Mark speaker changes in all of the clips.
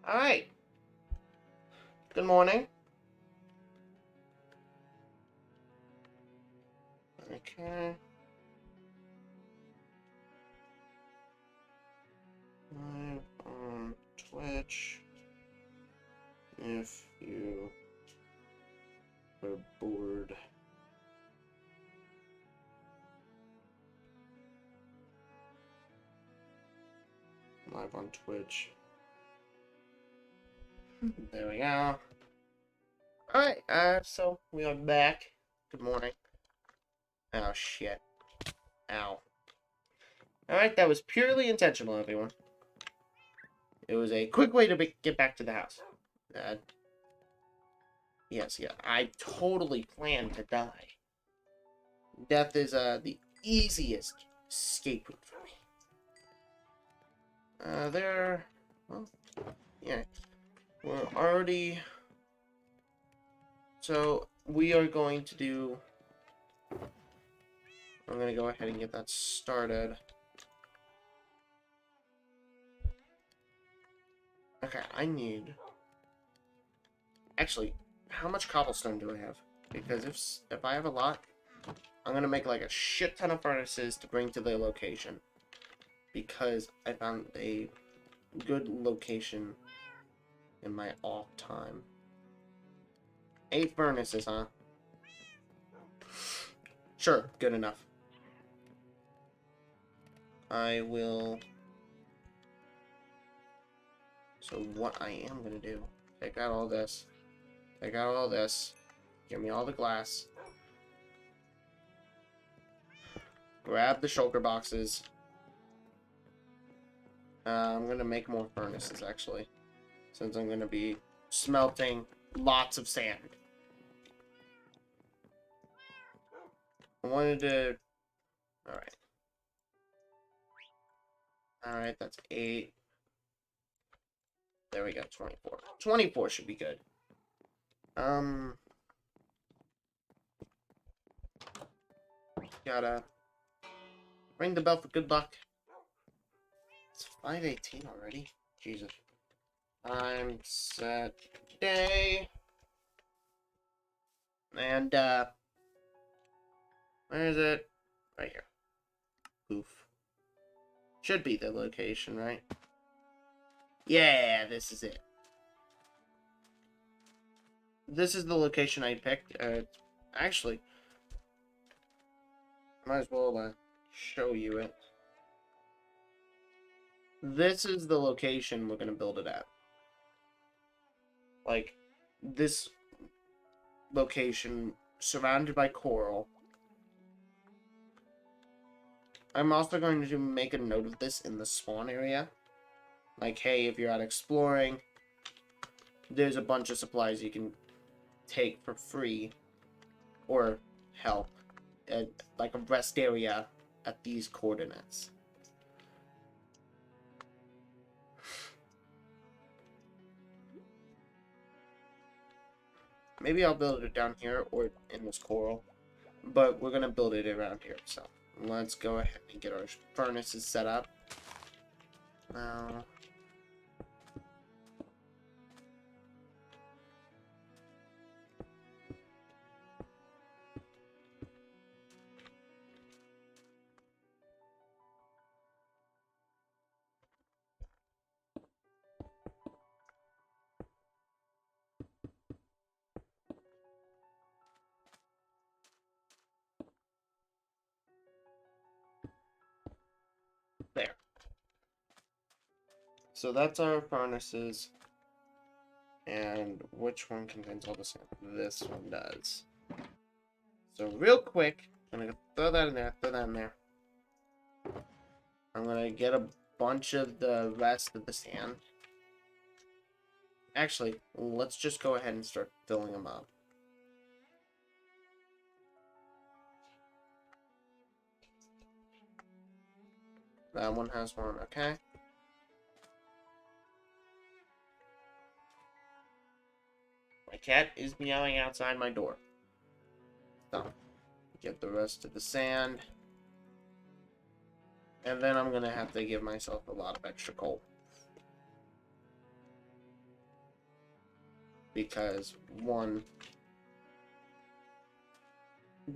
Speaker 1: Alright, good morning. Okay. Live on Twitch. If you are bored. Live on Twitch. There we go. Alright, so we are back. Good morning. Oh, shit. Ow. Alright, that was purely intentional, everyone. It was a quick way to get back to the house. Yes, yeah, I totally planned to die. Death is, the easiest escape route for me. Well, yeah, we're already, so we are going to do, I'm going to go ahead and get that started. Okay, I need, actually, how much cobblestone do I have? Because if I have a lot, I'm going to make like a shit ton of furnaces to bring to the location. Because I found a good location in my off time. 8 furnaces, huh? Sure, good enough. I will... So what I am going to do, take out all this, take out all this, give me all the glass, grab the shulker boxes. I'm going to make more furnaces, actually, since I'm going to be smelting lots of sand. I wanted to... Alright. Alright, that's 8. There we go, 24. 24 should be good. Gotta ring the bell for good luck. It's 5:18 already. Jesus. Time, set, day. And, where is it? Right here. Oof. Should be the location, right? Yeah, this is it. This is the location I picked. Actually, might as well, show you it. This is the location we're gonna build it at. Like, this location surrounded by coral. I'm also going to make a note of this in the spawn area. Like, hey, if you're out exploring, there's a bunch of supplies you can take for free or help at, like, a rest area at these coordinates. Maybe I'll build it down here or in this coral, but we're gonna build it around here, so let's go ahead and get our furnaces set up. Now, there. So that's our furnaces. And which one contains all the sand? This one does. So real quick, I'm gonna throw that in there, throw that in there. I'm gonna get a bunch of the rest of the sand. Actually, let's just go ahead and start filling them up. That one has one, okay. My cat is meowing outside my door. So, get the rest of the sand. And then I'm gonna have to give myself a lot of extra coal. because, one,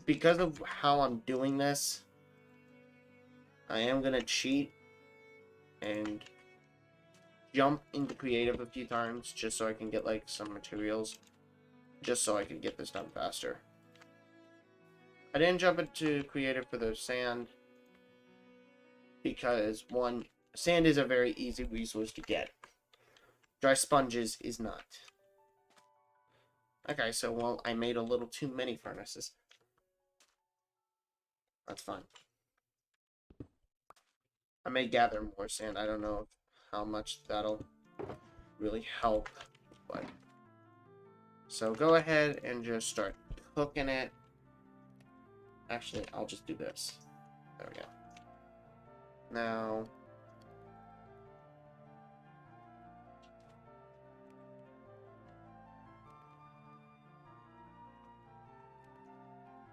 Speaker 1: because of how I'm doing this, I am gonna cheat and jump into creative a few times just so I can get like some materials, just so I can get this done faster. I didn't jump into creative for the sand because, one, sand is a very easy resource to get. Dry sponges is not. Okay, so, well, I made a little too many furnaces. That's fine. I may gather more sand. I don't know how much that'll really help, but... So go ahead and just start cooking it. Actually, I'll just do this. There we go. Now...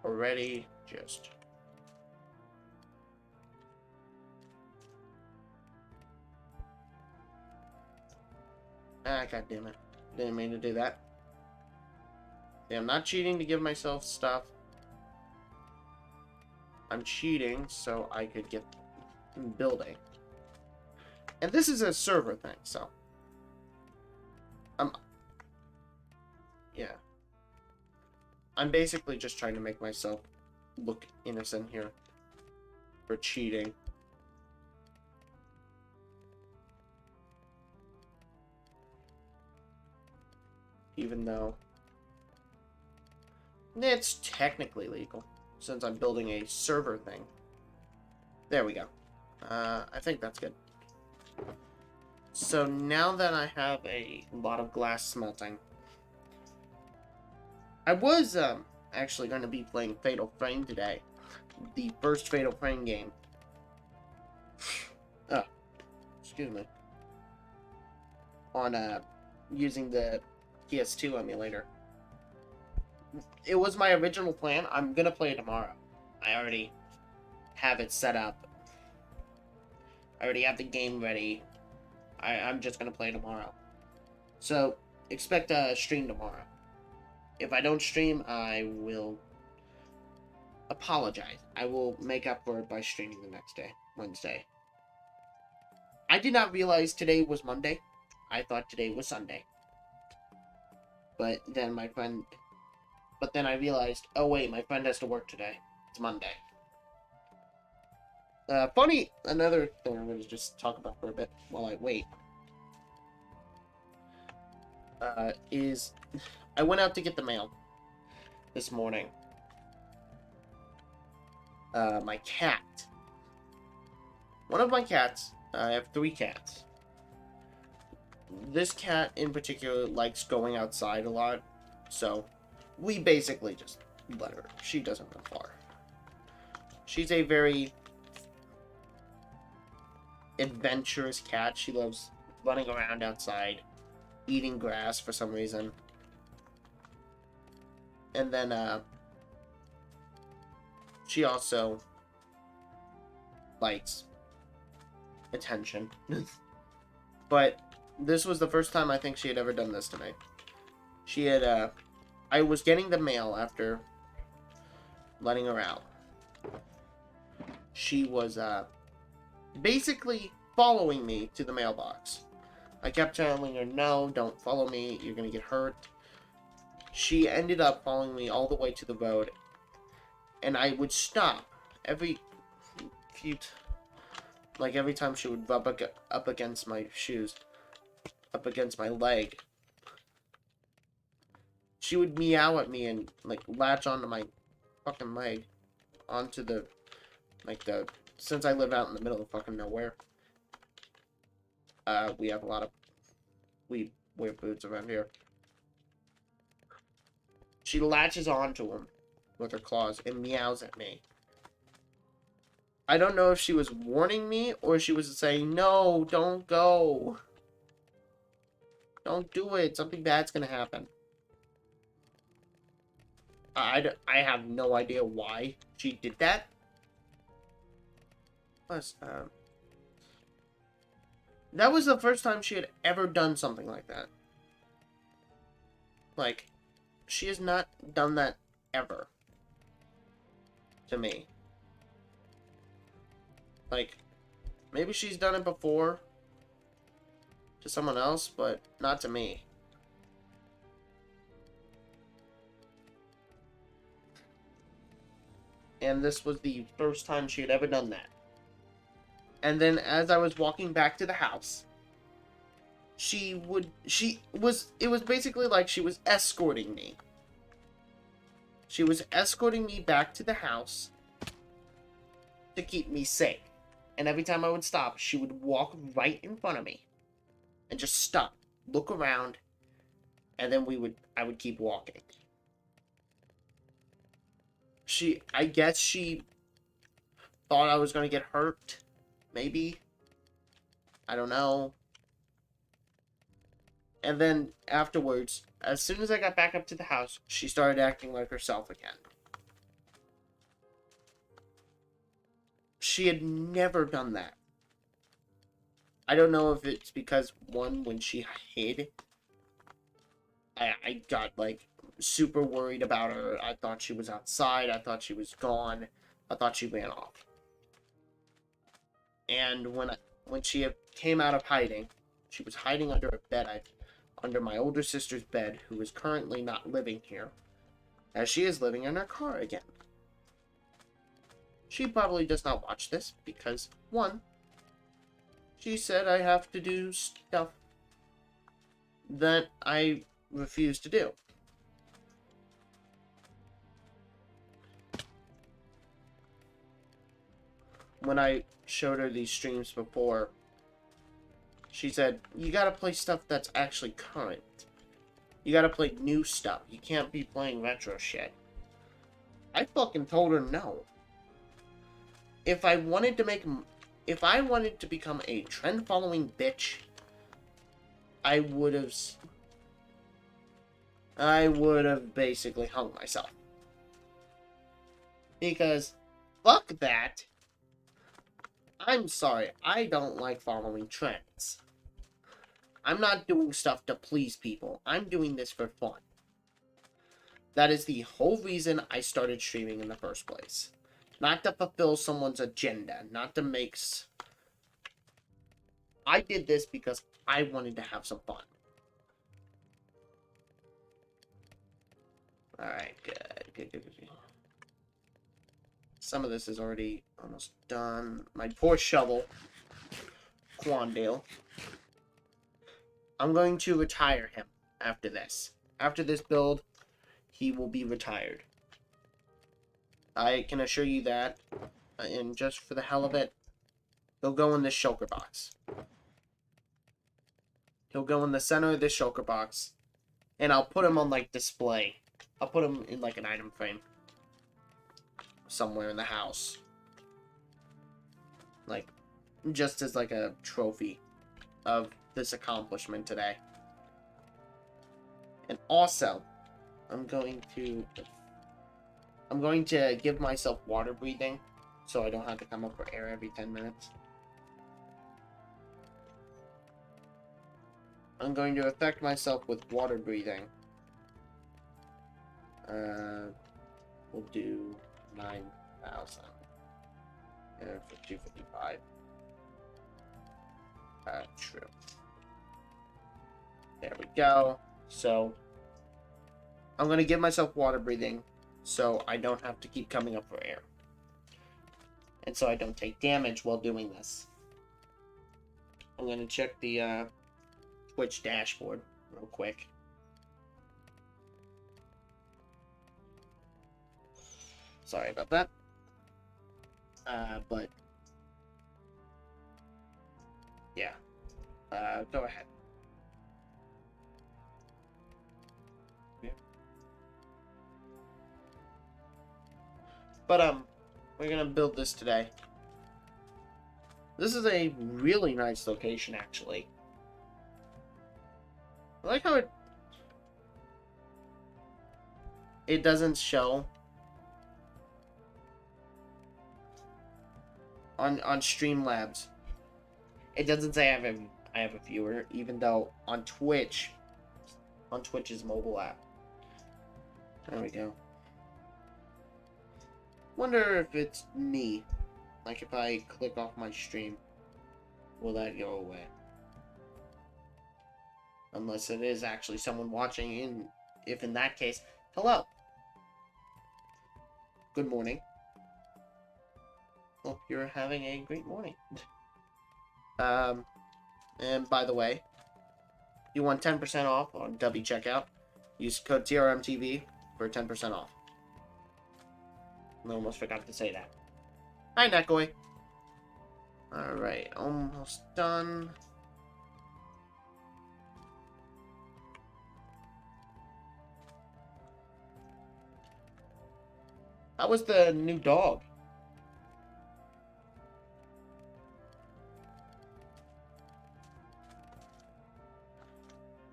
Speaker 1: already just... Ah, god damn it. Didn't mean to do that. Yeah, I'm not cheating to give myself stuff. I'm cheating so I could get building. And this is a server thing, so... yeah. I'm basically just trying to make myself look innocent here for cheating. Even though it's technically legal, since I'm building a server thing. There we go. I think that's good. So now that I have a lot of glass smelting, I was actually going to be playing Fatal Frame today, the first Fatal Frame game. Oh, excuse me. On using the PS2 emulator. It was my original plan. I'm gonna play it tomorrow. I already have it set up. I already have the game ready. I'm just gonna play tomorrow. So, expect a stream tomorrow. If I don't stream, I will apologize. I will make up for it by streaming the next day, Wednesday. I did not realize today was Monday. I thought today was Sunday. But then I realized, oh wait, my friend has to work today. It's Monday. Another thing I'm going to just talk about for a bit while I wait. Is I went out to get the mail this morning. My cat. One of my cats, I have 3 cats. This cat in particular likes going outside a lot, so we basically just let her. She doesn't go far. She's a very adventurous cat. She loves running around outside, eating grass for some reason. And then, she also likes attention. But this was the first time I think she had ever done this to me. She had, I was getting the mail after letting her out. She was, basically following me to the mailbox. I kept telling her, no, don't follow me, you're gonna get hurt. She ended up following me all the way to the road, and I would stop every time she would rub up against my shoes, up against my leg. She would meow at me and, like, latch onto my fucking leg, onto the, since I live out in the middle of fucking nowhere, we have a lot of, we wear boots around here. She latches onto him with her claws and meows at me. I don't know if she was warning me or she was saying, no, don't go. Don't do it. Something bad's gonna happen. I have no idea why she did that. Plus, that was the first time she had ever done something like that. Like, she has not done that ever to me. Like, maybe she's done it before to someone else, but not to me. And this was the first time she had ever done that. And then as I was walking back to the house, it was basically like she was escorting me. She was escorting me back to the house to keep me safe. And every time I would stop, she would walk right in front of me and just stop, look around, and then I would keep walking. I guess she thought I was going to get hurt, maybe. I don't know. And then afterwards, as soon as I got back up to the house, she started acting like herself again. She had never done that. I don't know if it's because, one, when she hid, I got, like, super worried about her. I thought she was outside. I thought she was gone. I thought she ran off. And when she came out of hiding, she was hiding under a bed, under my older sister's bed, who is currently not living here, as she is living in her car again. She probably does not watch this because, one, she said I have to do stuff that I refuse to do. When I showed her these streams before, she said, you gotta play stuff that's actually current. You gotta play new stuff. You can't be playing retro shit. I fucking told her no. If I wanted to become a trend-following bitch, I would have basically hung myself. Because, fuck that. I'm sorry, I don't like following trends. I'm not doing stuff to please people. I'm doing this for fun. That is the whole reason I started streaming in the first place. Not to fulfill someone's agenda, not to make... I did this because I wanted to have some fun. Alright, good. Some of this is already almost done. My poor shovel. Quandale. I'm going to retire him after this. After this build, he will be retired. I can assure you that. And just for the hell of it, he'll go in this shulker box. He'll go in the center of this shulker box. And I'll put him on, like, display. I'll put him in, like, an item frame. Somewhere in the house. Like, just as, like, a trophy of this accomplishment today. And also, I'm going to give myself water breathing, so I don't have to come up for air every 10 minutes. I'm going to affect myself with water breathing. We'll do 9,000. And for 255. True. There we go. So, I'm going to give myself water breathing so I don't have to keep coming up for air. And so I don't take damage while doing this. I'm going to check the Twitch dashboard real quick. Sorry about that. But yeah. Go ahead. Yeah. But we're gonna build this today. This is a really nice location, actually. I like how it doesn't show on Streamlabs. It doesn't say I have a viewer, even though on Twitch on Twitch's mobile app. There we go. Wonder if it's me. Like if I click off my stream, will that go away? Unless it is actually someone watching, and if in that case, hello. Good morning. Hope you're having a great morning. And by the way, you want 10% off on W checkout. Use code TRMTV for 10% off. I almost forgot to say that. Hi, Nekoi. Alright, almost done. How was the new dog?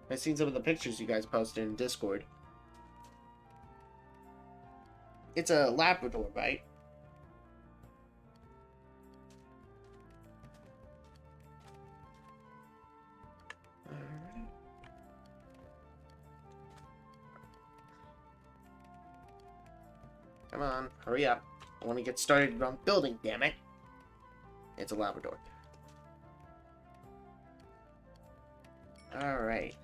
Speaker 1: I've seen some of the pictures you guys posted in Discord. It's a Labrador, right? Alright. Come on, hurry up. I want to get started on building, damn it. It's a Labrador. Alright.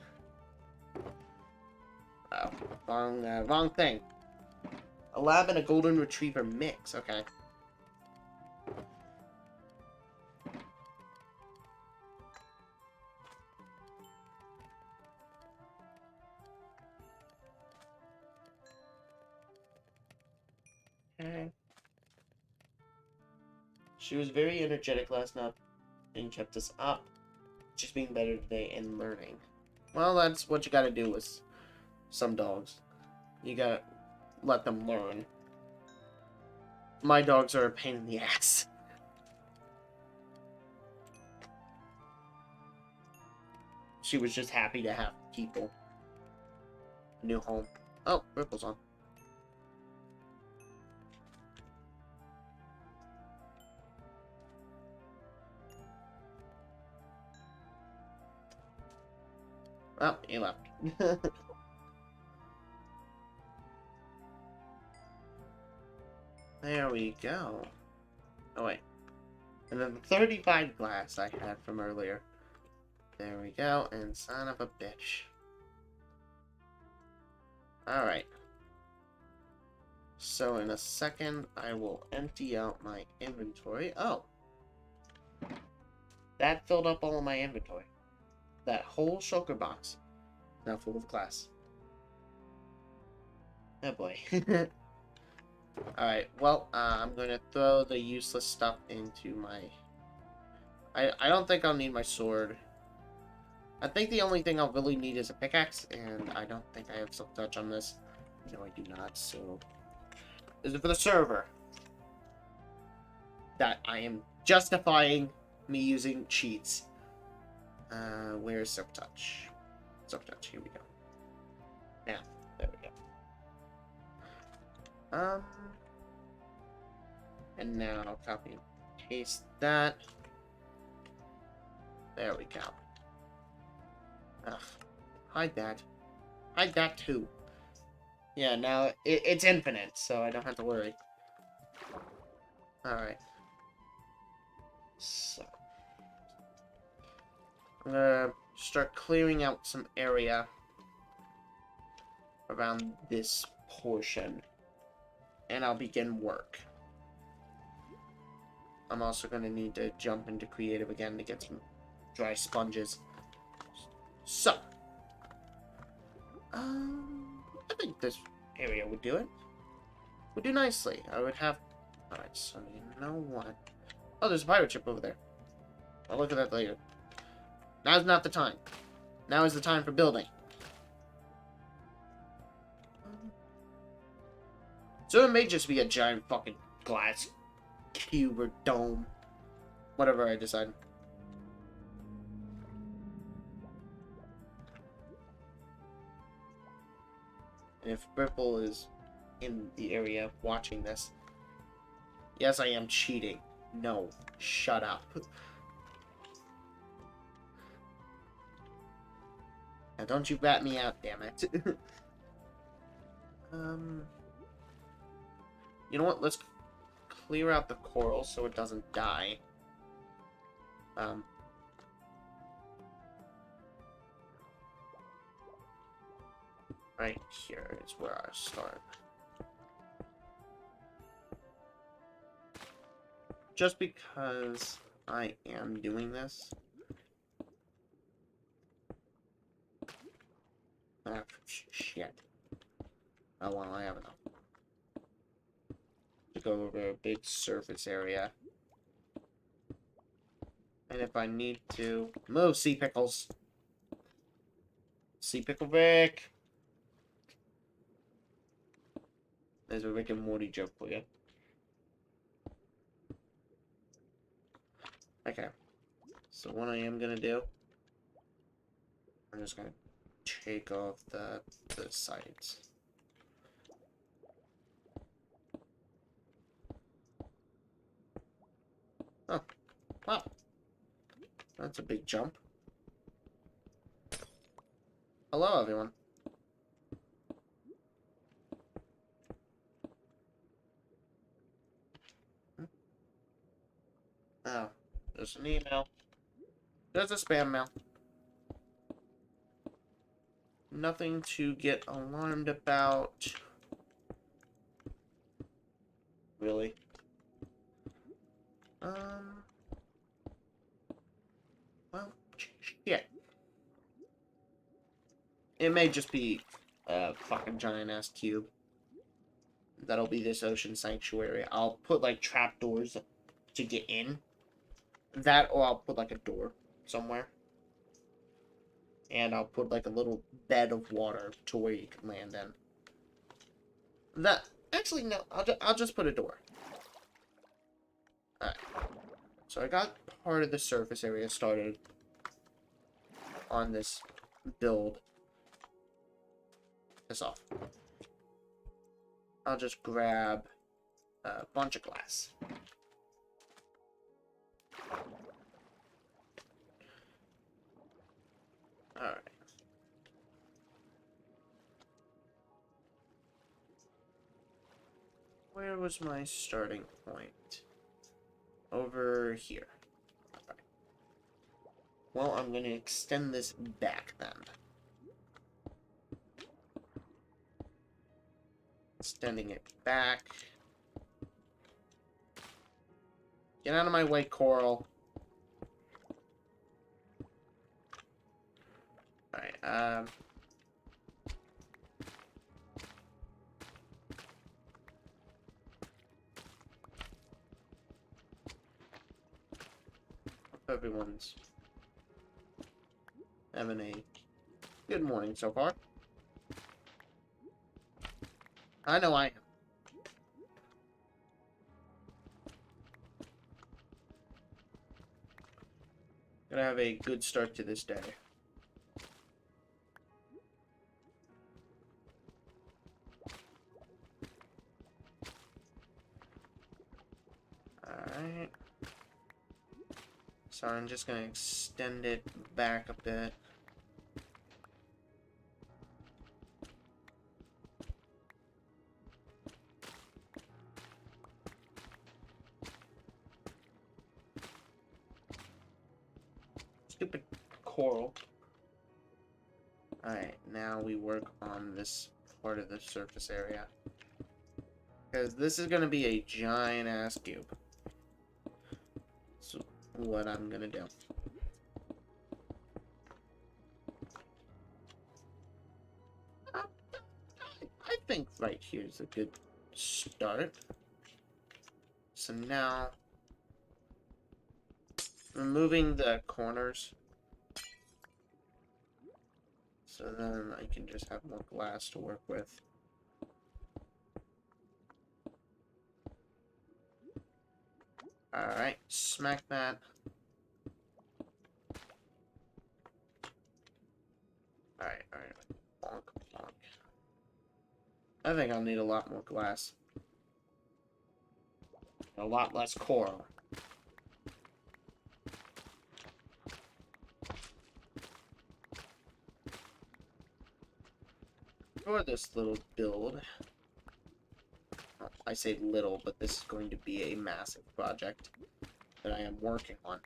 Speaker 1: Oh, wrong thing. A lab and a golden retriever mix. Okay. Okay. She was very energetic last night and kept us up. She's being better today and learning. Well, that's what you gotta do with some dogs. You gotta let them learn. My dogs are a pain in the ass. She was just happy to have people. A new home. Oh, Ripple's on. Oh, he left. There we go. Oh, wait. And then the 35 glass I had from earlier. There we go. And son of a bitch. Alright. So in a second, I will empty out my inventory. Oh. That filled up all of my inventory. That whole shulker box. Now full of glass. Oh boy. Alright, well, I'm going to throw the useless stuff into my... I don't think I'll need my sword. I think the only thing I'll really need is a pickaxe, and I don't think I have silk touch on this. No, I do not, so... This is for the server. That I am justifying me using cheats. Where's silk touch? Silk touch, here we go. Yeah, there we go. And now I'll copy and paste that. There we go. Ugh. Hide that. Hide that too. Yeah, now it's infinite, so I don't have to worry. Alright. So. I'm gonna start clearing out some area around this portion. And I'll begin work. I'm also gonna need to jump into creative again to get some dry sponges. So. I think this area would do it. Would do nicely. I would have... Alright, so you know what? Oh, there's a pirate ship over there. I'll look at that later. Now's not the time. Now is the time for building. So it may just be a giant fucking glass cube or dome. Whatever I decide. And if Ripple is in the area watching this, yes, I am cheating. No, shut up. And Don't you bat me out, damn it. You know what? Let's clear out the coral so it doesn't die. Right here is where I start. Just because I am doing this. Ah, shit. Oh well, I have enough. To go over a big surface area. And if I need to... Move, Sea Pickles! Sea Pickle Rick! There's a Rick and Morty joke for you. Okay. So what I am gonna do... I'm just gonna take off the sides. Oh. Wow. That's a big jump. Hello, everyone. Oh, there's an email. There's a spam mail. Nothing to get alarmed about. Really? Well, shit. It may just be a fucking giant-ass cube. That'll be this ocean sanctuary. I'll put, like, trapdoors to get in. That, or I'll put, like, a door somewhere. And I'll put, like, a little bed of water to where you can land in. That, actually, no, I'll just put a door. Alright. So I got part of the surface area started on this build. This off. I'll just grab a bunch of glass. Alright. Where was my starting point? Over here. Okay. Well, I'm going to extend this back then. Extending it back. Get out of my way, coral. Alright, everyone's having a good morning so far. I know I am. Gonna have a good start to this day. Alright. So I'm just gonna extend it back a bit. Stupid coral. Alright, now we work on this part of the surface area. Because this is going to be a giant-ass cube. So, what I'm going to do. I think right here is a good start. So now, removing the corners. So then I can just have more glass to work with. Alright, smack that. Alright. Bonk, bonk. I think I'll need a lot more glass. A lot less coral. for this little build, well, I say little, but this is going to be a massive project that I am working on.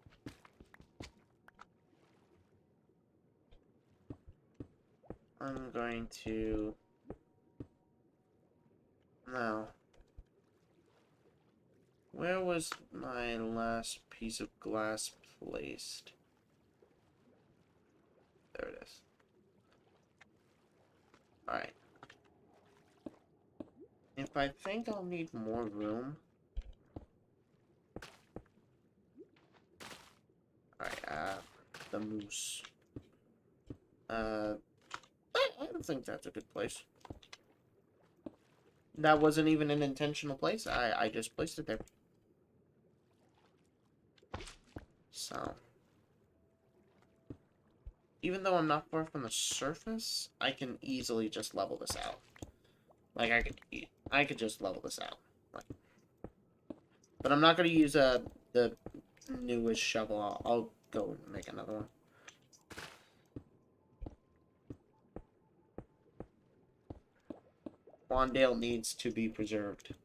Speaker 1: I'm going to... Now, where was my last piece of glass placed? There it is. Alright. If I think I'll need more room... Alright, the moose. I don't think that's a good place. That wasn't even an intentional place. I just placed it there. So... Even though I'm not far from the surface, I can easily just level this out. Like, I could just level this out. Like, but I'm not going to use the newest shovel. I'll go make another one. Quandale needs to be preserved.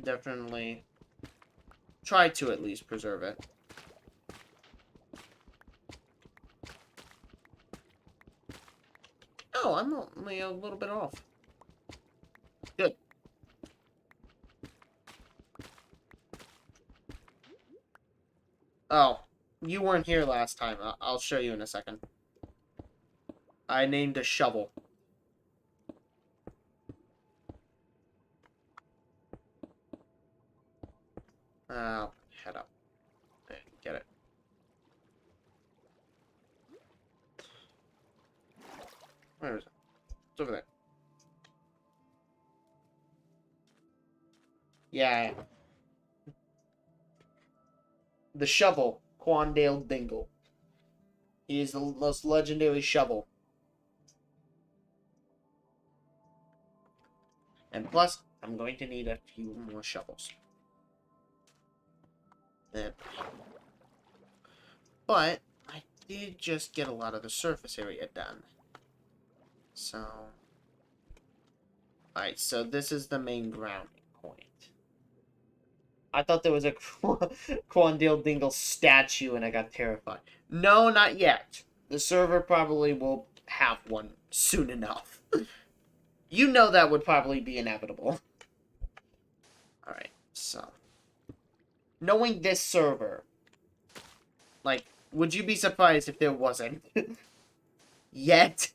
Speaker 1: Definitely try to at least preserve it. Oh, I'm only a little bit off. Good. Oh, you weren't here last time. I'll show you in a second. I named a shovel. Head up. Okay, get it. Where is it? It's over there. Yeah. The shovel, Quandale Dingle. He is the most legendary shovel. And plus, I'm going to need a few more shovels. But I did just get a lot of the surface area done. So... Alright, so this is the main grounding point. I thought there was a Quandale Dingle statue and I got terrified. No, not yet. The server probably will have one soon enough. You know that would probably be inevitable. Alright, so... Knowing this server, like, would you be surprised if there wasn't? Yet?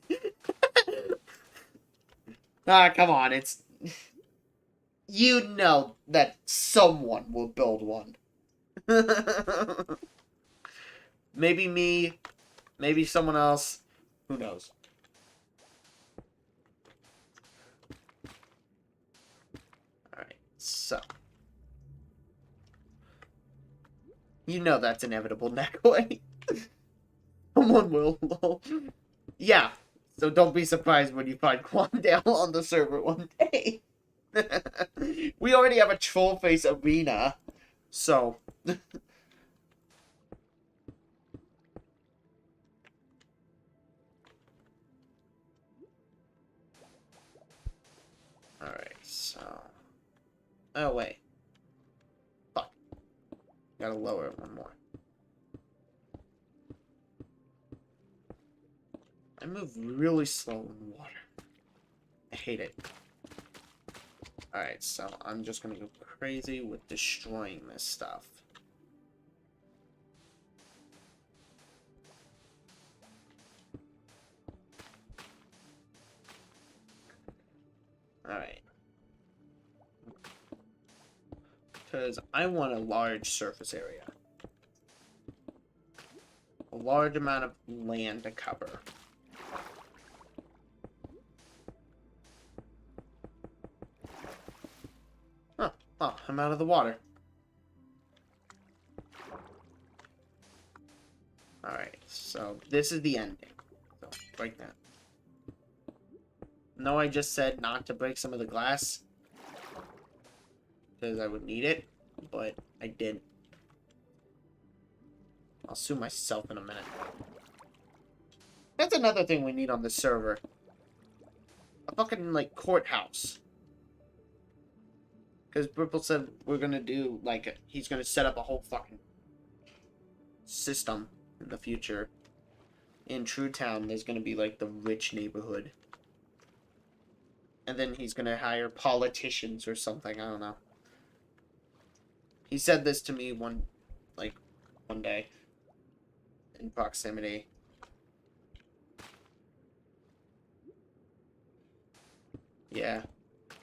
Speaker 1: Ah, come on, it's... You know that someone will build one. Maybe me, maybe someone else, who knows? Alright, so... You know that's inevitable, Neckway. Someone will. Yeah, so don't be surprised when you find Quandale on the server one day. We already have a Trollface arena, so... Alright, so... Oh, wait. Fuck. Gotta lower it one more. I move really slow in water. I hate it. Alright, so I'm just gonna go crazy with destroying this stuff. Alright. Because I want a large surface area. A large amount of land to cover. Huh. Oh, I'm out of the water. Alright, so this is the ending. So, break that. No, I just said not to break some of the glass. Because I would need it, but I didn't. I'll sue myself in a minute. That's another thing we need on the server. A fucking, like, courthouse. Because Bripple said we're gonna do, like, he's gonna set up a whole fucking system in the future. In True Town, there's gonna be, like, the rich neighborhood. And then he's gonna hire politicians or something, I don't know. He said this to me one day. In proximity. Yeah.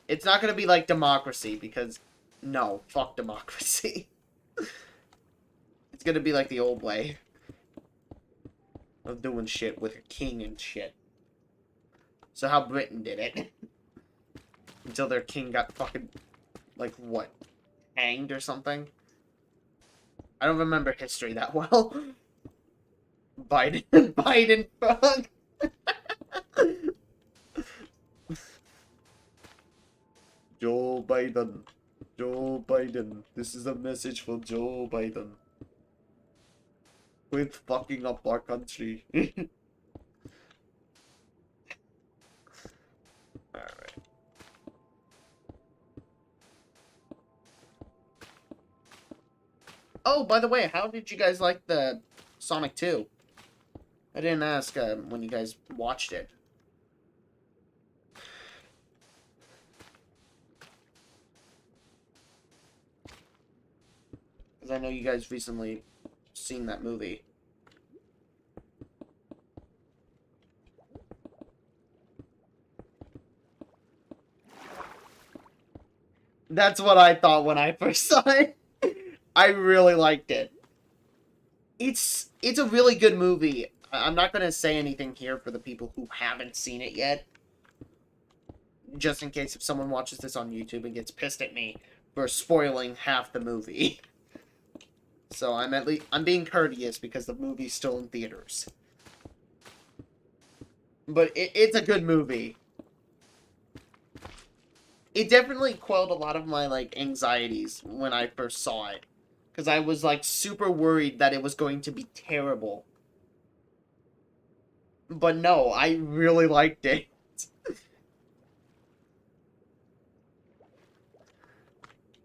Speaker 1: It's not gonna be like democracy, because... No, fuck democracy. It's gonna be like the old way. Of doing shit with a king and shit. So how Britain did it. Until their king got fucking... Like, what? Hanged or something? I don't remember history that well. Biden. Biden, fuck. Joe Biden. Joe Biden. This is a message for Joe Biden. Quit fucking up our country. Alright. Oh, by the way, how did you guys like the Sonic 2? I didn't ask when you guys watched it. Because I know you guys recently seen that movie. That's what I thought when I first saw it. I really liked it. It's a really good movie. I'm not going to say anything here for the people who haven't seen it yet. Just in case if someone watches this on YouTube and gets pissed at me for spoiling half the movie. So I'm being courteous because the movie's still in theaters. But it's a good movie. It definitely quelled a lot of my, like, anxieties when I first saw it. Because I was, like, super worried that it was going to be terrible. But no, I really liked it.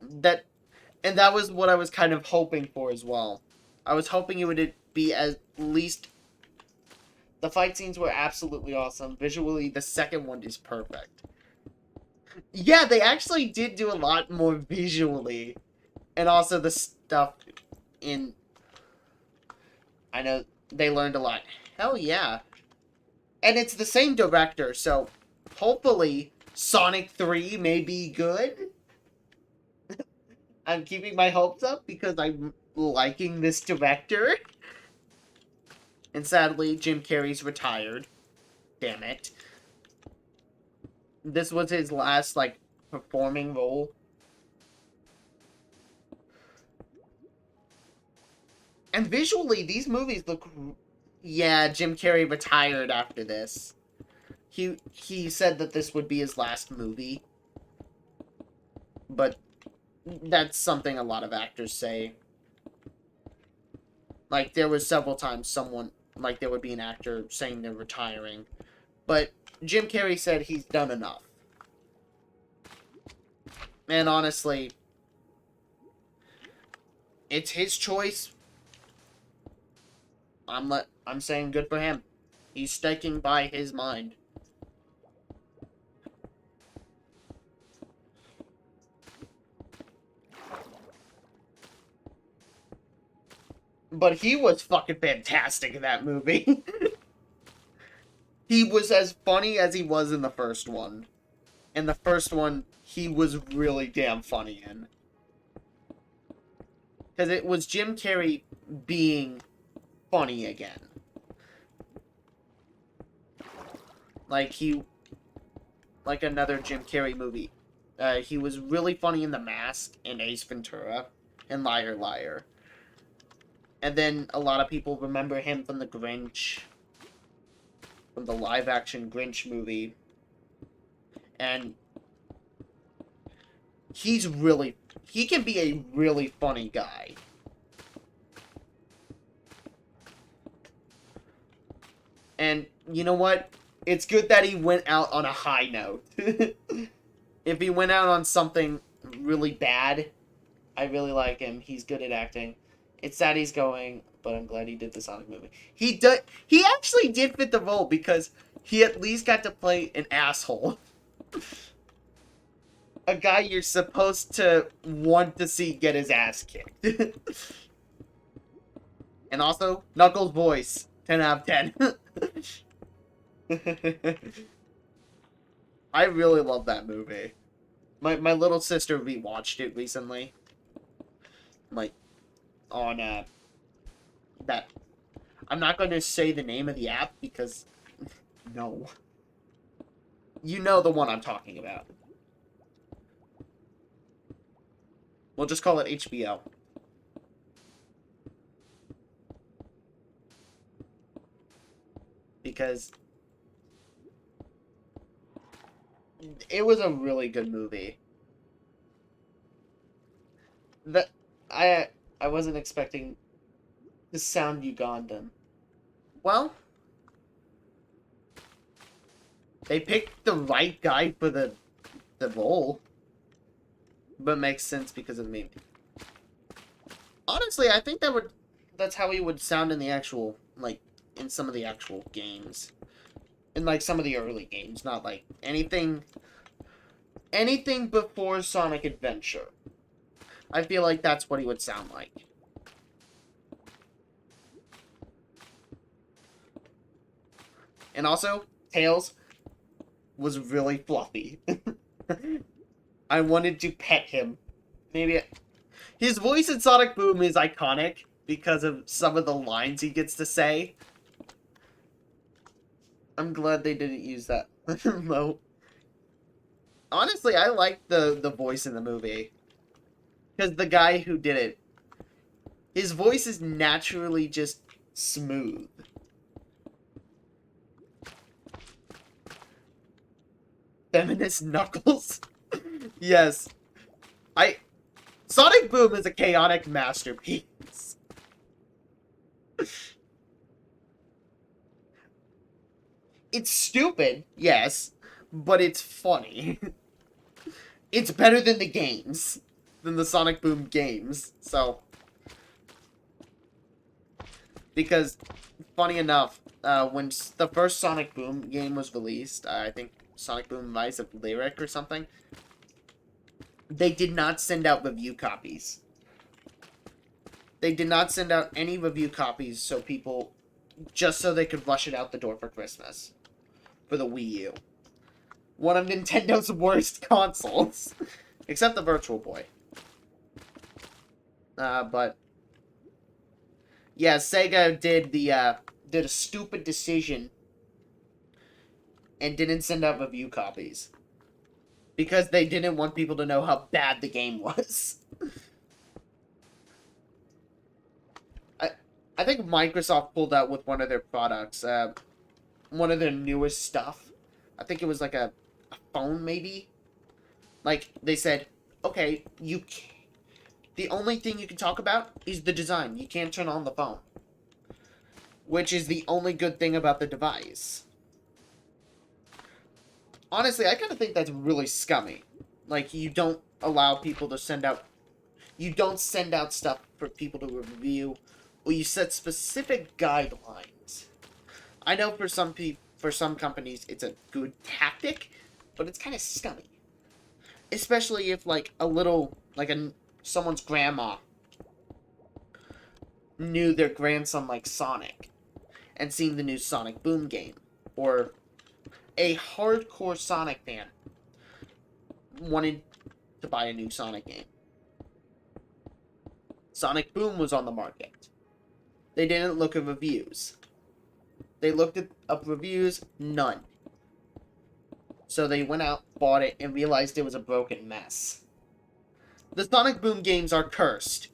Speaker 1: And that was what I was kind of hoping for as well. I was hoping it would be at least... The fight scenes were absolutely awesome. Visually, the second one is perfect. Yeah, they actually did do a lot more visually. And also the stuff in... I know they learned a lot. Hell yeah. And it's the same director, so hopefully Sonic 3 may be good. I'm keeping my hopes up because I'm liking this director. And sadly, Jim Carrey's retired. Damn it. This was his last, like, performing role. And visually, these movies look... Yeah, Jim Carrey retired after this. He said that this would be his last movie. But that's something a lot of actors say. Like, there was several times someone... Like, there would be an actor saying they're retiring. But Jim Carrey said he's done enough. And honestly, it's his choice. I'm saying good for him. He's sticking by his mind. But he was fucking fantastic in that movie. He was as funny as he was in the first one. And the first one, he was really damn funny in. Because it was Jim Carrey being funny again. Like another Jim Carrey movie. He was really funny in The Mask and Ace Ventura and Liar Liar. And then a lot of people remember him from The Grinch. From the live-action Grinch movie. And he can be a really funny guy. And you know what? It's good that he went out on a high note. If he went out on something really bad, I really like him. He's good at acting. It's sad he's going, but I'm glad he did the Sonic movie. He actually did fit the role because he at least got to play an asshole. A guy you're supposed to want to see get his ass kicked. And also, Knuckles' voice. 10 out of 10. I really love that movie. My little sister rewatched it recently. Like, on, that... I'm not going to say the name of the app because... No. You know the one I'm talking about. We'll just call it HBO. Because it was a really good movie. I wasn't expecting to sound Ugandan. Well, they picked the right guy for the role. But makes sense because of the meme. Honestly, I think that's how he would sound in the actual, like, in some of the actual games. In, like, some of the early games. Not, like, anything before Sonic Adventure. I feel like that's what he would sound like. And also, Tails was really fluffy. I wanted to pet him. Maybe his voice in Sonic Boom is iconic because of some of the lines he gets to say. I'm glad they didn't use that remote. Honestly, I like the voice in the movie. Because the guy who did it, his voice is naturally just smooth. Feminist Knuckles? Yes. Sonic Boom is a chaotic masterpiece. It's stupid, yes, but it's funny. It's better than the games. Than the Sonic Boom games, so... Because, funny enough, when the first Sonic Boom game was released, I think Sonic Boom Rise of Lyric or something, they did not send out review copies. They did not send out any review copies just so they could rush it out the door for Christmas. For the Wii U. One of Nintendo's worst consoles. Except the Virtual Boy. But... Yeah, Sega did a stupid decision and didn't send out review copies. Because they didn't want people to know how bad the game was. I think Microsoft pulled out with one of their products, one of their newest stuff. I think it was like a phone, maybe? Like, they said, okay, the only thing you can talk about is the design. You can't turn on the phone. Which is the only good thing about the device. Honestly, I kind of think that's really scummy. Like, you don't allow people to send out... You don't send out stuff for people to review, or you set specific guidelines. I know for some companies, it's a good tactic, but it's kind of scummy. Especially if, like, someone's grandma knew their grandson liked Sonic, and seen the new Sonic Boom game, or a hardcore Sonic fan wanted to buy a new Sonic game. Sonic Boom was on the market. They didn't look at reviews. They looked up reviews, none. So they went out, bought it, and realized it was a broken mess. The Sonic Boom games are cursed.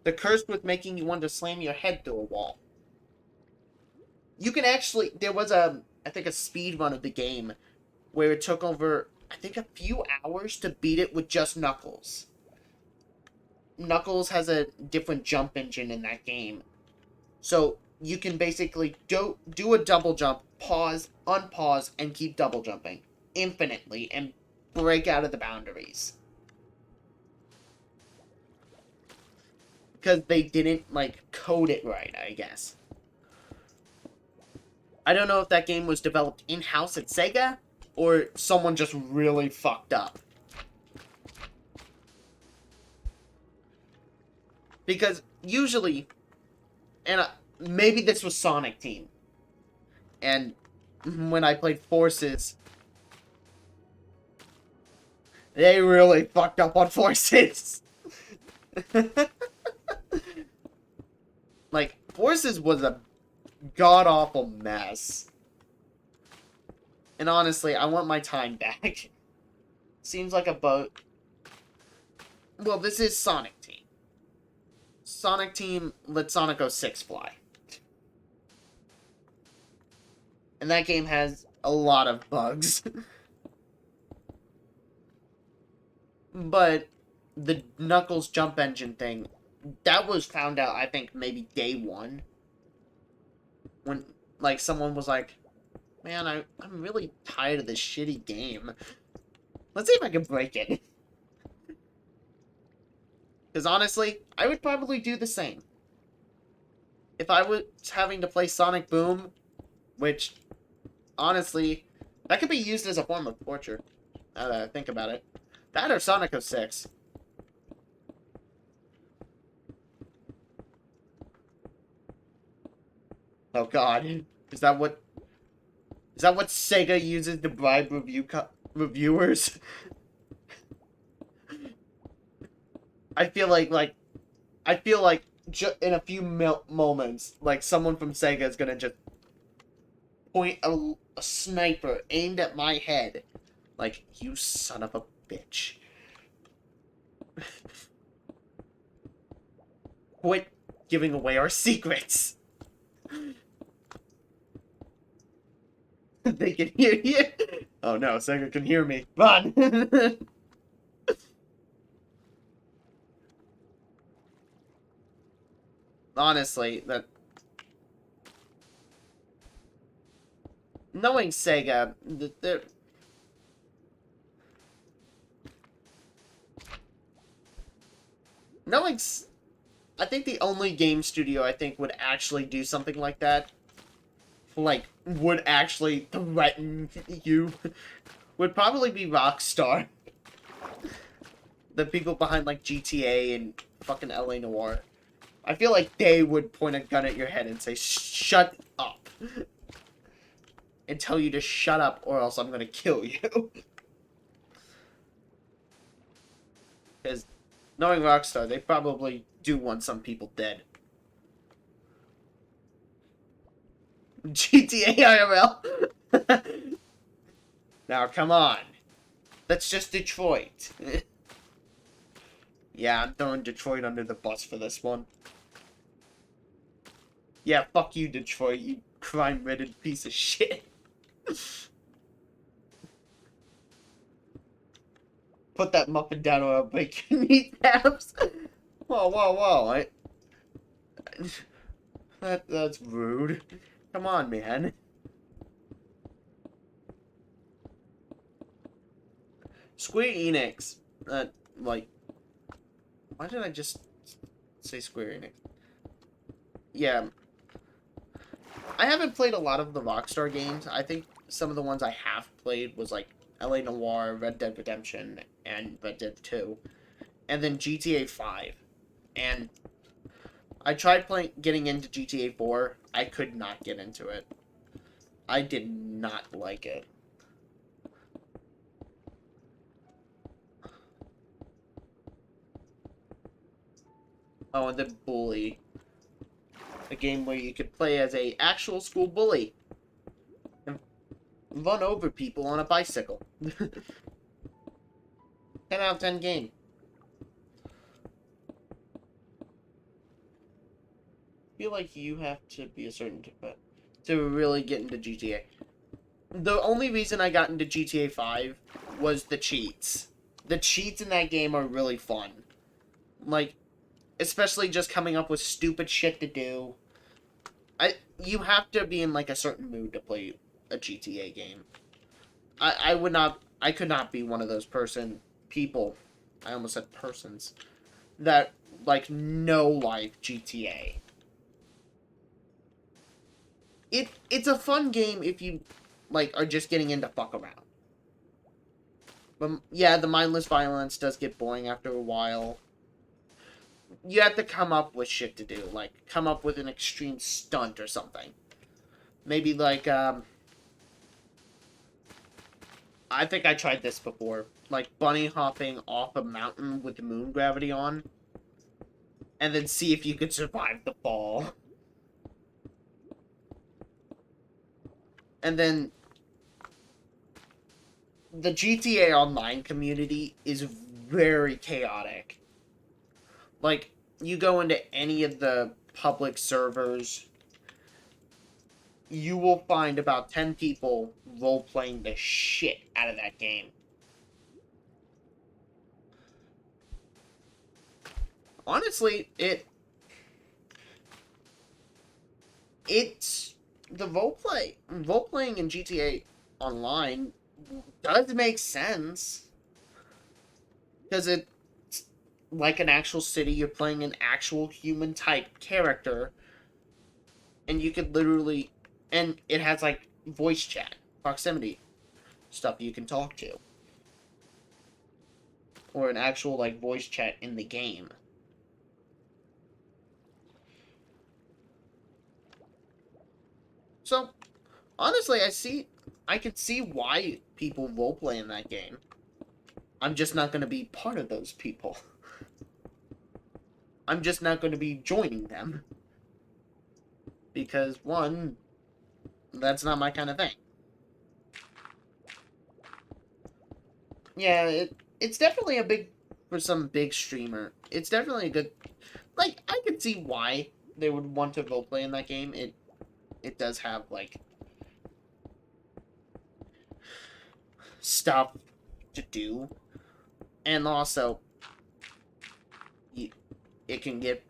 Speaker 1: They're cursed with making you want to slam your head through a wall. You can actually... There was I think a speed run of the game where it took over, I think, a few hours to beat it with just Knuckles. Knuckles has a different jump engine in that game. So, you can basically do a double jump, pause, unpause, and keep double jumping infinitely and break out of the boundaries. Because they didn't, like, code it right, I guess. I don't know if that game was developed in-house at Sega, or someone just really fucked up. Because usually, and maybe this was Sonic Team, and when I played Forces, they really fucked up on Forces. Like, Forces was a god-awful mess. And honestly, I want my time back. Seems like a boat. Well, this is Sonic Team. Sonic Team let Sonic 06 fly. And that game has a lot of bugs. But the Knuckles jump engine thing, that was found out, I think, maybe day one. When, like, someone was like, man, I'm really tired of this shitty game. Let's see if I can break it. Because honestly, I would probably do the same. If I was having to play Sonic Boom, which, honestly, that could be used as a form of torture. Now that I think about it. That or Sonic 06. Oh god. Is that what Sega uses to bribe reviewers? I feel like in a few moments, like, someone from Sega is gonna just point a sniper aimed at my head. Like, you son of a bitch. Quit giving away our secrets. They can hear you. Oh no, Sega can hear me. Run! Honestly, that... Knowing Sega, they're... Knowing... I think the only game studio I think would actually do something like that, like, would actually threaten you, would probably be Rockstar. The people behind, like, GTA and fucking LA Noire. I feel like they would point a gun at your head and say, shut up. And tell you to shut up or else I'm gonna kill you. Because knowing Rockstar, they probably do want some people dead. GTA IRL? Now, come on. That's just Detroit. Yeah, I'm throwing Detroit under the bus for this one. Yeah, fuck you, Detroit, you crime-ridden piece of shit. Put that muffin down or I'll break your kneecaps. Whoa, whoa, whoa. That's rude. Come on, man. Square Enix. Like... Why did I just say Square Enix? Yeah. I haven't played a lot of the Rockstar games. I think some of the ones I have played was, like, LA Noire, Red Dead Redemption, and Red Dead 2. And then GTA 5. And I tried getting into GTA 4. I could not get into it. I did not like it. Oh, and then Bully. A game where you could play as a actual school bully. And run over people on a bicycle. 10 out of 10 game. I feel like you have to be a certain type to really get into GTA. The only reason I got into GTA 5 was the cheats. The cheats in that game are really fun. Like, especially just coming up with stupid shit to do. You have to be in like a certain mood to play a GTA game. I would not. I could not be one of those people. I almost said persons that like no like GTA. It's a fun game if you like are just getting into fuck around. But yeah, the mindless violence does get boring after a while. You have to come up with shit to do, like come up with an extreme stunt or something. Maybe like I think I tried this before, like bunny hopping off a mountain with the moon gravity on, and then see if you could survive the fall. And then the GTA Online community is very chaotic. Like, you go into any of the public servers, you will find about 10 people role playing the shit out of that game. Honestly, it's the role playing in GTA Online does make sense because it's like an actual city. You're playing an actual human type character, and you could literally, and it has like voice chat, proximity stuff you can talk to, or an actual like voice chat in the game. So honestly, I can see why people roleplay in that game. I'm just not going to be part of those people. I'm just not going to be joining them. Because, one, that's not my kind of thing. Yeah, it's definitely a big, for some big streamer, it's definitely a good, like, I could see why they would want to roleplay in that game. It does have, like, stuff to do. And also, it can get,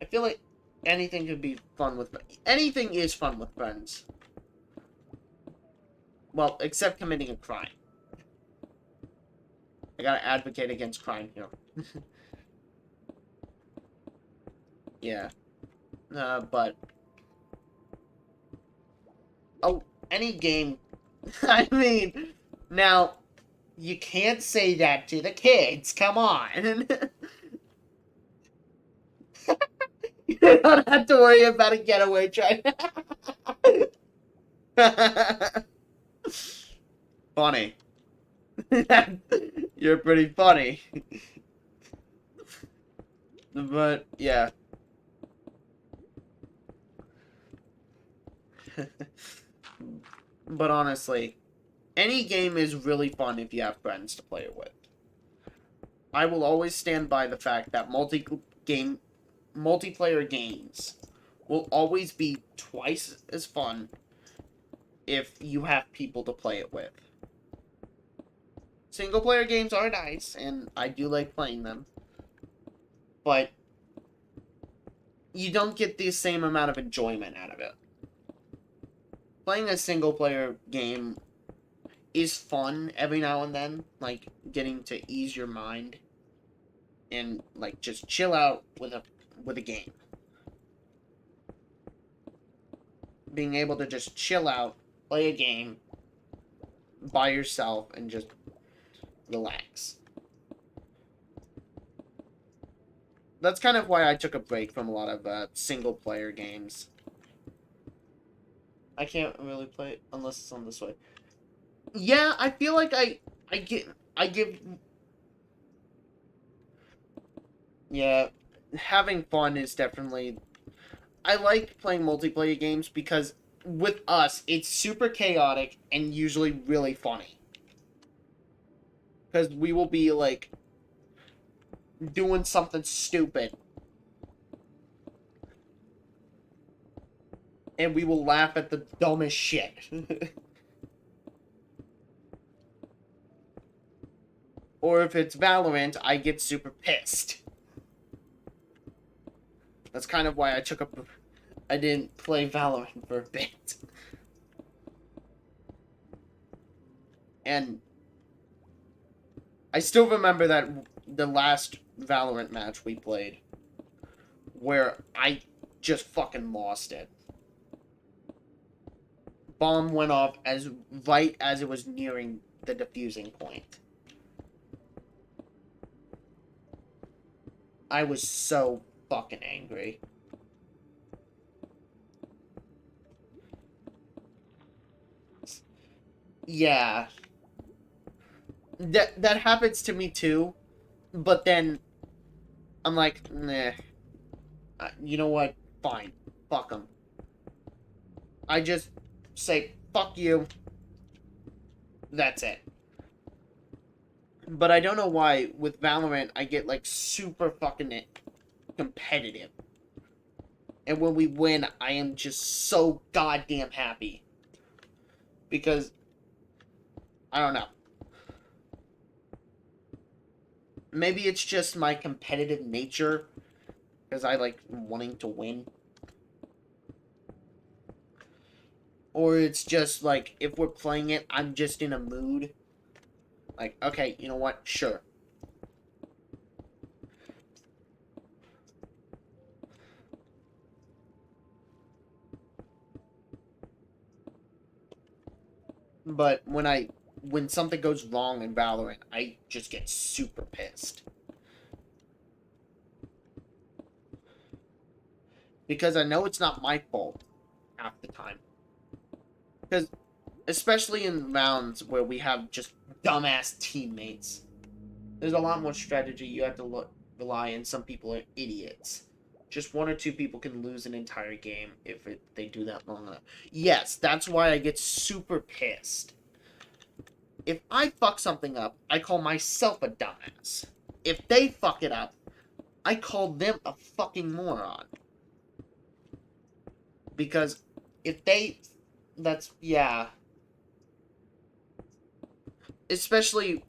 Speaker 1: I feel like anything could be fun with, anything is fun with friends. Well, except committing a crime. I gotta advocate against crime here. Yeah. But... Oh, any game... I mean, now, you can't say that to the kids. Come on. You don't have to worry about a getaway train. Funny. You're pretty funny. But, yeah. But honestly, any game is really fun if you have friends to play it with. I will always stand by the fact that multiplayer games will always be twice as fun if you have people to play it with. Single player games are nice, and I do like playing them, but you don't get the same amount of enjoyment out of it. Playing a single player game is fun every now and then, like getting to ease your mind and like just chill out with a game. Being able to just chill out, play a game by yourself and just relax. That's kind of why I took a break from a lot of single player games. I can't really play it unless it's on this way. Yeah, I feel like I give yeah, having fun is definitely I like playing multiplayer games because with us it's super chaotic and usually really funny. Cuz we will be like doing something stupid and we will laugh at the dumbest shit. Or if it's Valorant, I get super pissed. That's kind of why I took a I didn't play Valorant for a bit. And I still remember that the last Valorant match we played, where I just fucking lost it. Bomb went off as right as it was nearing the defusing point. I was so fucking angry. Yeah. That happens to me too, but then I'm like, nah. You know what? Fine. Fuck them. I just say, fuck you. That's it. But I don't know why, with Valorant, I get, like, super fucking competitive. And when we win, I am just so goddamn happy. Because, I don't know. Maybe it's just my competitive nature, because I like wanting to win. Or it's just like, if we're playing it, I'm just in a mood. Like, okay, you know what? Sure. But when something goes wrong in Valorant, I just get super pissed. Because I know it's not my fault half the time. Because, especially in rounds where we have just dumbass teammates, there's a lot more strategy you have to rely on. Some people are idiots. Just one or two people can lose an entire game if they do that long enough. Yes, that's why I get super pissed. If I fuck something up, I call myself a dumbass. If they fuck it up, I call them a fucking moron. Because if they... That's... Yeah. Especially...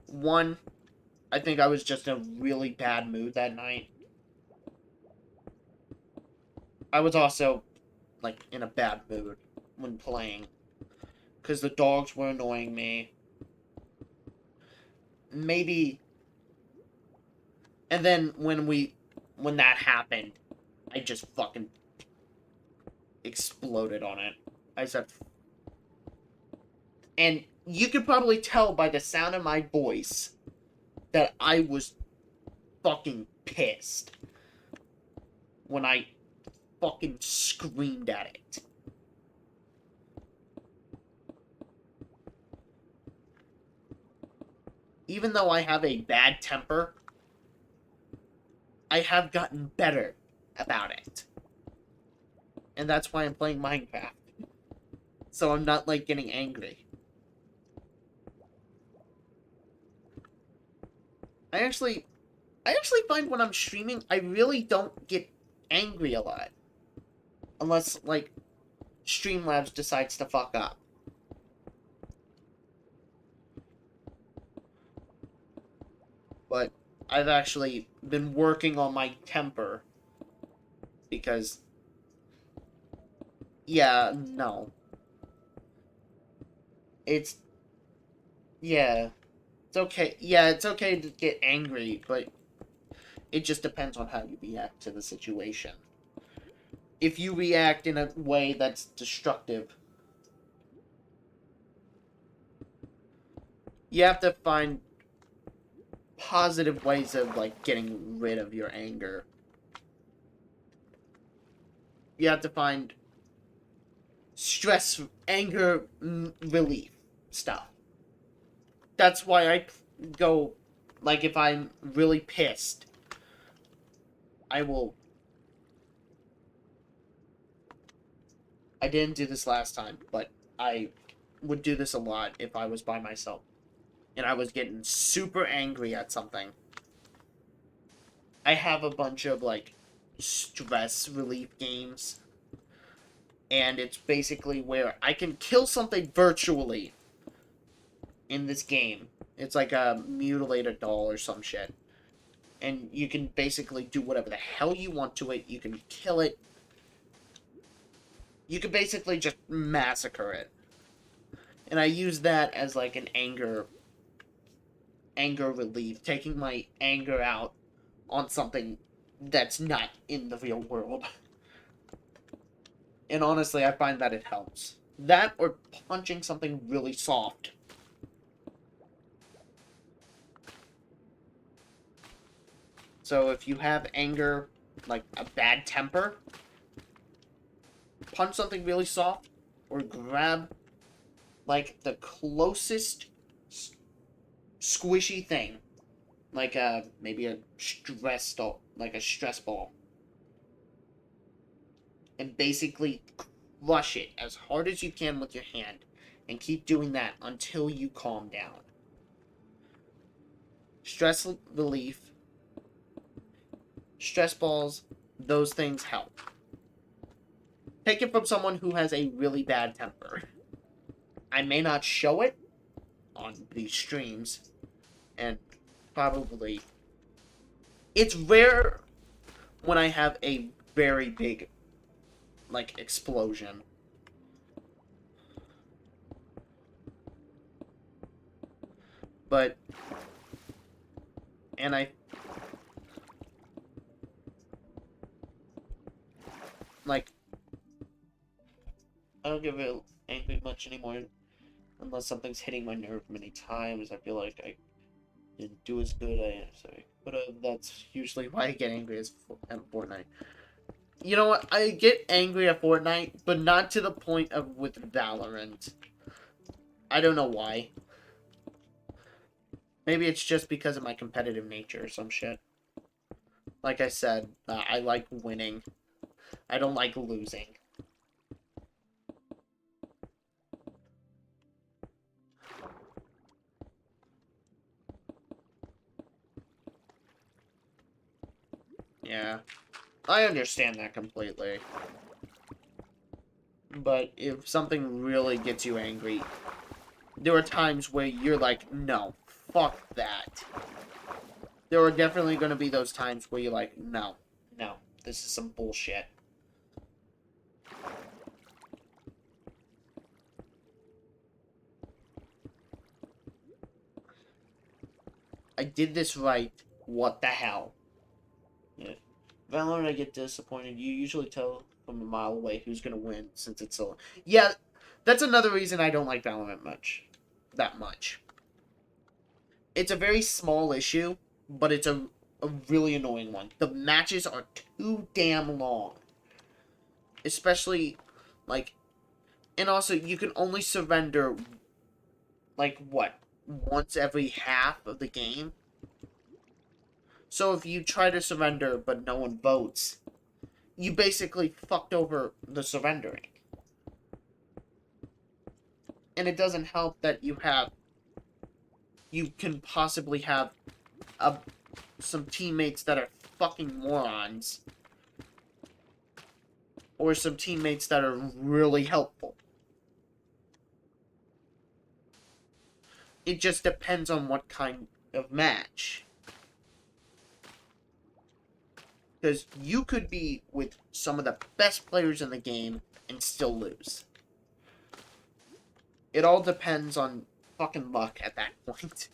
Speaker 1: One, I think I was just in a really bad mood that night. I was also, like, in a bad mood when playing. Because the dogs were annoying me. Maybe... And then when that happened, I just fucking exploded on it. I said... And you could probably tell by the sound of my voice that I was fucking pissed when I fucking screamed at it. Even though I have a bad temper, I have gotten better about it. And that's why I'm playing Minecraft. So I'm not, like, getting angry. I actually find when I'm streaming, I really don't get angry a lot. Unless, like, Streamlabs decides to fuck up. But I've actually been working on my temper. Because... Yeah, no. It's... Yeah. It's okay. Yeah, it's okay to get angry, but... It just depends on how you react to the situation. If you react in a way that's destructive, you have to find positive ways of, like, getting rid of your anger. You have to find stress, anger relief stuff. That's why I go, like, if I'm really pissed, I didn't do this last time, but I would do this a lot if I was by myself. And I was getting super angry at something. I have a bunch of, like, stress relief games. And it's basically where I can kill something virtually in this game. It's like a mutilated doll or some shit. And you can basically do whatever the hell you want to it. You can kill it. you could basically just massacre it. And I use that as like an anger relief, taking my anger out on something that's not in the real world. And honestly, I find that it helps. That or punching something really soft. So if you have anger, like a bad temper, punch something really soft or grab like the closest squishy thing, like maybe a stress ball, and basically crush it as hard as you can with your hand, and keep doing that until you calm down. Stress relief, stress balls, those things help. Take it from someone who has a really bad temper. I may not show it on these streams, and probably it's rare when I have a very big like explosion. But and like I don't get real angry much anymore unless something's hitting my nerve many times. I feel like I didn't do as good. But that's usually why I get angry at Fortnite. You know what? I get angry at Fortnite, but not to the point of with Valorant. I don't know why. Maybe it's just because of my competitive nature or some shit. Like I said, I like winning. I don't like losing. Yeah. I understand that completely. But if something really gets you angry, there are times where you're like, no, fuck that. There are definitely going to be those times where you're like, no, this is some bullshit. I did this right. What the hell? Yeah. Valorant, I get disappointed. You usually tell from a mile away who's going to win since it's so... Yeah, that's another reason I don't like Valorant much. That much. It's a very small issue, but it's a really annoying one. The matches are too damn long. Especially, like... And also, you can only surrender, like, what? Once every half of the game? So if you try to surrender but no one votes, you basically fucked over the surrendering. And it doesn't help that you can possibly have some teammates that are fucking morons, or some teammates that are really helpful. It just depends on what kind of match. Because you could be with some of the best players in the game and still lose. It all depends on fucking luck at that point.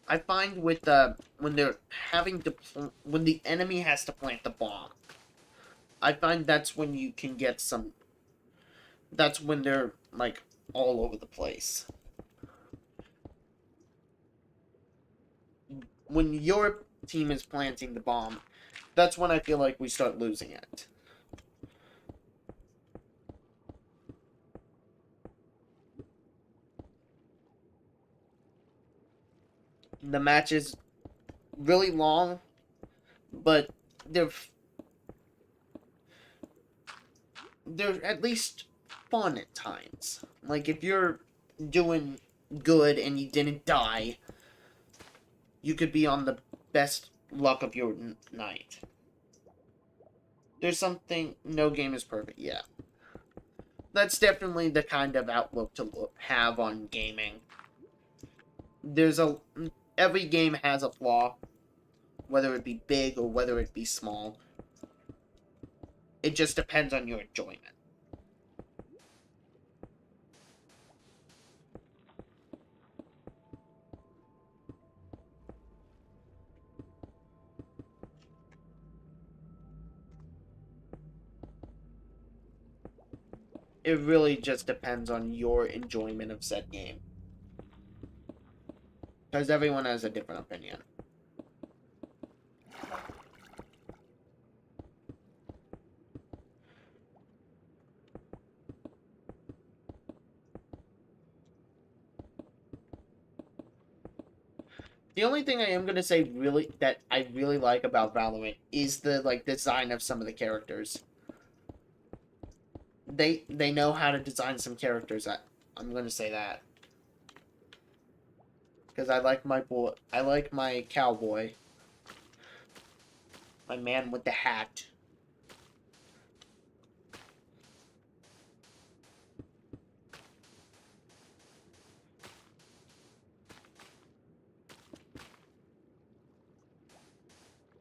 Speaker 1: I find with when they're having to when the enemy has to plant the bomb, I find that's when you can get some. That's when they're like all over the place. When your team is planting the bomb, that's when I feel like we start losing it. The match is really long, but they're at least fun at times. Like if you're doing good and you didn't die, you could be on the best luck of your night. There's something. No game is perfect. Yeah, that's definitely the kind of outlook to have on gaming. Every game has a flaw, whether it be big or whether it be small. It just depends on your enjoyment. It really just depends on your enjoyment of said game. Because everyone has a different opinion. The only thing I am gonna say really that I really like about Valorant is the like design of some of the characters. They know how to design some characters. I'm gonna say that because I like my cowboy, my man with the hat.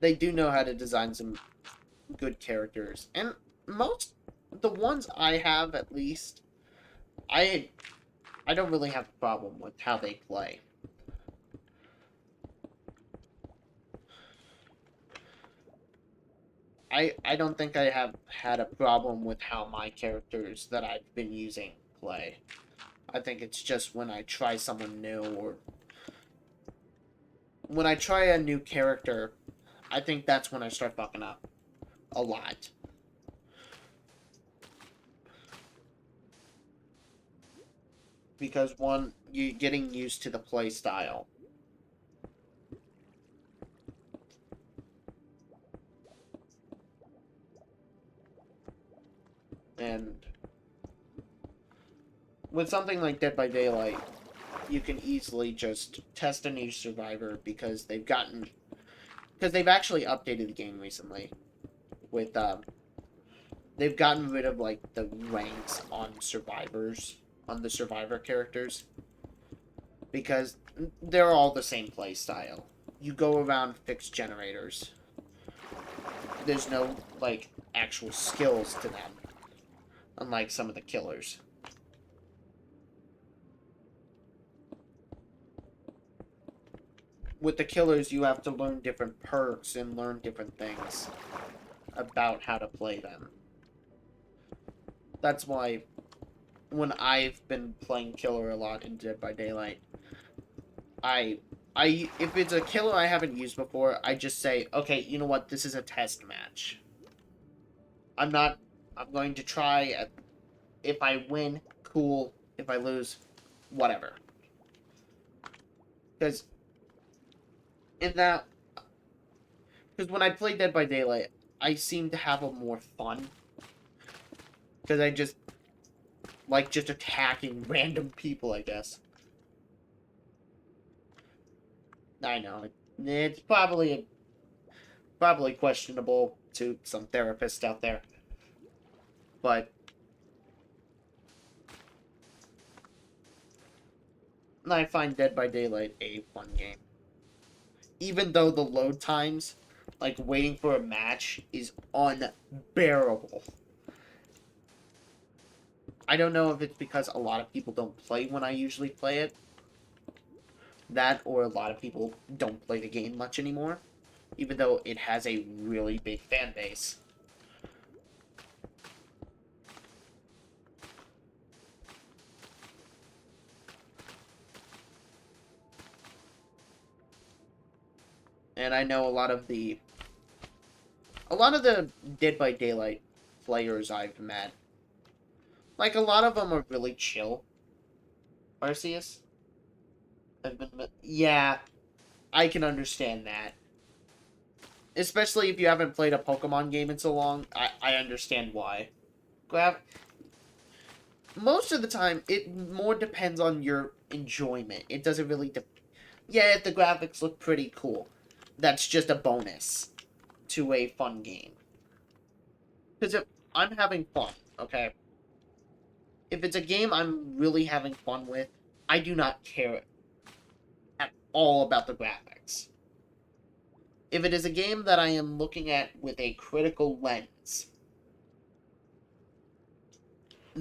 Speaker 1: They do know how to design some good characters, and most the ones I have at least, I I don't really have a problem with how they play. I don't think I have had a problem with how my characters that I've been using play. I think it's just when I try someone new or when I try a new character, I think that's when I start fucking up a lot. Because one, you getting used to the play style. And with something like Dead by Daylight, you can easily just test a new survivor because they've actually updated the game recently with they've gotten rid of like the ranks on the survivor characters because they're all the same play style. You go around fix generators. There's no like actual skills to them, unlike some of the killers. With the killers, you have to learn different perks and learn different things about how to play them. That's why when I've been playing killer a lot in Dead by Daylight, I if it's a killer I haven't used before, I just say, okay, you know what, this is a test match. I'm not. I'm going to try. If I win, cool. If I lose, whatever. Because in that, because when I play Dead by Daylight, I seem to have a more fun. Because I just like just attacking random people, I guess. I know it's probably questionable to some therapists out there, but I find Dead by Daylight a fun game. Even though the load times, like waiting for a match, is unbearable. I don't know if it's because a lot of people don't play when I usually play it. That or a lot of people don't play the game much anymore, even though it has a really big fan base. And I know a lot of the Dead by Daylight players I've met, like a lot of them are really chill. Arceus, yeah, I can understand that. Especially if you haven't played a Pokemon game in so long, I understand why. Grab Most of the time, it more depends on your enjoyment. It doesn't really. Yeah, if the graphics look pretty cool, that's just a bonus to a fun game. Because if I'm having fun, okay, if it's a game I'm really having fun with, I do not care at all about the graphics. If it is a game that I am looking at with a critical lens,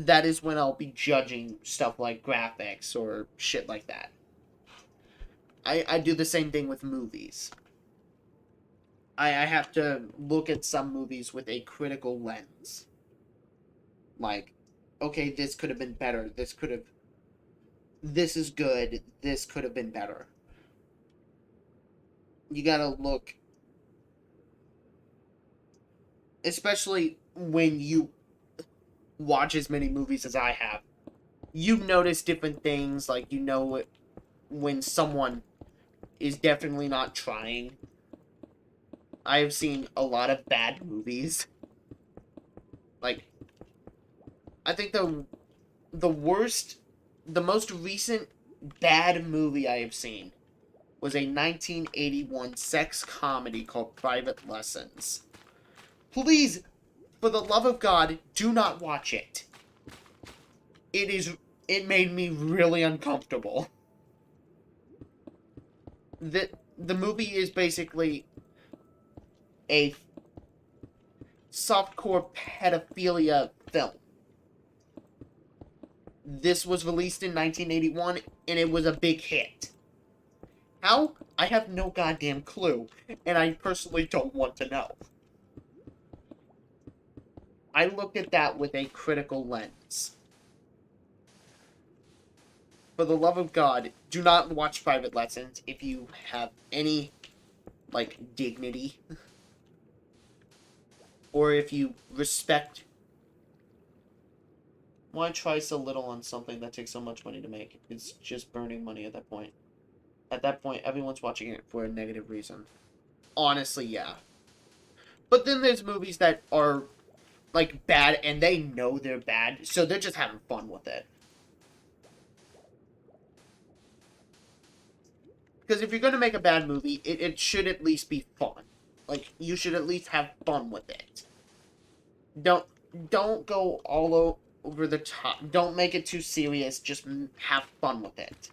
Speaker 1: that is when I'll be judging stuff like graphics or shit like that. I do the same thing with movies. I have to look at some movies with a critical lens. Like, okay, this could have been better. This is good. This could have been better. You gotta look, especially when you watch as many movies as I have. You notice different things, like you know when someone is definitely not trying. I have seen a lot of bad movies. Like, I think the most recent bad movie I have seen was a 1981 sex comedy called Private Lessons. Please, for the love of God, do not watch it. It made me really uncomfortable. The movie is basically a softcore pedophilia film. This was released in 1981, and it was a big hit. How? I have no goddamn clue, and I personally don't want to know. I look at that with a critical lens. For the love of God, do not watch Private Lessons if you have any, like, dignity. Or if you respect. Why try so little on something that takes so much money to make? It's just burning money at that point. At that point, everyone's watching it for a negative reason. Honestly, yeah. But then there's movies that are, like, bad, and they know they're bad, so they're just having fun with it. Because if you're going to make a bad movie, it should at least be fun. Like, you should at least have fun with it. Don't go all over the top. Don't make it too serious. Just have fun with it.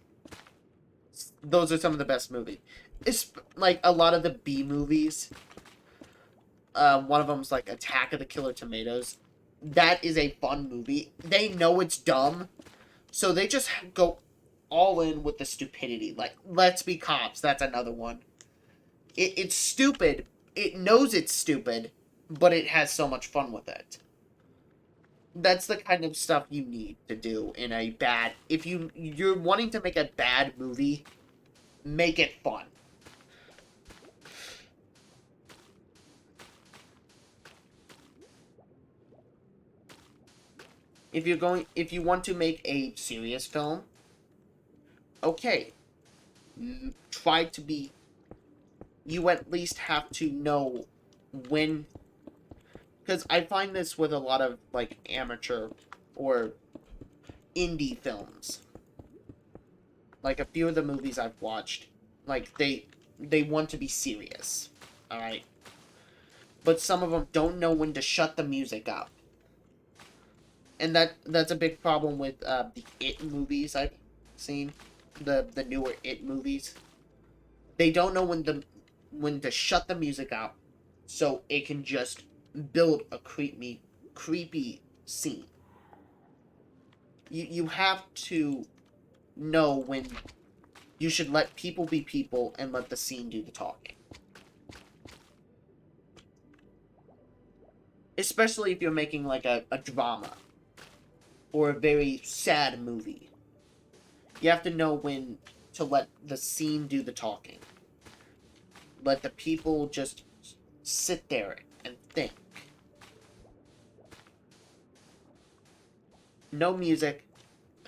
Speaker 1: Those are some of the best movies. It's like a lot of the B movies. One of them's like Attack of the Killer Tomatoes. That is a fun movie. They know it's dumb, so they just go all in with the stupidity. Like, Let's Be Cops. That's another one. It's stupid. It knows it's stupid, but it has so much fun with it. That's the kind of stuff you need to do in a bad. If you're wanting to make a bad movie, make it fun. If you want to make a serious film, okay, try to be. You at least have to know when, because I find this with a lot of like amateur or indie films. Like a few of the movies I've watched, like they want to be serious, all right, but some of them don't know when to shut the music up, and that's a big problem with the It movies I've seen, the newer It movies. They don't know when to shut the music up, so it can just build a creepy scene. You have to know when you should let people be people and let the scene do the talking. Especially if you're making like a drama or a very sad movie. You have to know when to let the scene do the talking. Let the people just sit there and think. No music,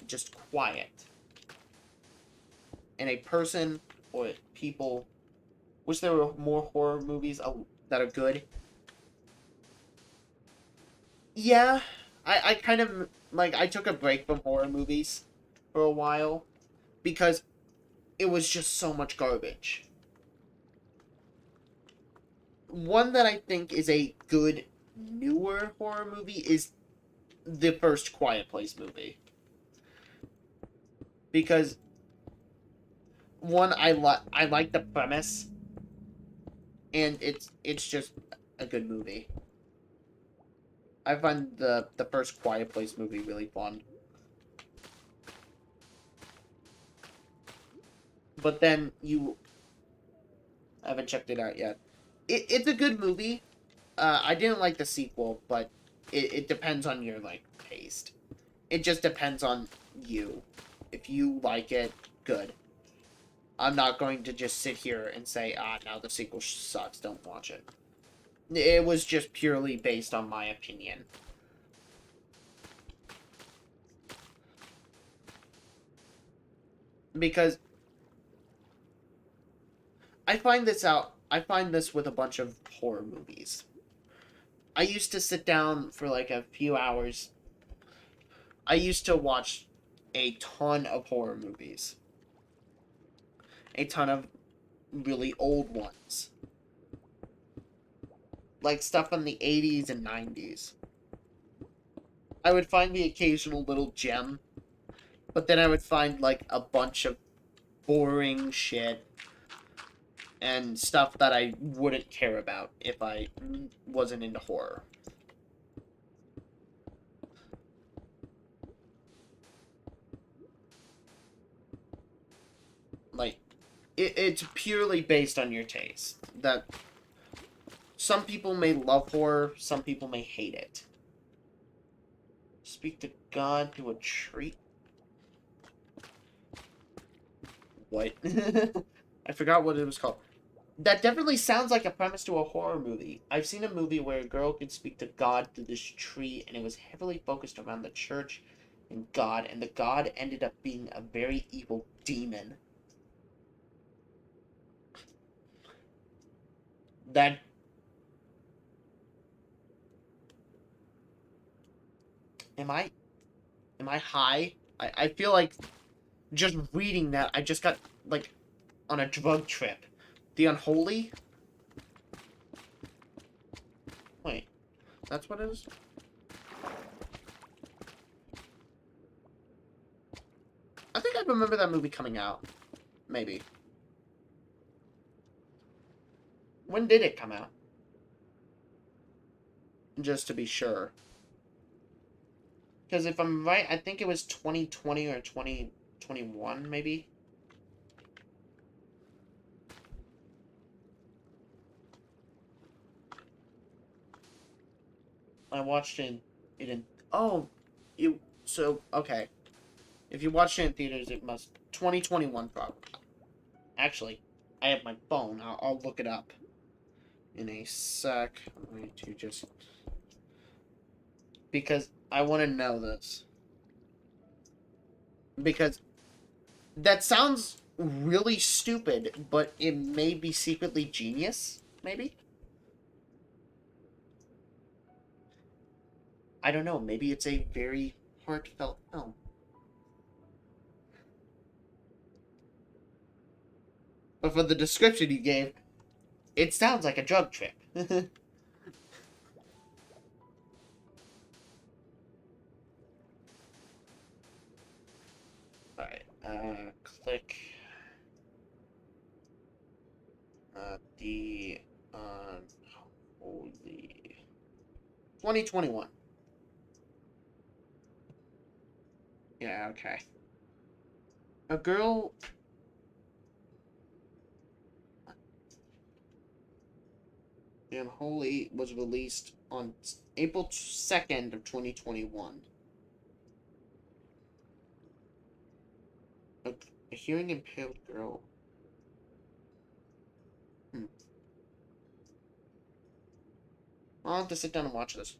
Speaker 1: just quiet. And a person or people. Wish there were more horror movies that are good. Yeah, I kind of like I took a break from horror movies for a while because it was just so much garbage. One that I think is a good newer horror movie is the first Quiet Place movie. Because one, I like the premise, and it's just a good movie. I find the first Quiet Place movie really fun. But then I haven't checked it out yet. It's a good movie. I didn't like the sequel, but it depends on your like taste. It just depends on you. If you like it, good. I'm not going to just sit here and say, no, the sequel sucks, don't watch it. It was just purely based on my opinion. Because I find this with a bunch of horror movies. I used to sit down for like a few hours. I used to watch a ton of horror movies. A ton of really old ones. Like stuff from the 80s and 90s. I would find the occasional little gem, but then I would find like a bunch of boring shit and stuff that I wouldn't care about if I wasn't into horror. Like, it's purely based on your taste. That some people may love horror, some people may hate it. Speak to God to a tree. What? I forgot what it was called. That definitely sounds like a premise to a horror movie. I've seen a movie where a girl could speak to God through this tree, and it was heavily focused around the church and God, and the God ended up being a very evil demon. That... Am I... Am I high? I feel like just reading that, I just got, like, on a drug trip. The Unholy? Wait, that's what it is? I think I remember that movie coming out. Maybe. When did it come out? Just to be sure. Because if I'm right, I think it was 2020 or 2021, maybe? I watched it in... Oh! So, okay. If you watched it in theaters, it must... 2021, probably. Actually, I have my phone. I'll look it up in a sec. I'm going to just... Because I want to know this. Because that sounds really stupid, but it may be secretly genius, maybe? I don't know. Maybe it's a very heartfelt film. But for the description you gave, it sounds like a drug trip. Alright, click the holy 2021. Yeah, okay. A girl... The Unholy was released on April 2nd of 2021. A hearing impaired girl. I'll have to sit down and watch this.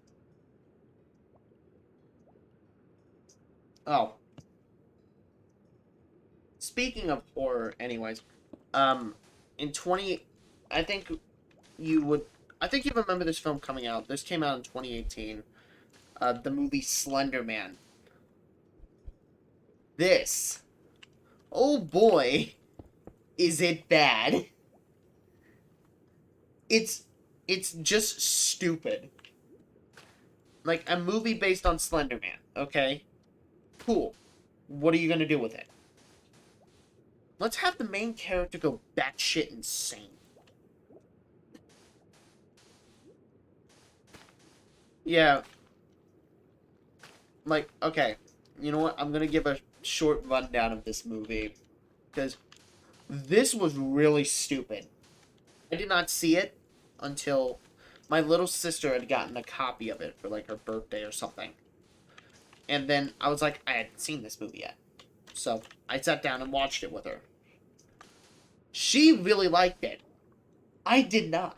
Speaker 1: Oh. Speaking of horror, anyways, in 20... I think you would... I think you remember this film coming out. This came out in 2018. The movie Slender Man. This. Oh boy. Is it bad. It's just stupid. Like, a movie based on Slender Man, okay? Cool. What are you gonna do with it? Let's have the main character go batshit insane. Yeah, like, okay, you know what? I'm gonna give a short rundown of this movie because this was really stupid. I did not see it until my little sister had gotten a copy of it for like her birthday or something. And then I was like, I hadn't seen this movie yet. So I sat down and watched it with her. She really liked it. I did not.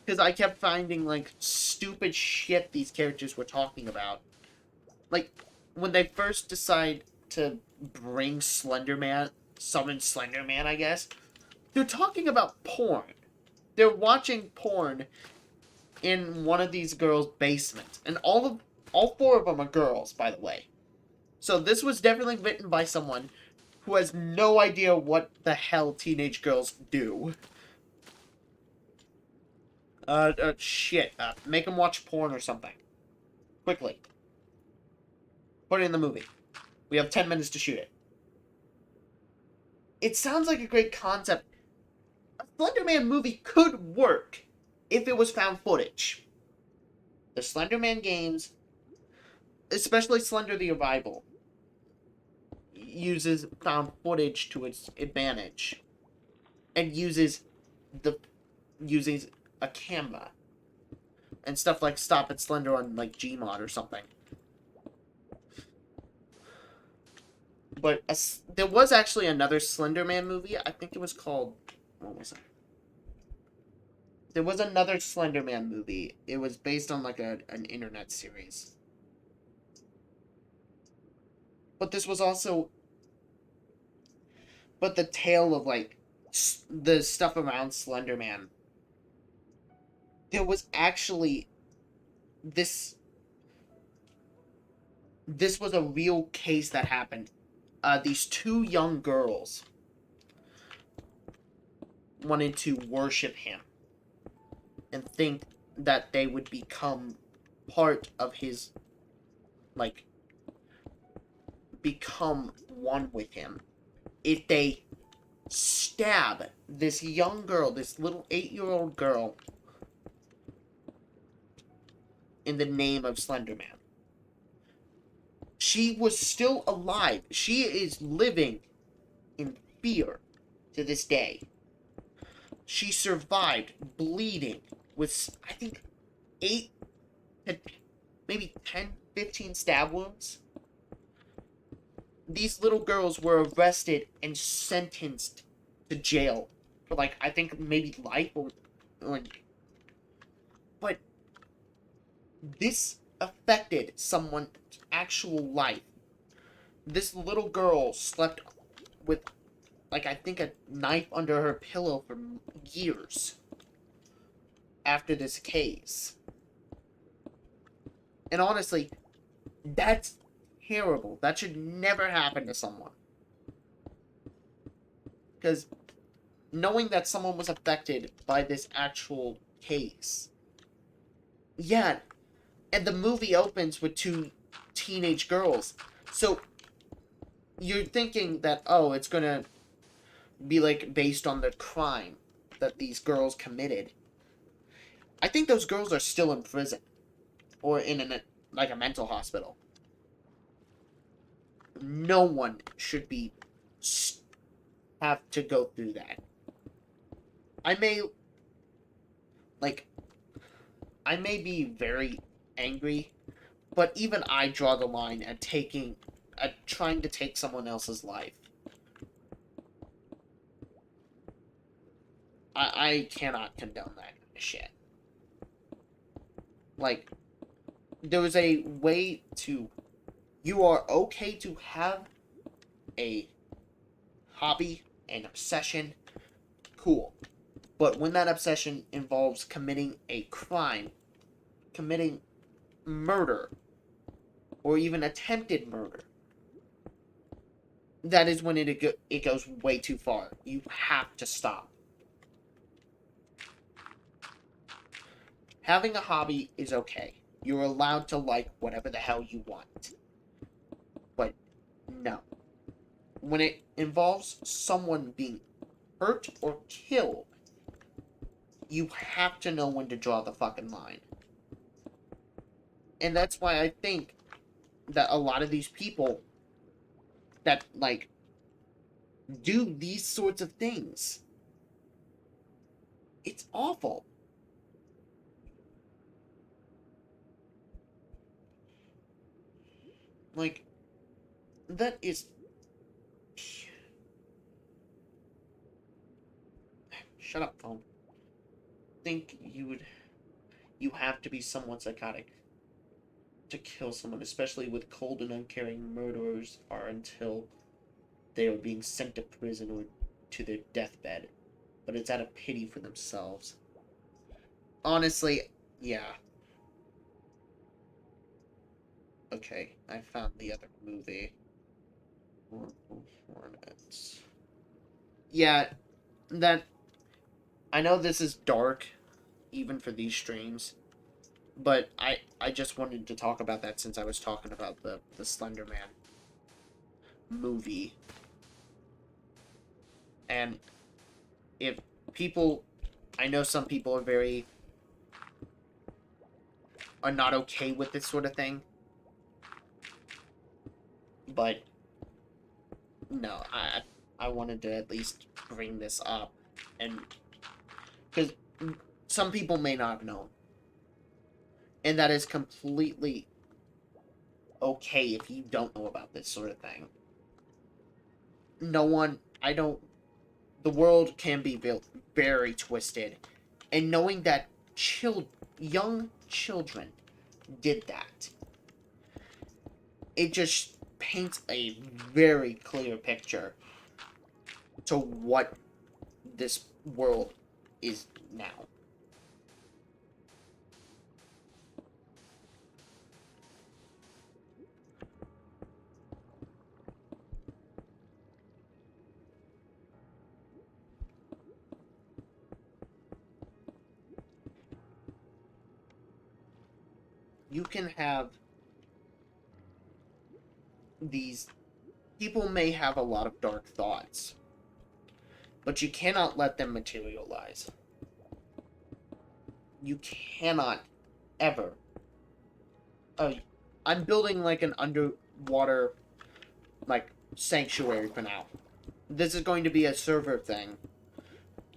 Speaker 1: Because I kept finding, like, stupid shit these characters were talking about. Like, when they first decide to bring Slenderman, summon Slenderman, I guess, they're talking about porn. They're watching porn in one of these girls' basements. And all four of them are girls, by the way. So this was definitely written by someone who has no idea what the hell teenage girls do. Shit. Make them watch porn or something. Quickly. Put it in the movie. We have 10 minutes to shoot it. It sounds like a great concept. A Slenderman movie could work if it was found footage. The Slenderman games, especially Slender the Arrival, uses found footage to its advantage. And uses a camera. And stuff like Stop It Slender on like Gmod or something. But there was actually another Slenderman movie. I think it was called... What was it? There was another Slenderman movie. It was based on like an internet series. But this was also... But the tale of like the stuff around Slenderman. There was actually... This was a real case that happened. These two young girls wanted to worship him and think that they would become part of his, like, become one with him if they stab this young girl, this little 8-year-old girl, in the name of Slenderman. She was still alive. She is living in fear to this day. She survived bleeding with, I think, 8 to maybe 10, 15 stab wounds. These little girls were arrested and sentenced to jail for, like, I think maybe life or but this affected someone's actual life. This little girl slept with, like, I think a knife under her pillow for years after this case. And honestly, that's terrible. That should never happen to someone. Because knowing that someone was affected by this actual case. Yeah, and the movie opens with 2 teenage girls. So you're thinking that, oh, it's gonna be like based on the crime that these girls committed. I think those girls are still in prison or in like a mental hospital. No one should have to go through that. I may be very angry, but even I draw the line at trying to take someone else's life. I cannot condone that kind of shit. Like, there is a way to... You are okay to have a hobby, an obsession, cool. But when that obsession involves committing a crime, committing murder, or even attempted murder, that is when it goes way too far. You have to stop. Having a hobby is okay. You're allowed to like whatever the hell you want. But no. When it involves someone being hurt or killed, you have to know when to draw the fucking line. And that's why I think that a lot of these people that, like, do these sorts of things. It's awful. Like, that is... Shut up, phone. Think you would... You have to be somewhat psychotic to kill someone, especially with cold and uncaring murderers are until they are being sent to prison or to their deathbed. But it's out of pity for themselves. Honestly, yeah. Okay, I found the other movie. Hornets. Yeah, that... I know this is dark, even for these streams, but I just wanted to talk about that since I was talking about the Slender Man movie. And if people... I know some people are not okay with this sort of thing, but no, I wanted to at least bring this up, and because some people may not have known, and that is completely okay if you don't know about this sort of thing. No one, I don't. The world can be very twisted, and knowing that young children did that, it just paints a very clear picture to what this world is now. You can have these... People may have a lot of dark thoughts, but you cannot let them materialize. You cannot ever... Oh, I'm building like an underwater, like, sanctuary for now. This is going to be a server thing.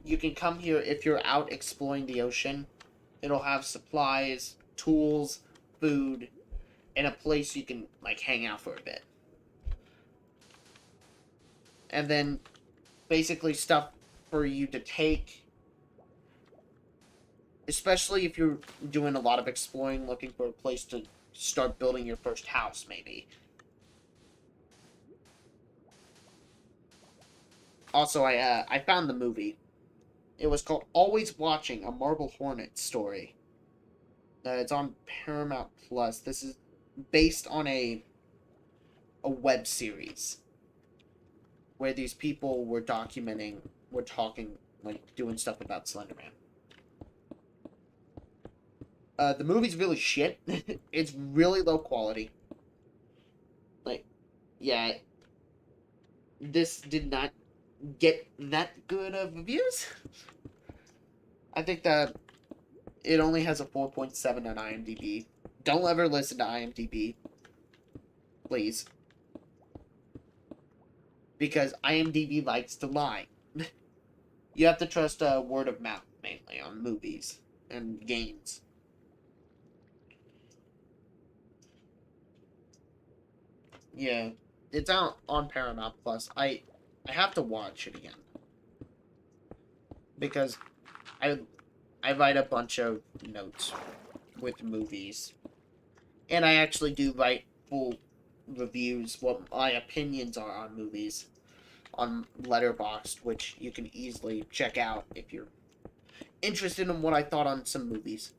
Speaker 1: You can come here if you're out exploring the ocean. It'll have supplies, tools, food, and a place you can, like, hang out for a bit. And then basically stuff for you to take, especially if you're doing a lot of exploring, looking for a place to start building your first house, maybe. Also, I found the movie. It was called Always Watching, a Marble Hornet story. It's on Paramount Plus. This is based on a web series where these people were talking, like, doing stuff about Slenderman. The movie's really shit. It's really low quality. Like, yeah, this did not get that good of reviews. I think that it only has a 4.7 on IMDb. Don't ever listen to IMDb, please, because IMDb likes to lie. You have to trust word of mouth mainly on movies and games. Yeah, it's out on Paramount Plus. I have to watch it again because I I write a bunch of notes with movies, and I actually do write full reviews, what my opinions are on movies, on Letterboxd, which you can easily check out if you're interested in what I thought on some movies.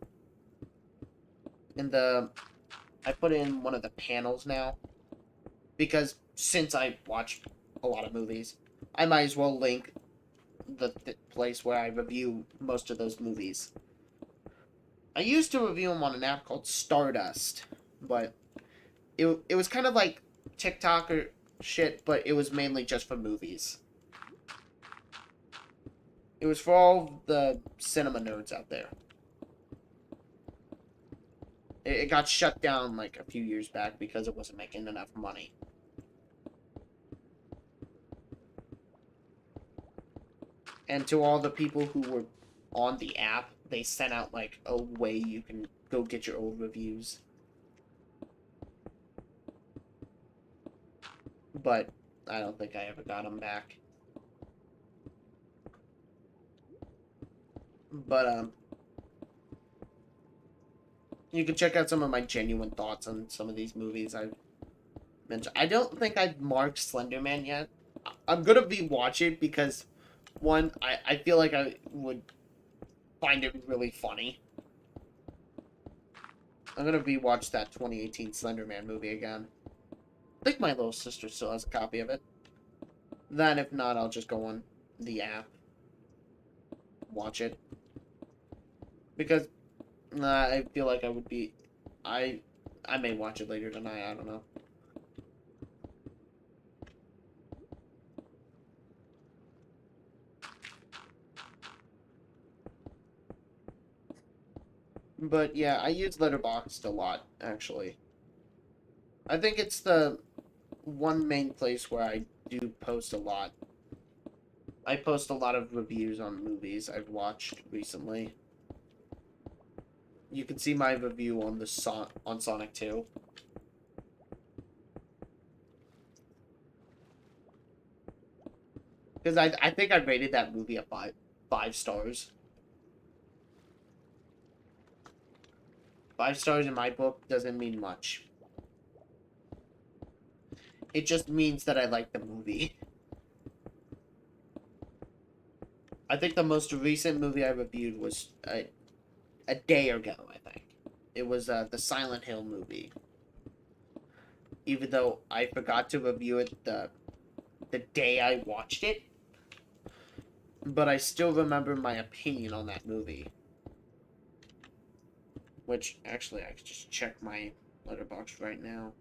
Speaker 1: And I put in one of the panels now because since I watch a lot of movies, I might as well link the place where I review most of those movies. I used to review them on an app called Stardust, but it was kind of like TikTok or shit, but it was mainly just for movies. It was for all the cinema nerds out there. It got shut down like a few years back because it wasn't making enough money. And to all the people who were on the app, they sent out like a way you can go get your old reviews. But I don't think I ever got them back. But you can check out some of my genuine thoughts on some of these movies I've mentioned. I don't think I've marked Slenderman yet. I'm gonna rewatch it because one, I feel like I would find it really funny. I'm gonna rewatch that 2018 Slenderman movie again. I think my little sister still has a copy of it. Then, if not, I'll just go on the app, watch it. Because I feel like I would be... I may watch it later tonight, I don't know. But yeah, I use Letterboxd a lot, actually. I think it's the one main place where I do post a lot. I post a lot of reviews on movies I've watched recently. You can see my review on on Sonic 2. Because I think I rated that movie a five stars. 5 stars in my book doesn't mean much. It just means that I like the movie. I think the most recent movie I reviewed was a day ago, I think. It was the Silent Hill movie. Even though I forgot to review it the day I watched it. But I still remember my opinion on that movie. Which, actually, I could just check my Letterboxd right now.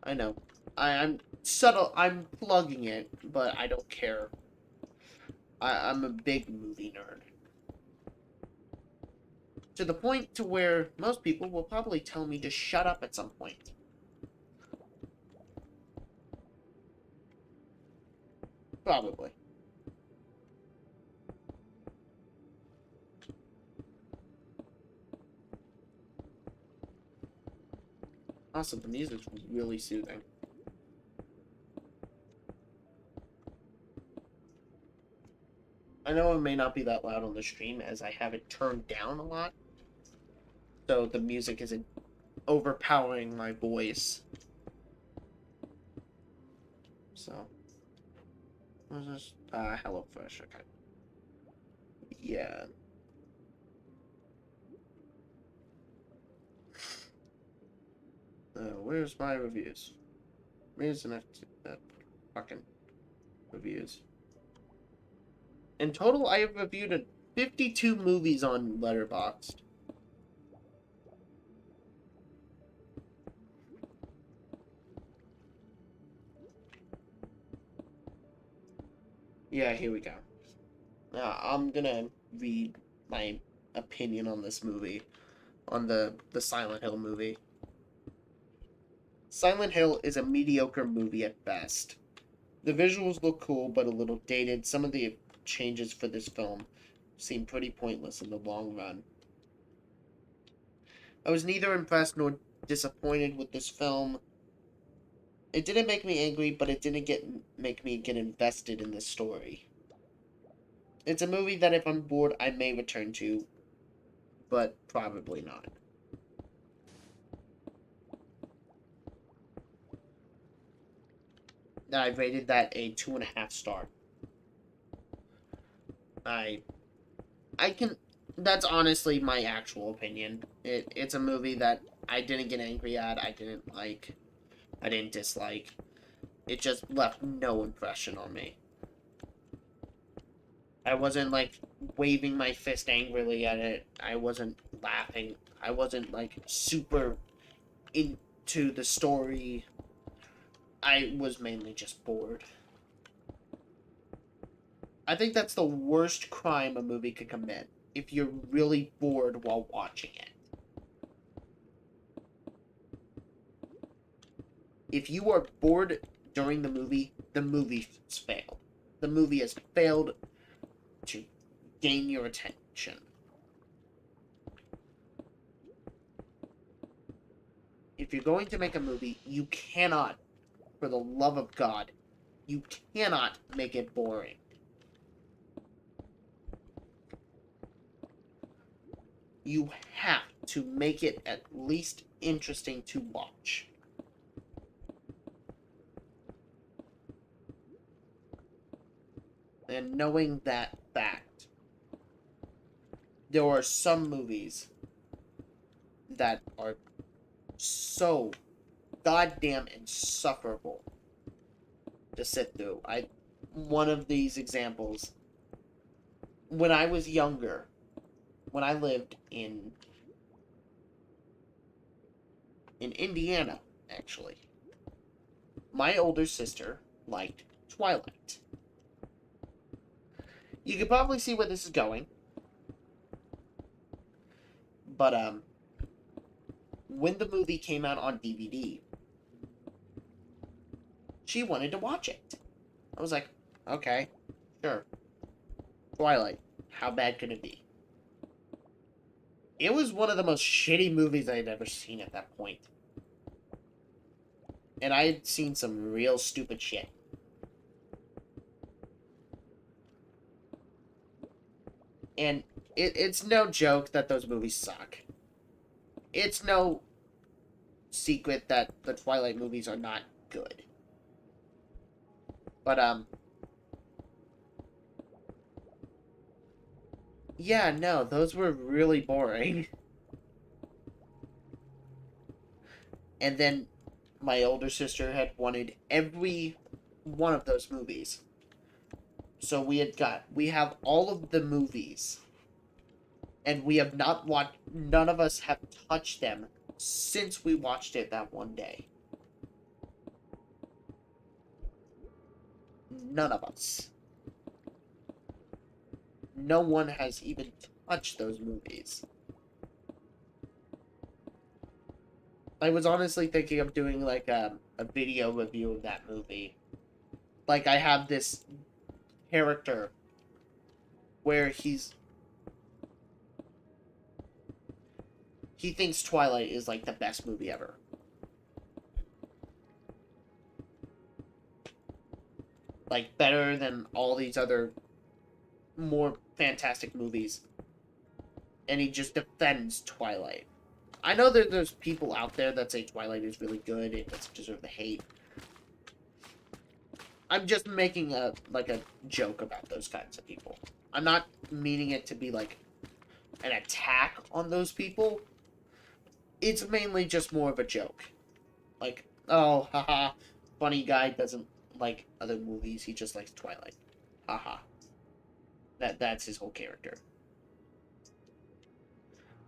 Speaker 1: I know. I'm subtle. I'm plugging it, but I don't care. I'm a big movie nerd. To the point to where most people will probably tell me to shut up at some point. Probably. Also, the music's really soothing. I know it may not be that loud on the stream as I have it turned down a lot. So the music isn't overpowering my voice. So. What is this? HelloFresh, okay. Yeah. Where's my reviews? Where's the fucking reviews? In total, I have reviewed 52 movies on Letterboxd. Yeah, here we go. Now, I'm gonna read my opinion on this movie, on the Silent Hill movie. Silent Hill is a mediocre movie at best. The visuals look cool, but a little dated. Some of the changes for this film seem pretty pointless in the long run. I was neither impressed nor disappointed with this film. It didn't make me angry, but it didn't make me get invested in the story. It's a movie that if I'm bored, I may return to, but probably not. I rated that a 2.5 star. I I can. That's honestly my actual opinion. It's a movie that I didn't get angry at. I didn't like. I didn't dislike. It just left no impression on me. I wasn't like waving my fist angrily at it. I wasn't laughing. I wasn't like super into the story. I was mainly just bored. I think that's the worst crime a movie could commit. If you're really bored while watching it. If you are bored during the movie's failed. The movie has failed to gain your attention. If you're going to make a movie, you cannot, for the love of God, you cannot make it boring. You have to make it at least interesting to watch. And knowing that fact, there are some movies that are so goddamn insufferable to sit through. One of these examples, when I was younger, when I lived in Indiana, actually, my older sister liked Twilight. You could probably see where this is going, but when the movie came out on DVD, she wanted to watch it. I was like, okay, sure. Twilight, how bad could it be? It was one of the most shitty movies I had ever seen at that point. And I had seen some real stupid shit. And it's no joke that those movies suck. It's no secret that the Twilight movies are not good. But, yeah, no, those were really boring. And then my older sister had wanted every one of those movies. So we have all of the movies. And we have not watched, none of us have touched them since we watched it that one day. None of us. No one has even touched those movies. I was honestly thinking of doing like a video review of that movie. Like I have this character where he thinks Twilight is like the best movie ever. Like better than all these other more fantastic movies. And he just defends Twilight. I know that there's people out there that say Twilight is really good, it doesn't deserve the hate. I'm just making a joke about those kinds of people. I'm not meaning it to be like an attack on those people. It's mainly just more of a joke. Like, oh, haha, funny guy doesn't like other movies, he just likes Twilight. Haha. That's his whole character.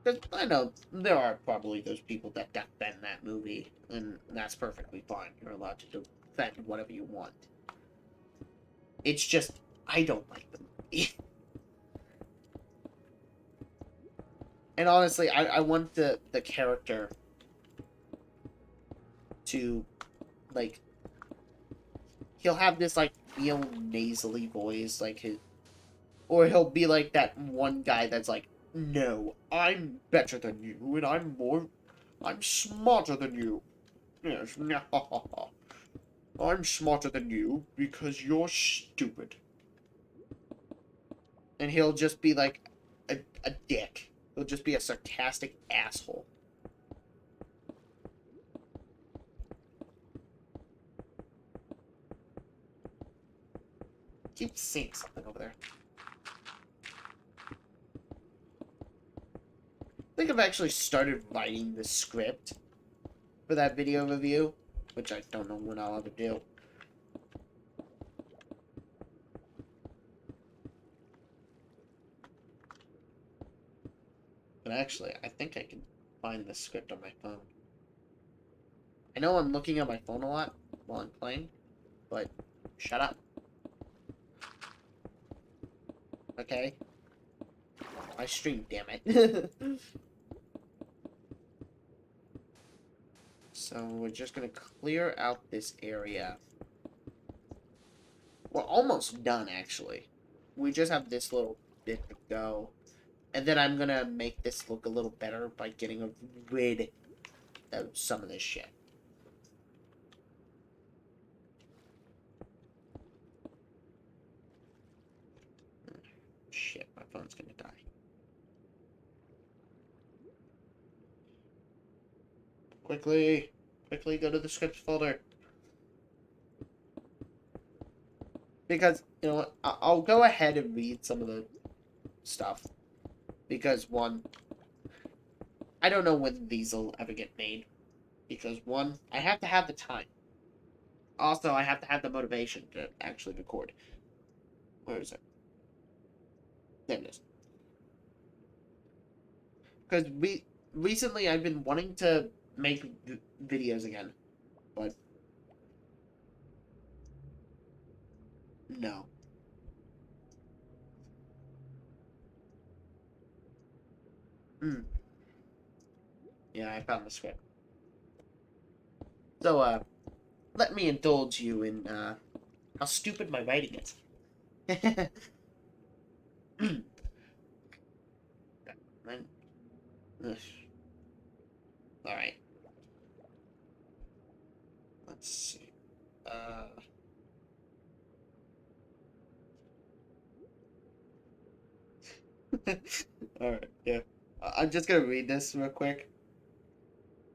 Speaker 1: Because I know there are probably those people that defend that movie, and that's perfectly fine. You're allowed to defend whatever you want. It's just, I don't like the movie. And honestly, I want the character to, like, he'll have this, like, real nasally voice, like, or he'll be like that one guy that's like, no, I'm better than you, and I'm smarter than you. Yes, I'm smarter than you because you're stupid. And he'll just be like a dick. He'll just be a sarcastic asshole. Keep seeing something over there. I think I've actually started writing the script for that video review, which I don't know when I'll ever do. But actually, I think I can find the script on my phone. I know I'm looking at my phone a lot while I'm playing, but shut up. Okay? I stream, damn it. So we're just gonna clear out this area. We're almost done, actually. We just have this little bit to go. And then I'm gonna make this look a little better by getting rid of some of this shit. Shit, my phone's gonna die. Quickly go to the scripts folder. Because, you know what, I'll go ahead and read some of the stuff. Because, one, I don't know when these will ever get made. Because, one, I have to have the time. Also, I have to have the motivation to actually record. Where is it? There it is. Because recently I've been wanting to make videos again. But no. Yeah, I found the script. So, let me indulge you in, how stupid my writing is. Alright. Let's see. Alright, yeah. I'm just gonna read this real quick.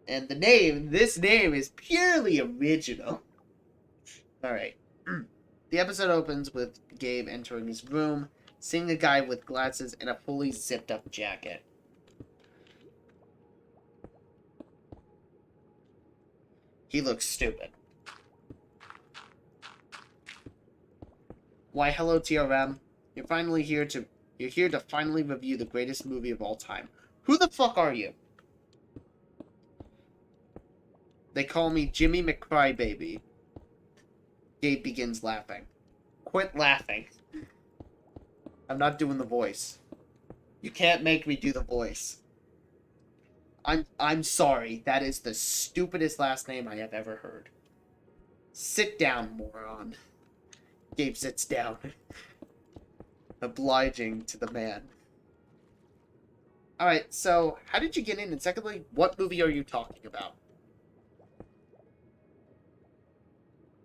Speaker 1: And this name is purely original. Alright. The episode opens with Gabe entering his room, seeing a guy with glasses and a fully zipped up jacket. He looks stupid. Why, hello TRM. You're here to finally review the greatest movie of all time. Who the fuck are you? They call me Jimmy McCrybaby. Gabe begins laughing. Quit laughing. I'm not doing the voice. You can't make me do the voice. I'm sorry. That is the stupidest last name I have ever heard. Sit down, moron. Gabe sits down. Obliging to the man. Alright, so how did you get in? And secondly, what movie are you talking about?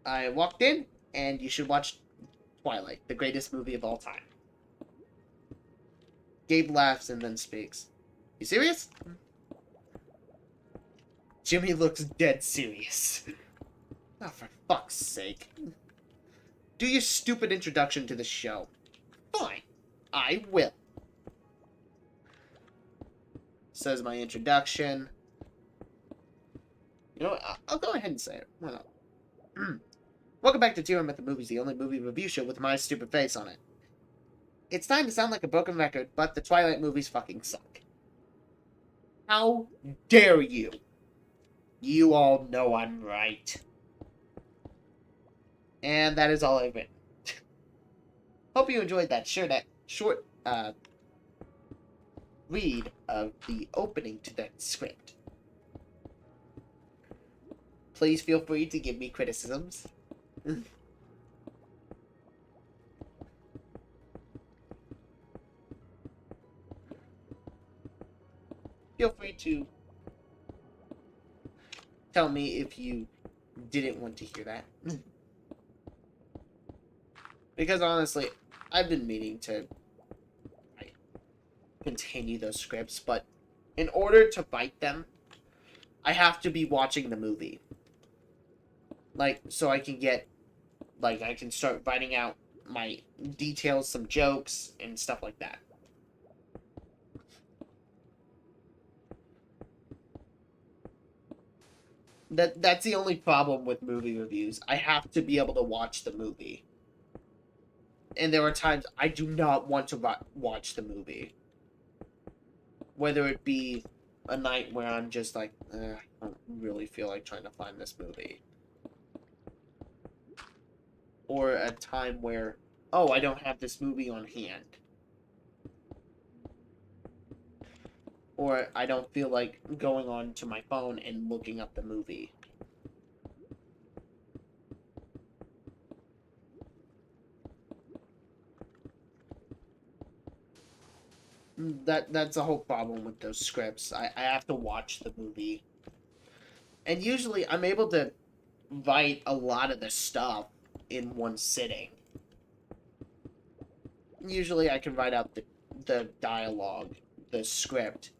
Speaker 1: I walked in, and you should watch Twilight, the greatest movie of all time. Gabe laughs and then speaks. You serious? Jimmy looks dead serious. Oh, for fuck's sake. Do your stupid introduction to the show. Fine. I will. Says my introduction. You know what? I'll go ahead and say it. Why not? Welcome back to TRM at the Movies, the only movie review show with my stupid face on it. It's time to sound like a broken record, but the Twilight movies fucking suck. How dare you? You all know I'm right. And that is all I've written. Hope you enjoyed that short read of the opening to that script. Please feel free to give me criticisms. Feel free to tell me if you didn't want to hear that. Because honestly, I've been meaning to continue those scripts, but in order to write them, I have to be watching the movie. Like, so I can get, like, I can start writing out my details, some jokes, and stuff like that. That's the only problem with movie reviews. I have to be able to watch the movie. And there are times I do not want to watch the movie. Whether it be a night where I'm just like, I don't really feel like trying to find this movie. Or a time where, oh, I don't have this movie on hand. or I don't feel like going on to my phone and looking up the movie. That's a whole problem with those scripts. I have to watch the movie. And usually I'm able to write a lot of the stuff in one sitting. Usually I can write out the dialogue, the script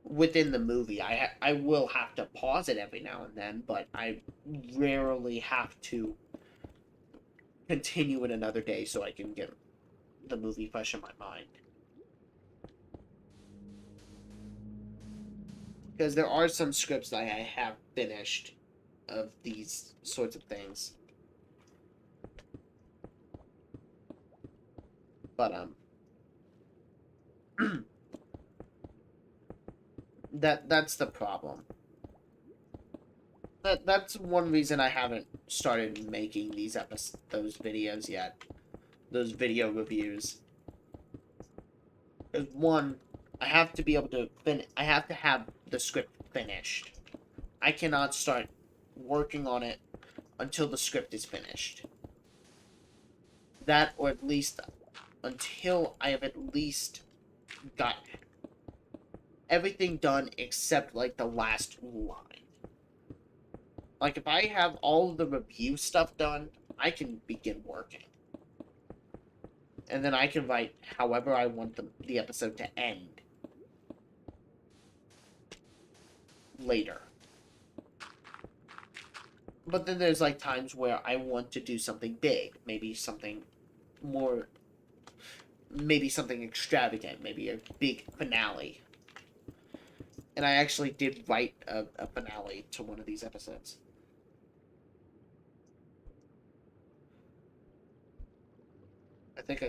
Speaker 1: within the movie. I will have to pause it every now and then, but I rarely have to continue it another day so I can get the movie fresh in my mind. Because there are some scripts that I have finished of these sorts of things. But that's the problem. That's one reason I haven't started making those videos yet. Those video reviews. Because one, I have to be able to I have to have the script finished. I cannot start working on it until the script is finished. That, or at least until I have at least got everything done except like the last line. Like if I have all of the review stuff done, I can begin working. And then I can write however I want the episode to end later. But then there's like times where I want to do something big, maybe something more, maybe something extravagant, maybe a big finale. And I actually did write a finale to one of these episodes. I think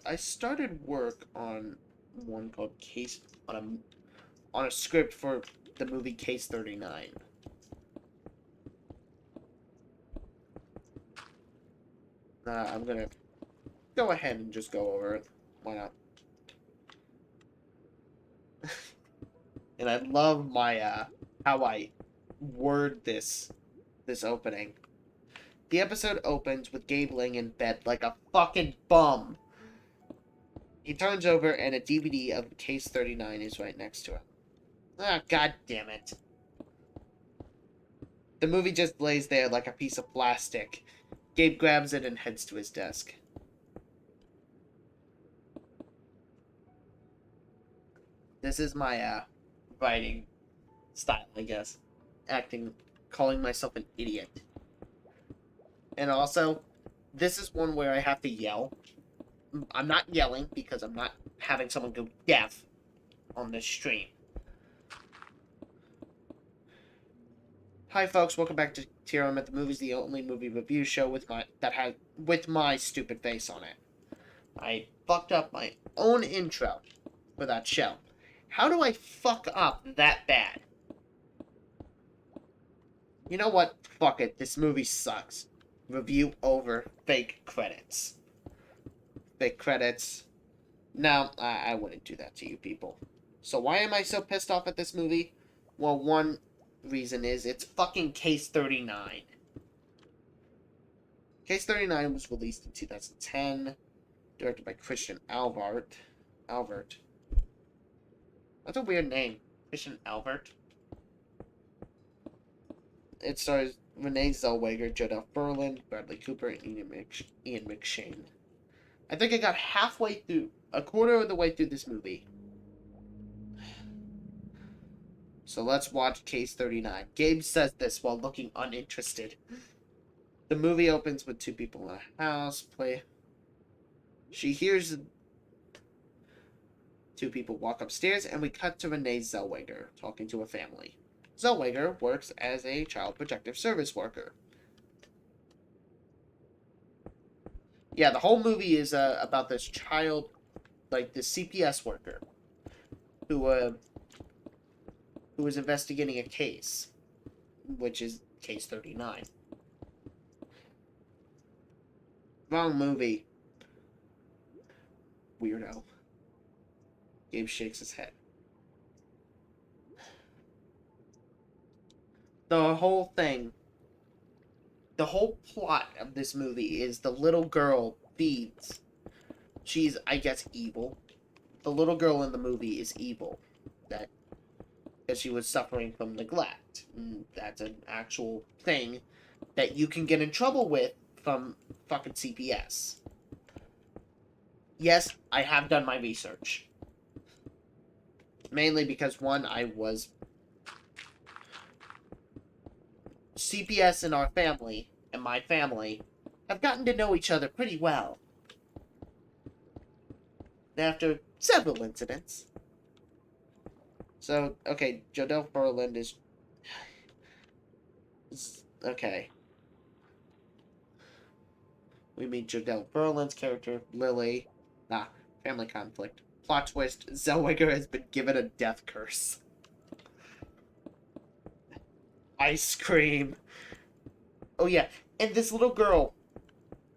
Speaker 1: I started work on one called Case on a script for the movie Case 39. I'm gonna go ahead and just go over it. Why not? And I love my how I word this opening. The episode opens with Gabe laying in bed like a fucking bum. He turns over and a DVD of Case 39 is right next to him. Ah, god damn it. The movie just lays there like a piece of plastic. Gabe grabs it and heads to his desk. This is my writing style, I guess. Acting, calling myself an idiot. And also, this is one where I have to yell. I'm not yelling because I'm not having someone go deaf on this stream. Hi folks, welcome back to TRM at the Movies, the only movie review show with my stupid face on it. I fucked up my own intro for that show. How do I fuck up that bad? You know what? Fuck it. This movie sucks. Review over. Fake credits. Fake credits. No, I wouldn't do that to you people. So why am I so pissed off at this movie? Well, one reason is it's fucking Case 39. Case 39 was released in 2010, directed by Christian Albert. That's a weird name. Christian Albert. It stars Renee Zellweger, Jodelle Ferland, Bradley Cooper, and Ian McShane. I think I got a quarter of the way through this movie. So let's watch Case 39. Gabe says this while looking uninterested. The movie opens with two people in a house. She hears two people walk upstairs, and we cut to Renee Zellweger talking to a family. Zellweger works as a child protective service worker. Yeah, the whole movie is about this child, like this CPS worker, who was investigating a case, which is Case 39. Wrong movie. Weirdo. Gabe shakes his head. The whole thing, the whole plot of this movie is the little girl feeds. She's, I guess, evil. The little girl in the movie is evil. That because she was suffering from neglect. And that's an actual thing that you can get in trouble with from fucking CPS. Yes, I have done my research. Mainly because, one, I was... CPS in our family, and my family, have gotten to know each other pretty well. After several incidents. So, okay, Jodelle Ferland is... Okay. We meet Jodelle Ferland's character, Lily. Family conflict. Plot twist, Zellweger has been given a death curse. Ice cream. Oh yeah, and this little girl,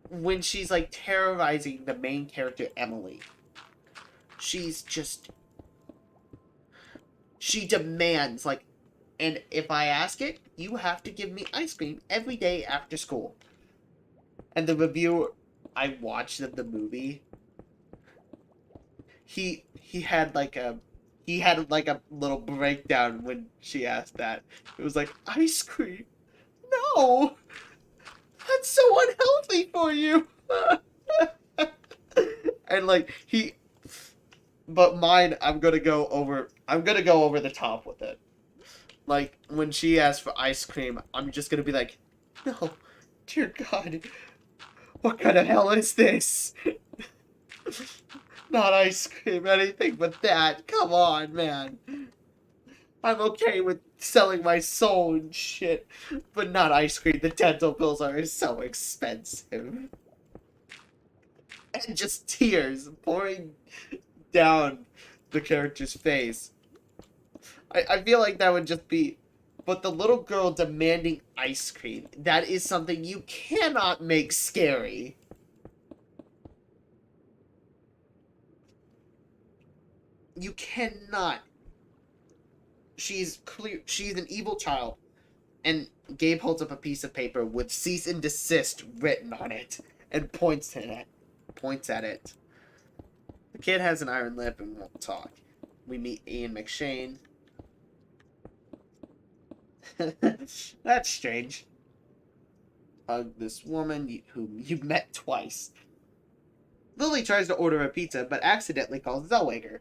Speaker 1: when she's like terrorizing the main character, Emily, she's just... She demands, like, and if I ask it, you have to give me ice cream every day after school. And the review I watched of the movie, he had like a little breakdown when she asked that. It was like, ice cream? No! That's so unhealthy for you! And like but mine, I'm gonna go over the top with it. Like, when she asked for ice cream, I'm just gonna be like, no, dear God, what kind of hell is this? Not ice cream, anything but that. Come on, man. I'm okay with selling my soul and shit, but not ice cream. The dental bills are so expensive. And just tears pouring down the character's face. I feel like that would just be... But the little girl demanding ice cream, that is something you cannot make scary. You cannot. She's an evil child. And Gabe holds up a piece of paper with cease and desist written on it and points at it. The kid has an iron lip and won't talk. We meet Ian McShane. That's strange. Hug this woman whom you've met twice. Lily tries to order a pizza, but accidentally calls Zellweger.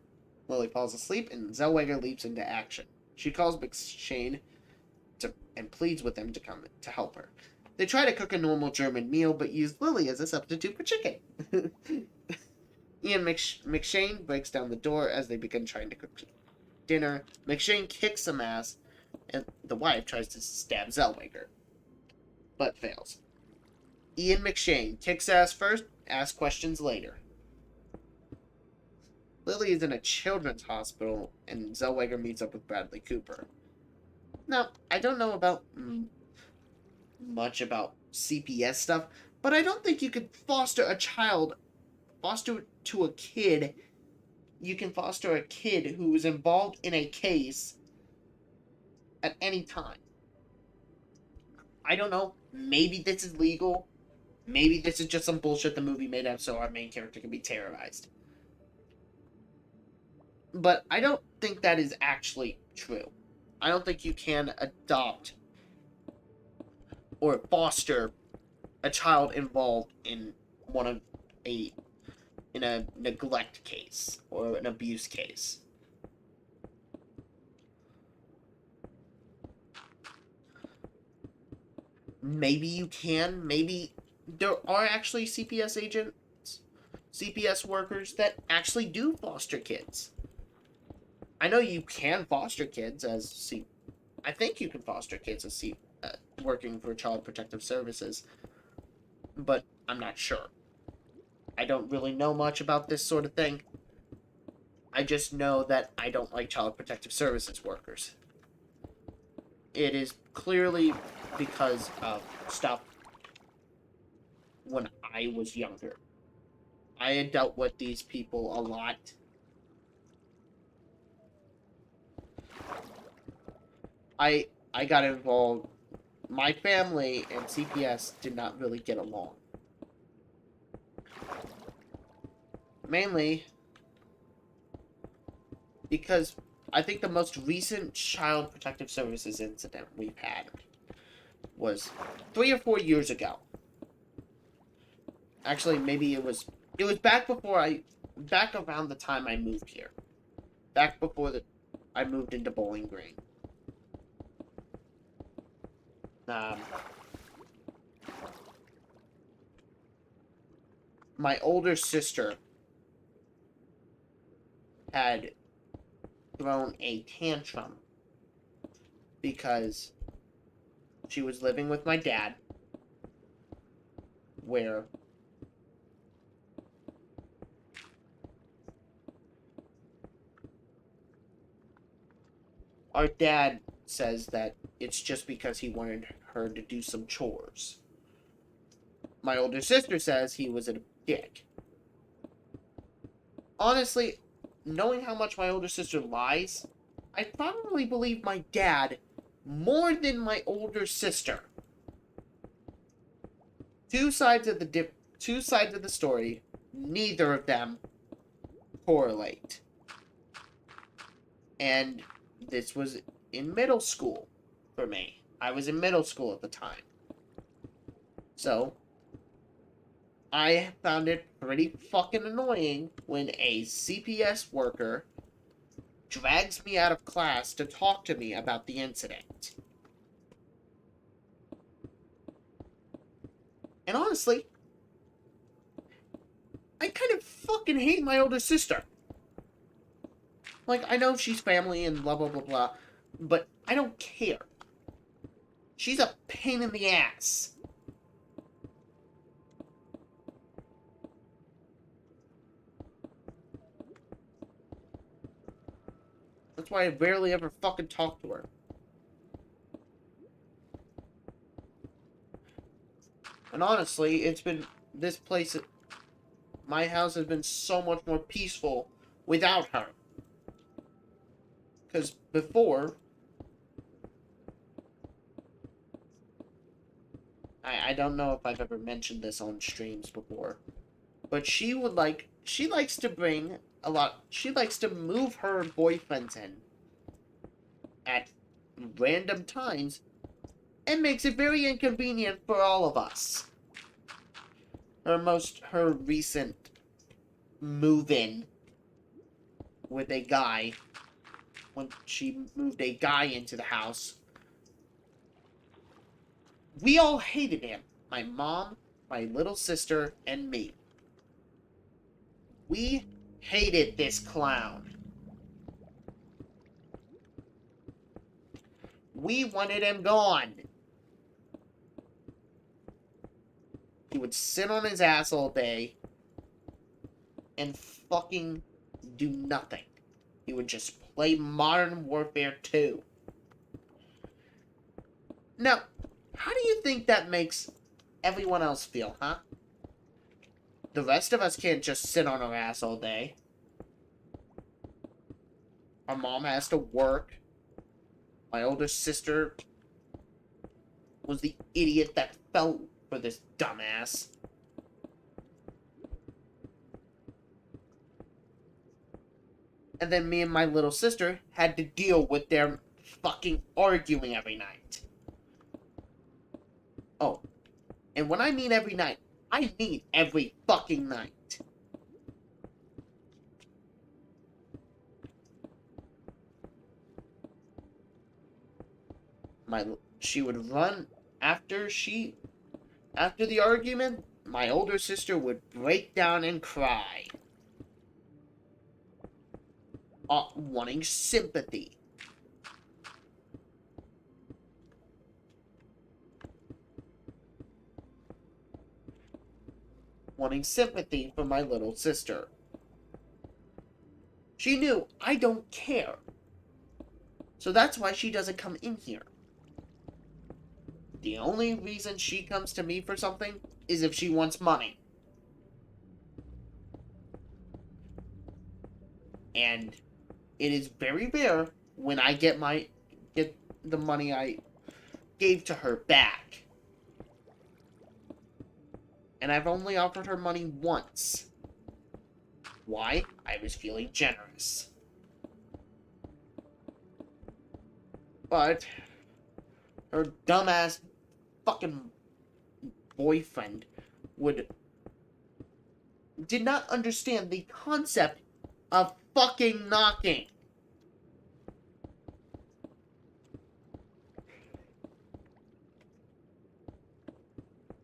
Speaker 1: Lily falls asleep, and Zellweger leaps into action. She calls McShane and pleads with him to come to help her. They try to cook a normal German meal, but use Lily as a substitute for chicken. Ian McShane breaks down the door as they begin trying to cook dinner. McShane kicks some ass, and the wife tries to stab Zellweger, but fails. Ian McShane kicks ass first, asks questions later. Lily is in a children's hospital, and Zellweger meets up with Bradley Cooper. Now, I don't know about much about CPS stuff, but I don't think you could foster a kid. You can foster a kid who is involved in a case at any time. I don't know. Maybe this is legal. Maybe this is just some bullshit the movie made up so our main character can be terrorized. But I don't think that is actually true. I don't think you can adopt or foster a child involved in in a neglect case or an abuse case. Maybe you can. Maybe there are actually CPS workers that actually do foster kids. I know you can foster kids I think you can foster kids as working for Child Protective Services, but I'm not sure. I don't really know much about this sort of thing. I just know that I don't like Child Protective Services workers. It is clearly because of stuff when I was younger. I had dealt with these people a lot. I got involved. My family and CPS did not really get along. Mainly because I think the most recent Child Protective Services incident we've had was 3 or 4 years ago. Actually, maybe it was back around the time I moved here. Back before I moved into Bowling Green. Um, my older sister had thrown a tantrum because she was living with my dad, where our dad says that it's just because he wanted her to do some chores. My older sister says he was a dick. Honestly, knowing how much my older sister lies, I probably believe my dad more than my older sister. Two sides of the story, neither of them correlate. And this was in middle school for me. I was in middle school at the time. So, I found it pretty fucking annoying when a CPS worker drags me out of class to talk to me about the incident. And honestly, I kind of fucking hate my older sister. Like, I know she's family and blah blah blah blah, but I don't care. She's a pain in the ass. That's why I rarely ever fucking talk to her. And honestly, this place, my house has been so much more peaceful without her. Because before, I don't know if I've ever mentioned this on streams before, but she likes to bring she likes to move her boyfriends in at random times and makes it very inconvenient for all of us. Her recent move-in with a guy, when she moved a guy into the house, we all hated him. My mom, my little sister, and me. We hated this clown. We wanted him gone. He would sit on his ass all day and fucking do nothing. He would just play Modern Warfare 2. Now, how do you think that makes everyone else feel, huh? The rest of us can't just sit on our ass all day. Our mom has to work. My older sister was the idiot that fell for this dumbass. And then me and my little sister had to deal with their fucking arguing every night. Oh, and when I mean every night, I mean every fucking night. She would run after the argument. My older sister would break down and cry, wanting sympathy. Wanting sympathy from my little sister. She knew I don't care. So that's why she doesn't come in here. The only reason she comes to me for something is if she wants money. And it is very rare when I get the money I gave to her back. And I've only offered her money once. Why? I was feeling generous. But her dumbass fucking boyfriend did not understand the concept of fucking knocking.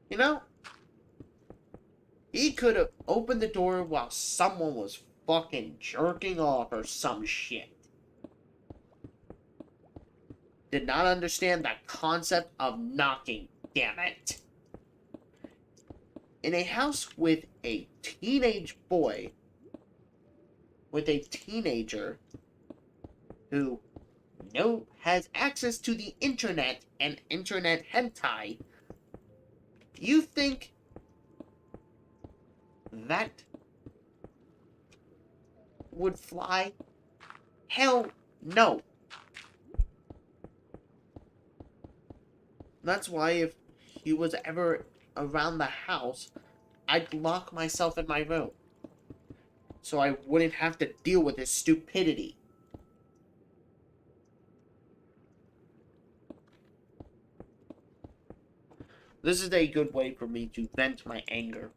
Speaker 1: You know? He could have opened the door while someone was fucking jerking off or some shit. Did not understand the concept of knocking, damn it. In a house with a teenage boy, with a teenager who has access to the internet and internet hentai, you think that would fly? Hell no. That's why if he was ever around the house, I'd lock myself in my room. So I wouldn't have to deal with his stupidity. This is a good way for me to vent my anger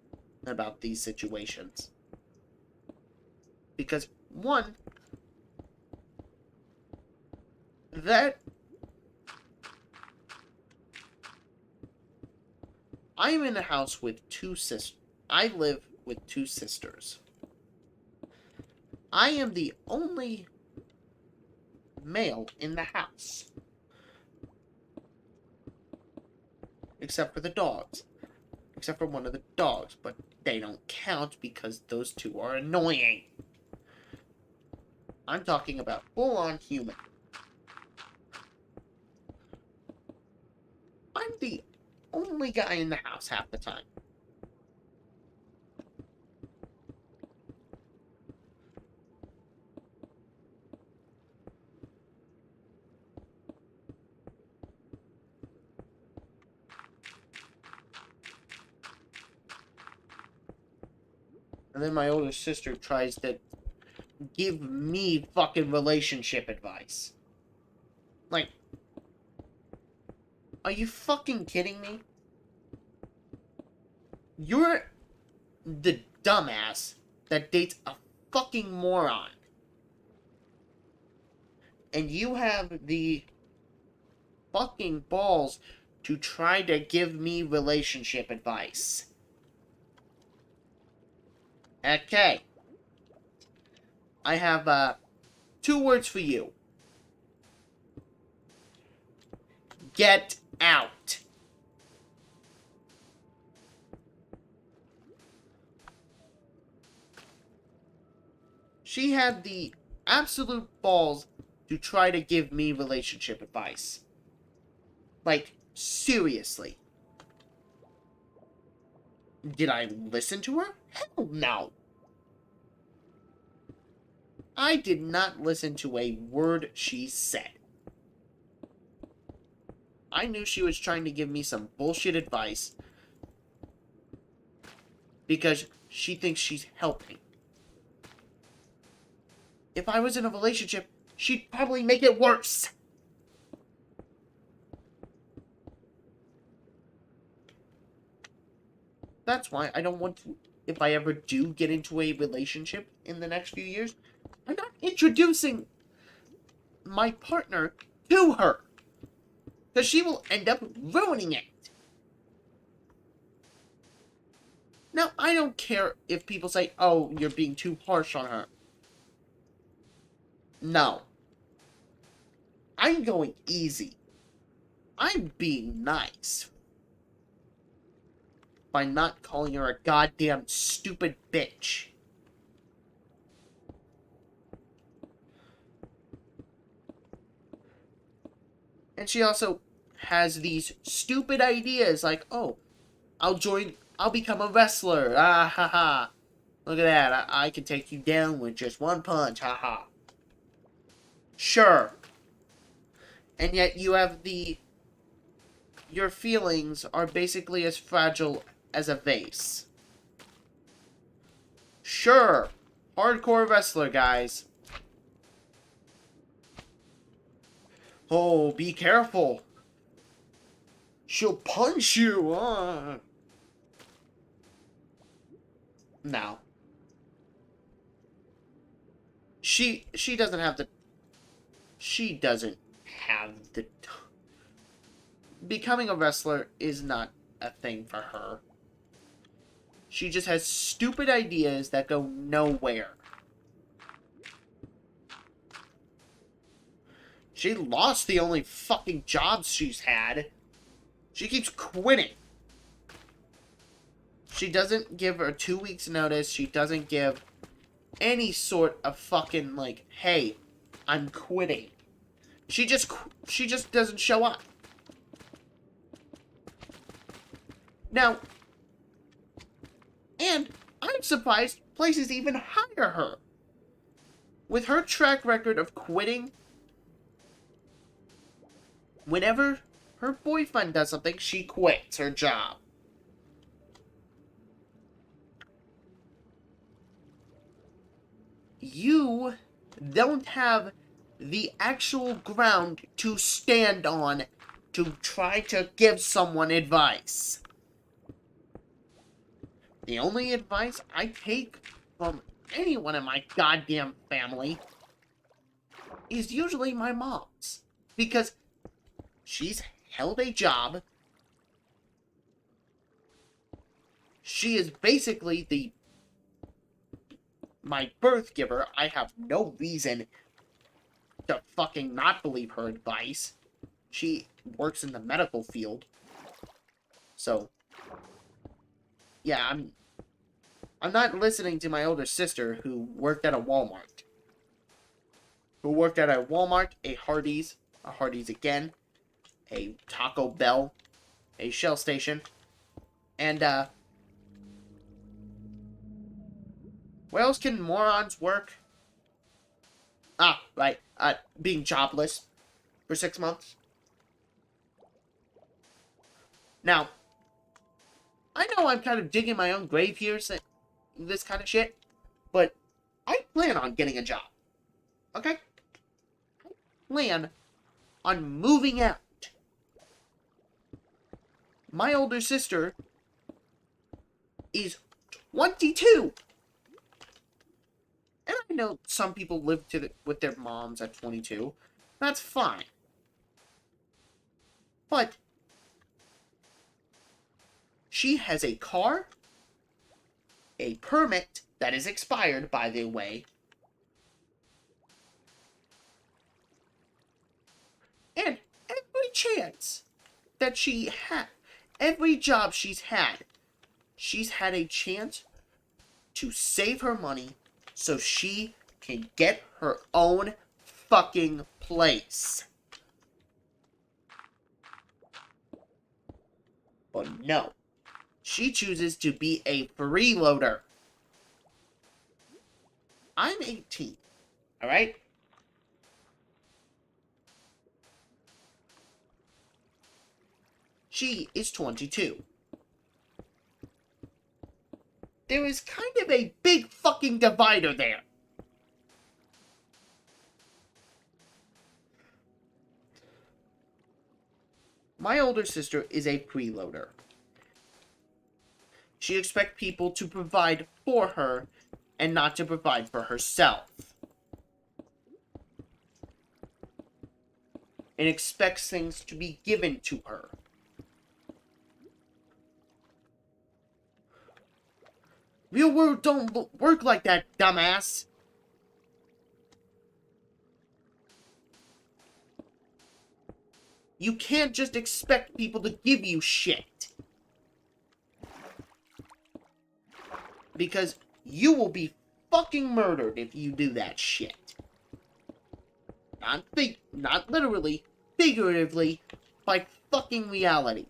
Speaker 1: about these situations. Because, one, I'm in a house with two sisters. I live with two sisters. I am the only male in the house. Except for the dogs. Except for one of the dogs, but they don't count because those two are annoying. I'm talking about full-on human. I'm the only guy in the house half the time. And then my older sister tries to give me fucking relationship advice. Like, are you fucking kidding me? You're the dumbass that dates a fucking moron. And you have the fucking balls to try to give me relationship advice. Okay. I have, 2 words for you. Get out. She had the absolute balls to try to give me relationship advice. Like, seriously. Did I listen to her? Hell no. I did not listen to a word she said. I knew she was trying to give me some bullshit advice because she thinks she's helping. If I was in a relationship, she'd probably make it worse. That's why I don't want to, if I ever do get into a relationship in the next few years, I'm not introducing my partner to her. Because she will end up ruining it. Now, I don't care if people say, oh, you're being too harsh on her. No. I'm going easy. I'm being nice. By not calling her a goddamn stupid bitch. And she also has these stupid ideas like, oh, I'll become a wrestler. Ah, ha, ha. Look at that. I can take you down with just one punch. Ha, ha. Sure. And yet you have your feelings are basically as fragile as a vase. Sure, hardcore wrestler, guys. Oh, be careful. She'll punch you. No. She doesn't have the... She doesn't have the... Becoming a wrestler is not a thing for her. She just has stupid ideas that go nowhere. She lost the only fucking jobs she's had. She keeps quitting. She doesn't give her 2 weeks notice. She doesn't give any sort of fucking, like, hey, I'm quitting. She just doesn't show up. Now, and I'm surprised places even hire her. With her track record of quitting, whenever her boyfriend does something, she quits her job. You don't have the actual ground to stand on to try to give someone advice. The only advice I take from anyone in my goddamn family is usually my mom's. Because she's held a job. She is basically my birth giver. I have no reason to fucking not believe her advice. She works in the medical field. So, yeah, I'm not listening to my older sister who worked at a Walmart. Who worked at a Walmart, a Hardee's again, a Taco Bell, a Shell station, and, where else can morons work? Ah, right, being jobless for 6 months. Now, I know I'm kind of digging my own grave here, this kind of shit, but I plan on getting a job. Okay? I plan on moving out. My older sister is 22. And I know some people live with their moms at 22. That's fine. But she has a car, a permit that is expired, by the way, and every chance that she had, every job she's had a chance to save her money so she can get her own fucking place. But no. She chooses to be a freeloader. I'm 18. Alright? She is 22. There is kind of a big fucking divider there. My older sister is a freeloader. She expects people to provide for her and not to provide for herself. And expects things to be given to her. Real world don't work like that, dumbass. You can't just expect people to give you shit. Because you will be fucking murdered if you do that shit. Not literally, figuratively, by fucking reality.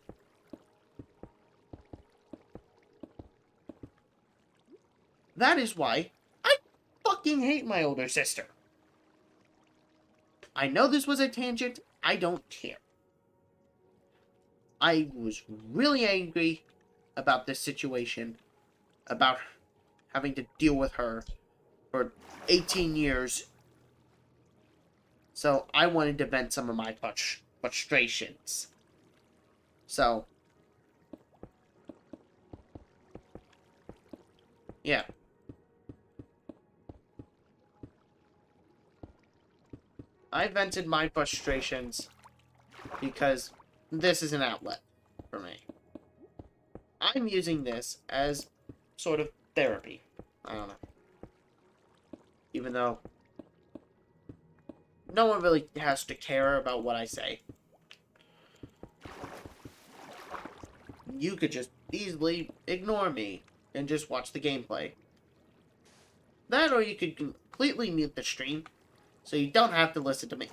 Speaker 1: That is why I fucking hate my older sister. I know this was a tangent. I don't care. I was really angry about this situation, about having to deal with her for 18 years. So I wanted to vent some of my frustrations. So, yeah. I vented my frustrations because this is an outlet for me. I'm using this as sort of therapy. I don't know. Even though no one really has to care about what I say. You could just easily ignore me and just watch the gameplay. That, or you could completely mute the stream so you don't have to listen to me.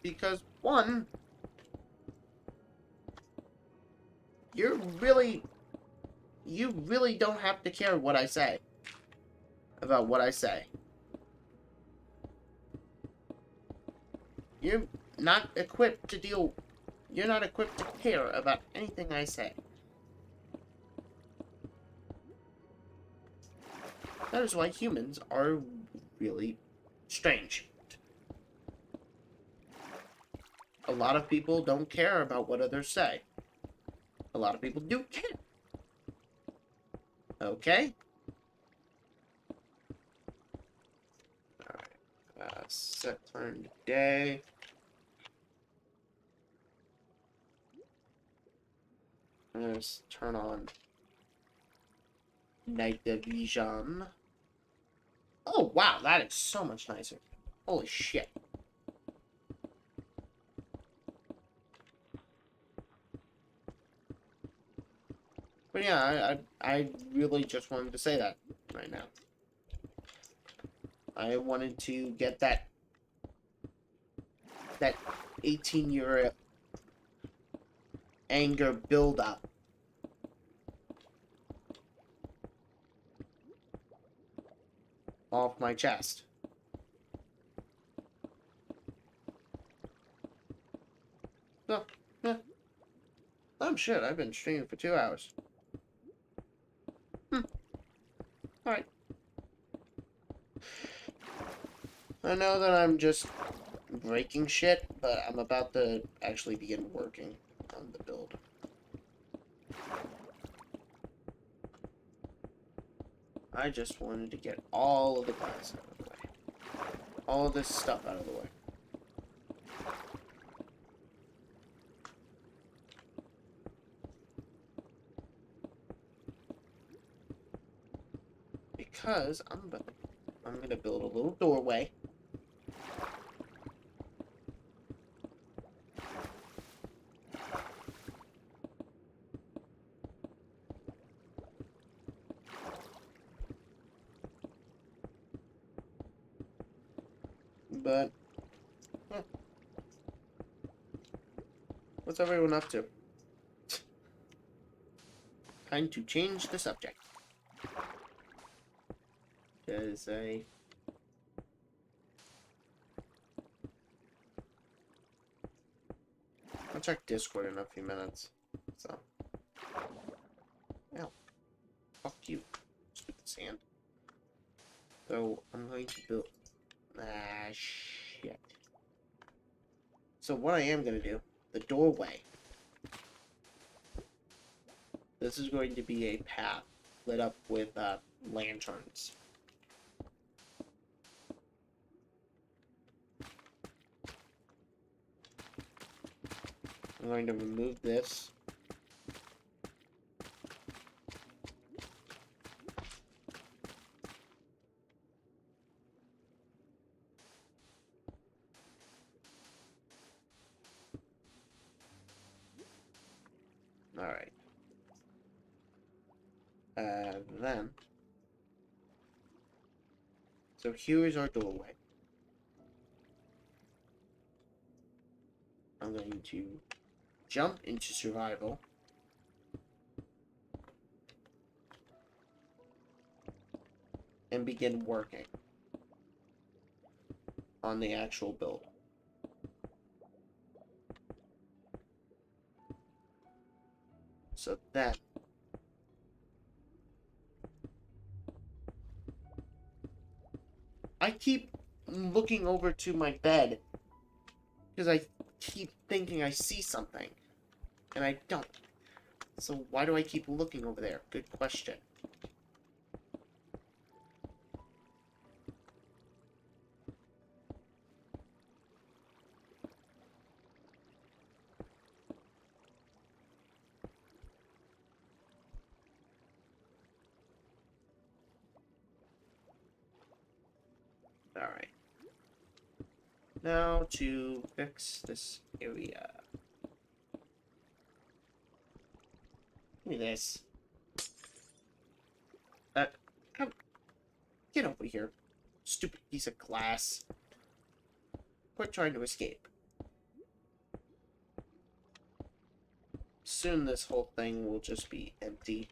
Speaker 1: Because, one, you really don't have to care what I say. About what I say. You're not equipped to deal... You're not equipped to care about anything I say. That is why humans are really strange. A lot of people don't care about what others say. A lot of people do care. Okay? Alright. Set turn today. I'm gonna turn on night vision. Oh, wow, that is so much nicer. Holy shit. But yeah, I really just wanted to say that right now. I wanted to get that 18-year anger buildup off my chest. So, yeah. Oh shit, I've been streaming for 2 hours. Alright. I know that I'm just breaking shit, but I'm about to actually begin working on the build. I just wanted to get all of the glass out of the way. All of this stuff out of the way. Because I'm gonna build a little doorway. But yeah. What's everyone up to? Time to change the subject. Because I'll check Discord in a few minutes. So. Ow. Fuck you. Stupid sand. So, I'm going to build... Ah, shit. So what I am going to do, the doorway. This is going to be a path lit up with lanterns. I'm going to remove this. Alright. Then. So here is our doorway. I'm going to jump into survival. And begin working on the actual build. So then, I keep looking over to my bed because I keep thinking I see something, and I don't. So why do I keep looking over there? Good question. Alright. Now to fix this area. Give me this. Come, get over here. Stupid piece of glass. Quit trying to escape. Soon this whole thing will just be empty.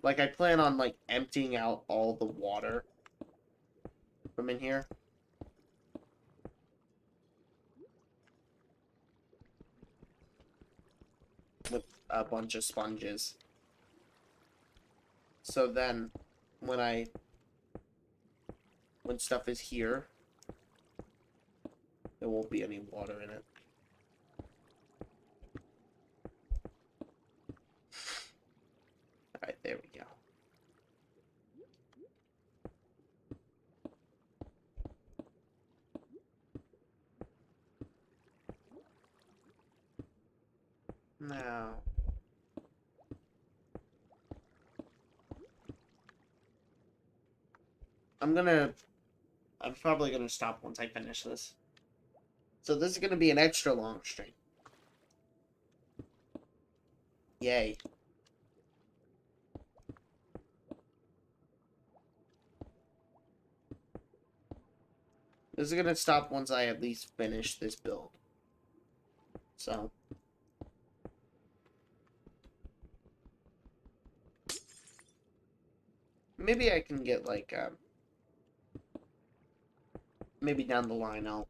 Speaker 1: Like, I plan on, like, emptying out all the water from in here. With a bunch of sponges. So then, when stuff is here, there won't be any water in it. Alright, there we go. Now, I'm probably gonna stop once I finish this. So this is gonna be an extra long stream. Yay. This is gonna stop once I at least finish this build. So. Maybe I can get, like, maybe down the line I'll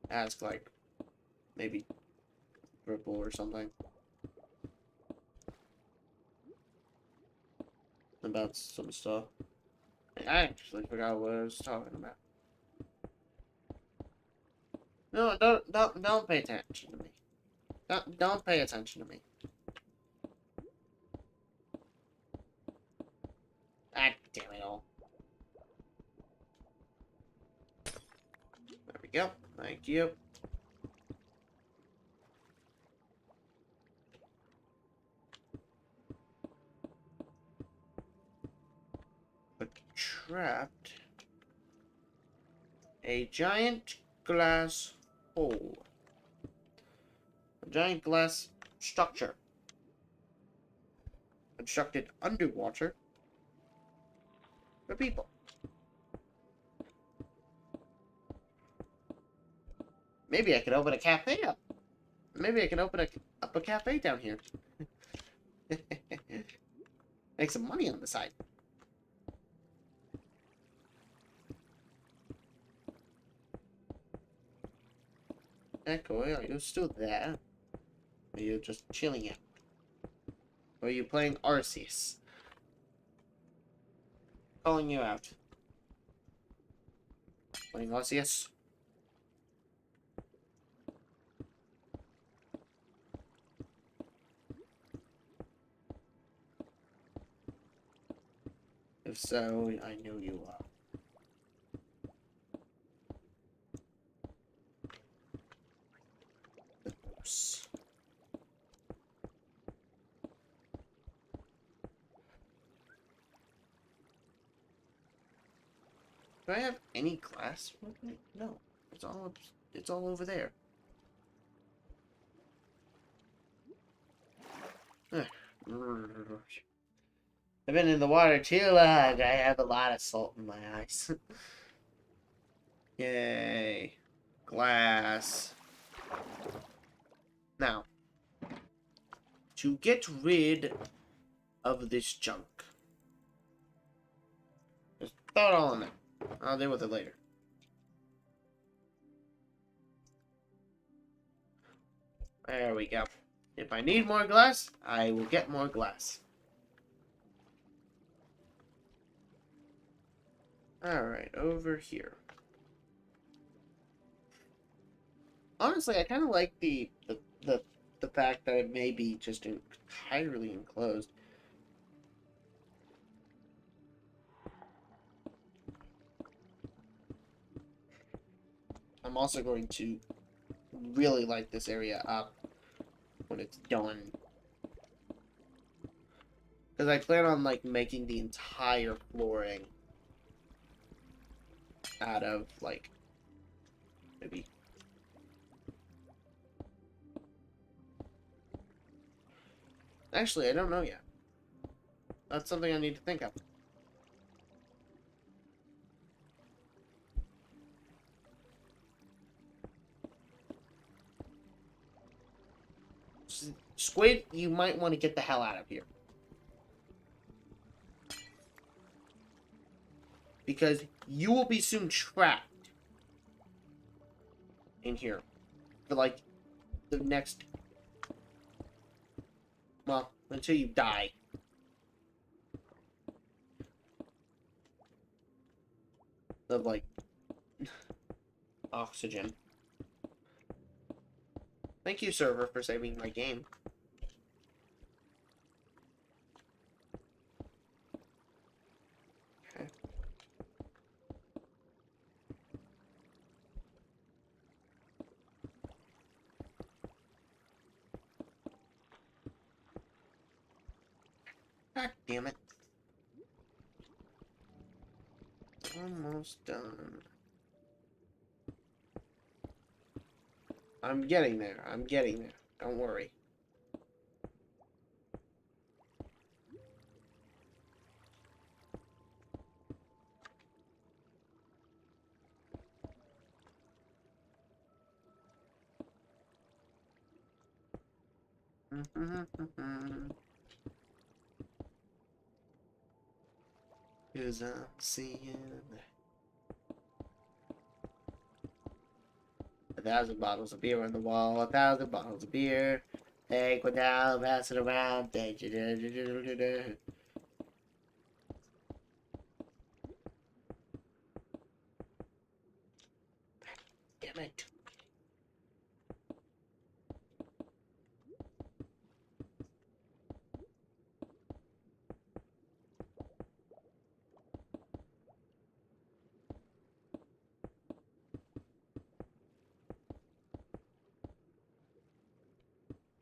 Speaker 1: ask, like, maybe Ripple or something about some stuff. I actually forgot what I was talking about. No, don't pay attention to me. Don't pay attention to me. Ah, damn it all. There we go. Thank you. But trapped a giant glass hole. A giant glass structure. Constructed underwater for people. Maybe I could open a cafe up. Maybe I can open up a cafe down here. Make some money on the side. Echo, are you still there? Or are you just chilling out? Or are you playing Arceus? Calling you out. Playing Arceus? If so, I know you are. The horse. Do I have any glass with me? No. It's all over there. Ugh. I've been in the water too long. I have a lot of salt in my eyes. Yay. Glass. Now, to get rid of this junk, just throw it all in there. I'll deal with it later. There we go. If I need more glass, I will get more glass. Alright, over here. Honestly, I kind of like the fact that it may be just entirely enclosed. I'm also going to really light this area up when it's done. Because I plan on, like, making the entire flooring out of, like, maybe... Actually, I don't know yet. That's something I need to think of. Squid, you might want to get the hell out of here. Because you will be soon trapped in here for, like, the next... Well, until you die. Of, like, oxygen. Thank you, server, for saving my game. Okay. God damn it. Almost done. I'm getting there. I'm getting there. Don't worry. Cause I'm seeing 1,000 bottles of beer on the wall, 1,000 bottles of beer. Take one down, pass it around. Damn it.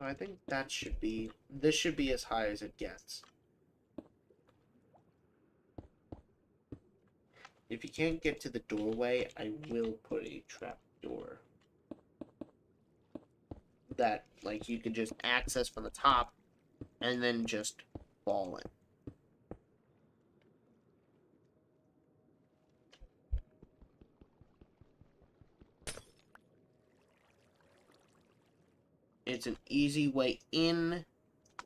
Speaker 1: I think that should be... This should be as high as it gets. If you can't get to the doorway, I will put a trap door. That, like, you can just access from the top, and then just fall in. It's an easy way in,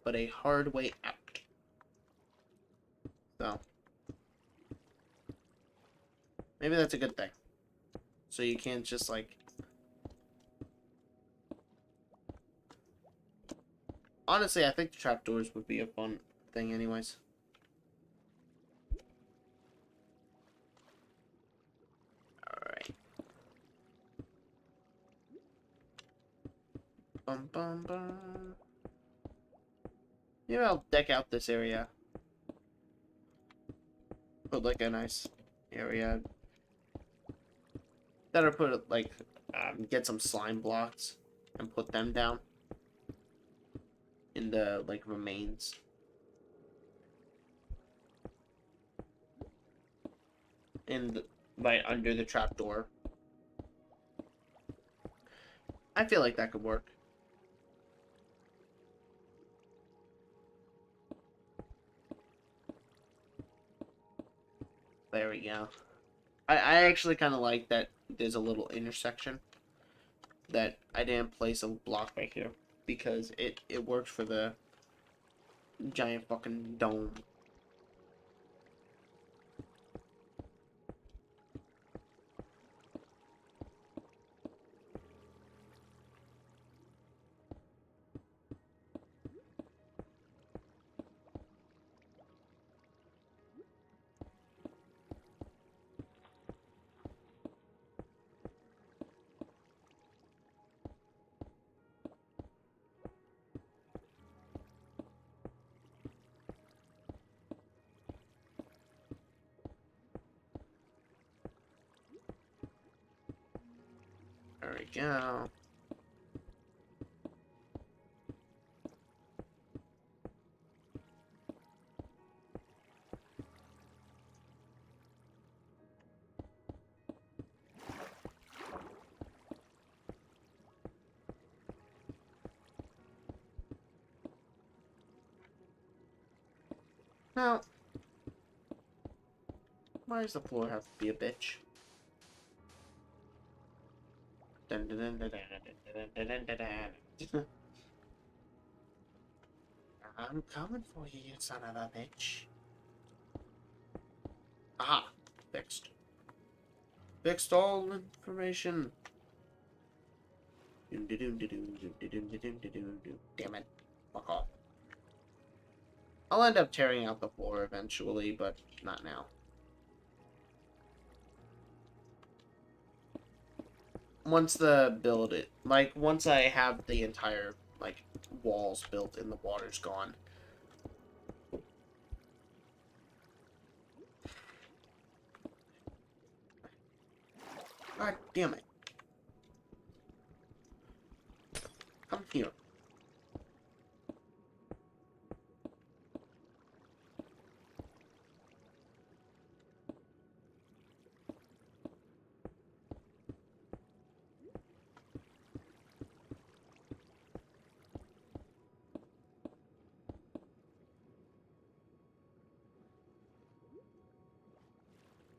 Speaker 1: but a hard way out. So, maybe that's a good thing. So you can't just, like... Honestly, I think the trapdoors would be a fun thing anyways. Alright. Bum bum bum. Maybe I'll deck out this area. Put like a nice area. Better put like get some slime blocks and put them down in the like remains. And right under the trapdoor. I feel like that could work. There we go. I actually kind of like that there's a little intersection that I didn't place a block right here because it works for the giant fucking dome. There we go. Now, why does the floor have to be a bitch? Dun, dun, dun, dun, dun, dun, dun, dun, dun, dun. I'm coming for you, you son of a bitch. Aha! Fixed. Fixed all information. Damn it. Fuck off. I'll end up tearing out the floor eventually, but not now. Once the build it, like, once I have the entire, like, walls built and the water's gone. God damn it. Come here.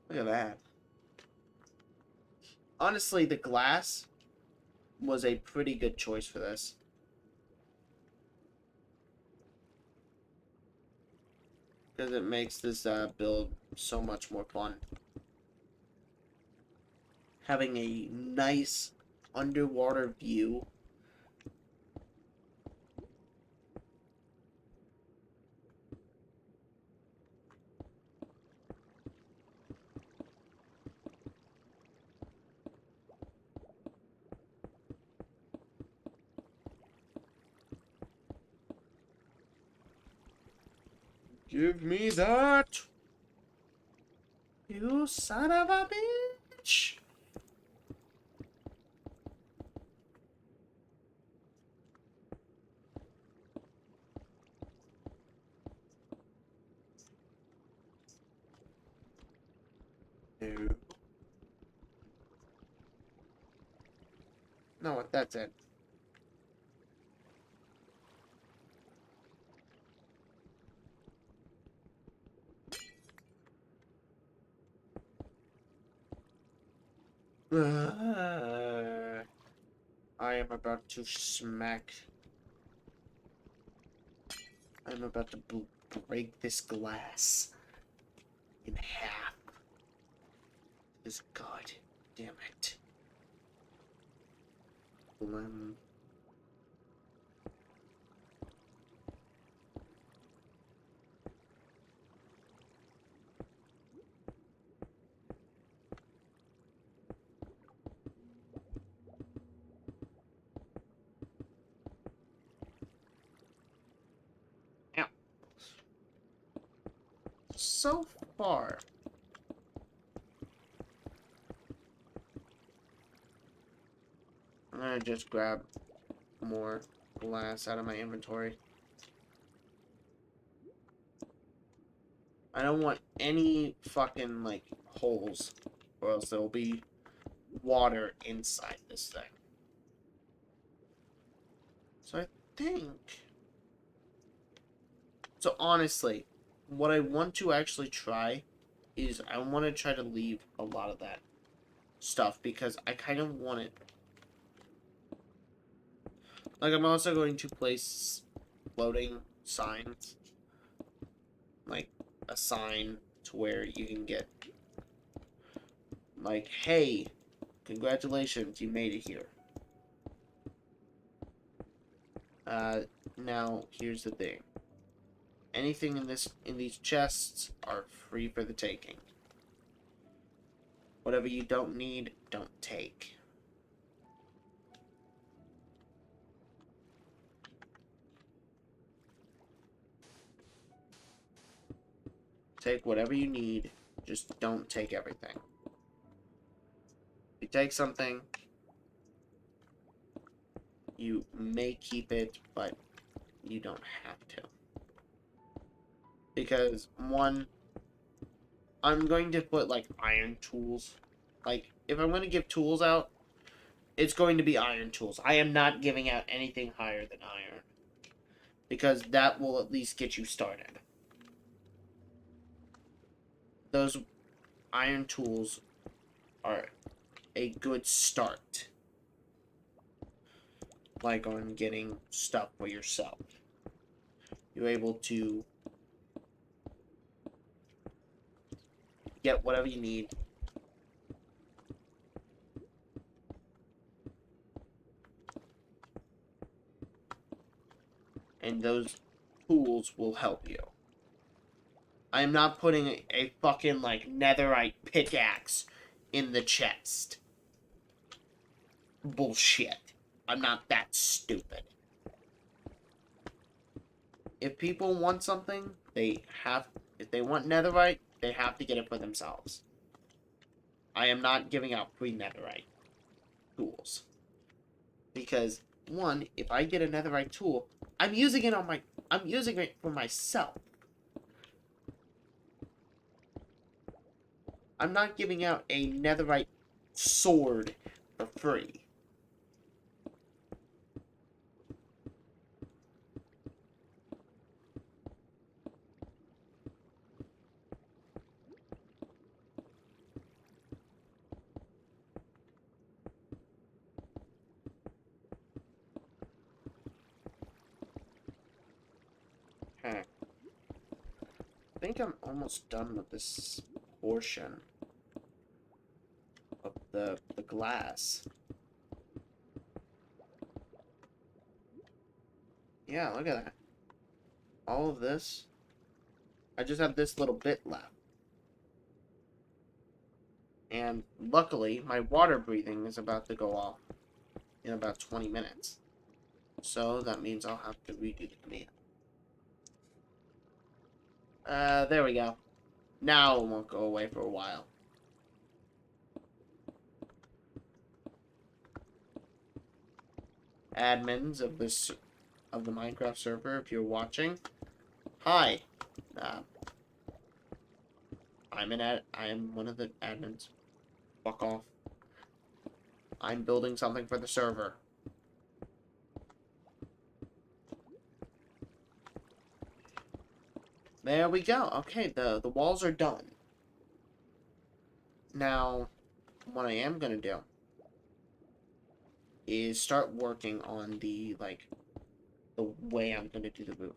Speaker 1: Look at that. Honestly, the glass was a pretty good choice for this. Because it makes this build so much more fun. Having a nice underwater view. Give me that! You son of a bitch! No. No, that's it. I am about to smack. I'm about to break this glass in half. This god damn it. Ow. So far. I'm gonna just grab more glass out of my inventory. I don't want any fucking, like, holes or else there will be water inside this thing. So I think... So honestly, what I want to actually try is I want to try to leave a lot of that stuff because I kind of want it. Like, I'm also going to place floating signs. Like, a sign to where you can get, like, hey, congratulations, you made it here. Now, here's the thing. Anything in these chests are free for the taking. Whatever you don't need, don't take. Take whatever you need, just don't take everything. If you take something, you may keep it, but you don't have to. Because, one, I'm going to put, like, iron tools. Like, if I'm going to give tools out, it's going to be iron tools. I am not giving out anything higher than iron. Because that will at least get you started. Those iron tools are a good start. Like on getting stuff for yourself. You're able to get whatever you need. And those tools will help you. I am not putting a fucking, like, netherite pickaxe in the chest. Bullshit. I'm not that stupid. If people want something, if they want netherite, they have to get it for themselves. I am not giving out free netherite tools. Because, one, if I get a netherite tool, I'm using it for myself. I'm not giving out a netherite sword for free. Okay. I think I'm almost done with this portion of the glass. Yeah, look at that. All of this. I just have this little bit left. And luckily, my water breathing is about to go off in about 20 minutes. So that means I'll have to redo the command. There we go. Now it won't go away for a while. Admins of the Minecraft server, if you're watching, hi. I am one of the admins. Fuck off. I'm building something for the server. There we go. Okay, the walls are done. Now, what I am gonna do is start working on the way I'm gonna do the roof.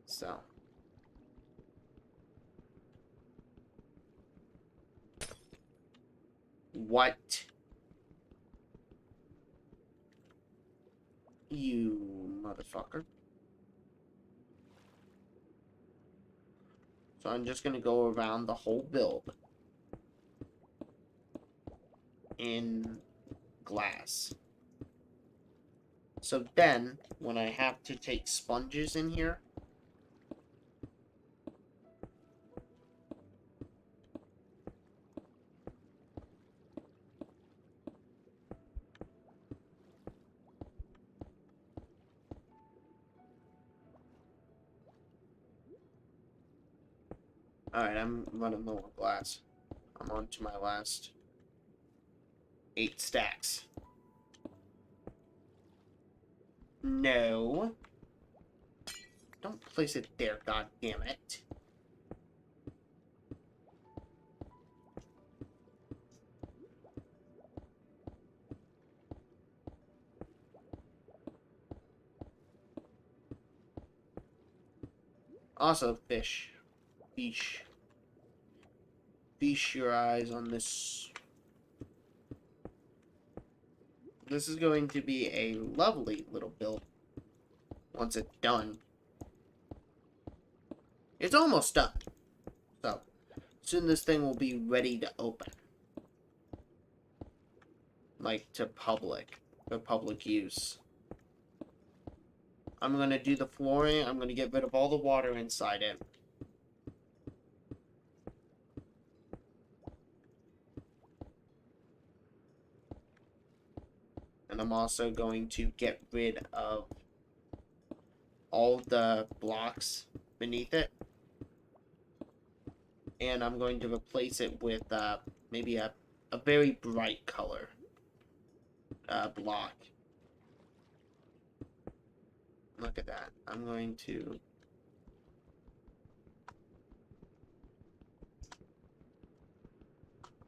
Speaker 1: So. What? You motherfucker. So I'm just gonna go around the whole build in glass. So then, when I have to take sponges in here, alright, I'm running low on glass. I'm on to my last 8 stacks. No. Don't place it there, god damn it. Also, fish. Fish. Feast your eyes on this. This is going to be a lovely little build once it's done. It's almost done. So, soon this thing will be ready to open. Like, to public. For public use. I'm going to do the flooring. I'm going to get rid of all the water inside it. And I'm also going to get rid of all the blocks beneath it. And I'm going to replace it with maybe a very bright color block. Look at that.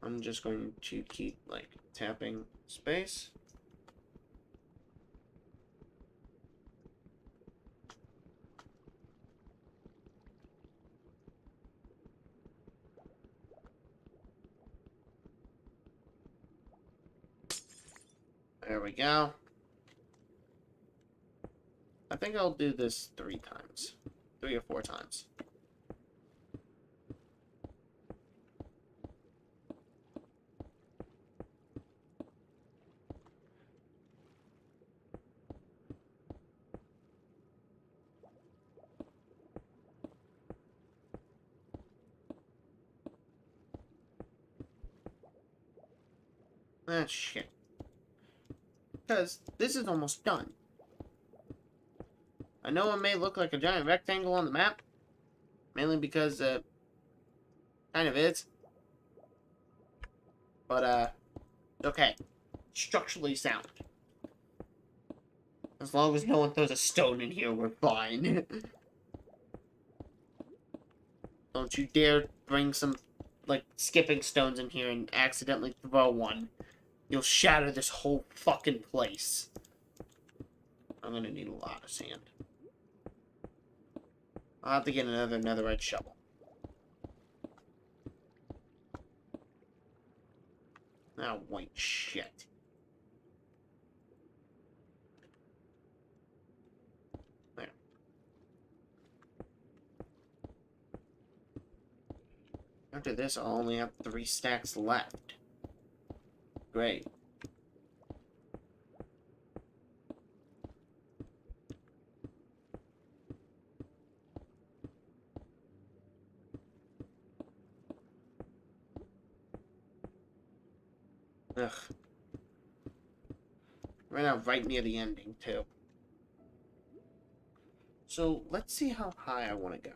Speaker 1: I'm just going to keep, like, tapping space. There we go. I think I'll do this 3 times. 3 or 4 times. Ah, shit. Because this is almost done. I know it may look like a giant rectangle on the map. Mainly because it kind of is. But, okay. Structurally sound. As long as no one throws a stone in here, we're fine. Don't you dare bring some, like, skipping stones in here and accidentally throw one. You'll shatter this whole fucking place. I'm gonna need a lot of sand. I'll have to get another netherite shovel. Ah, white shit. There. After this, I'll only have 3 stacks left. Great. Ugh. Right now, right near the ending, too. So, let's see how high I want to go.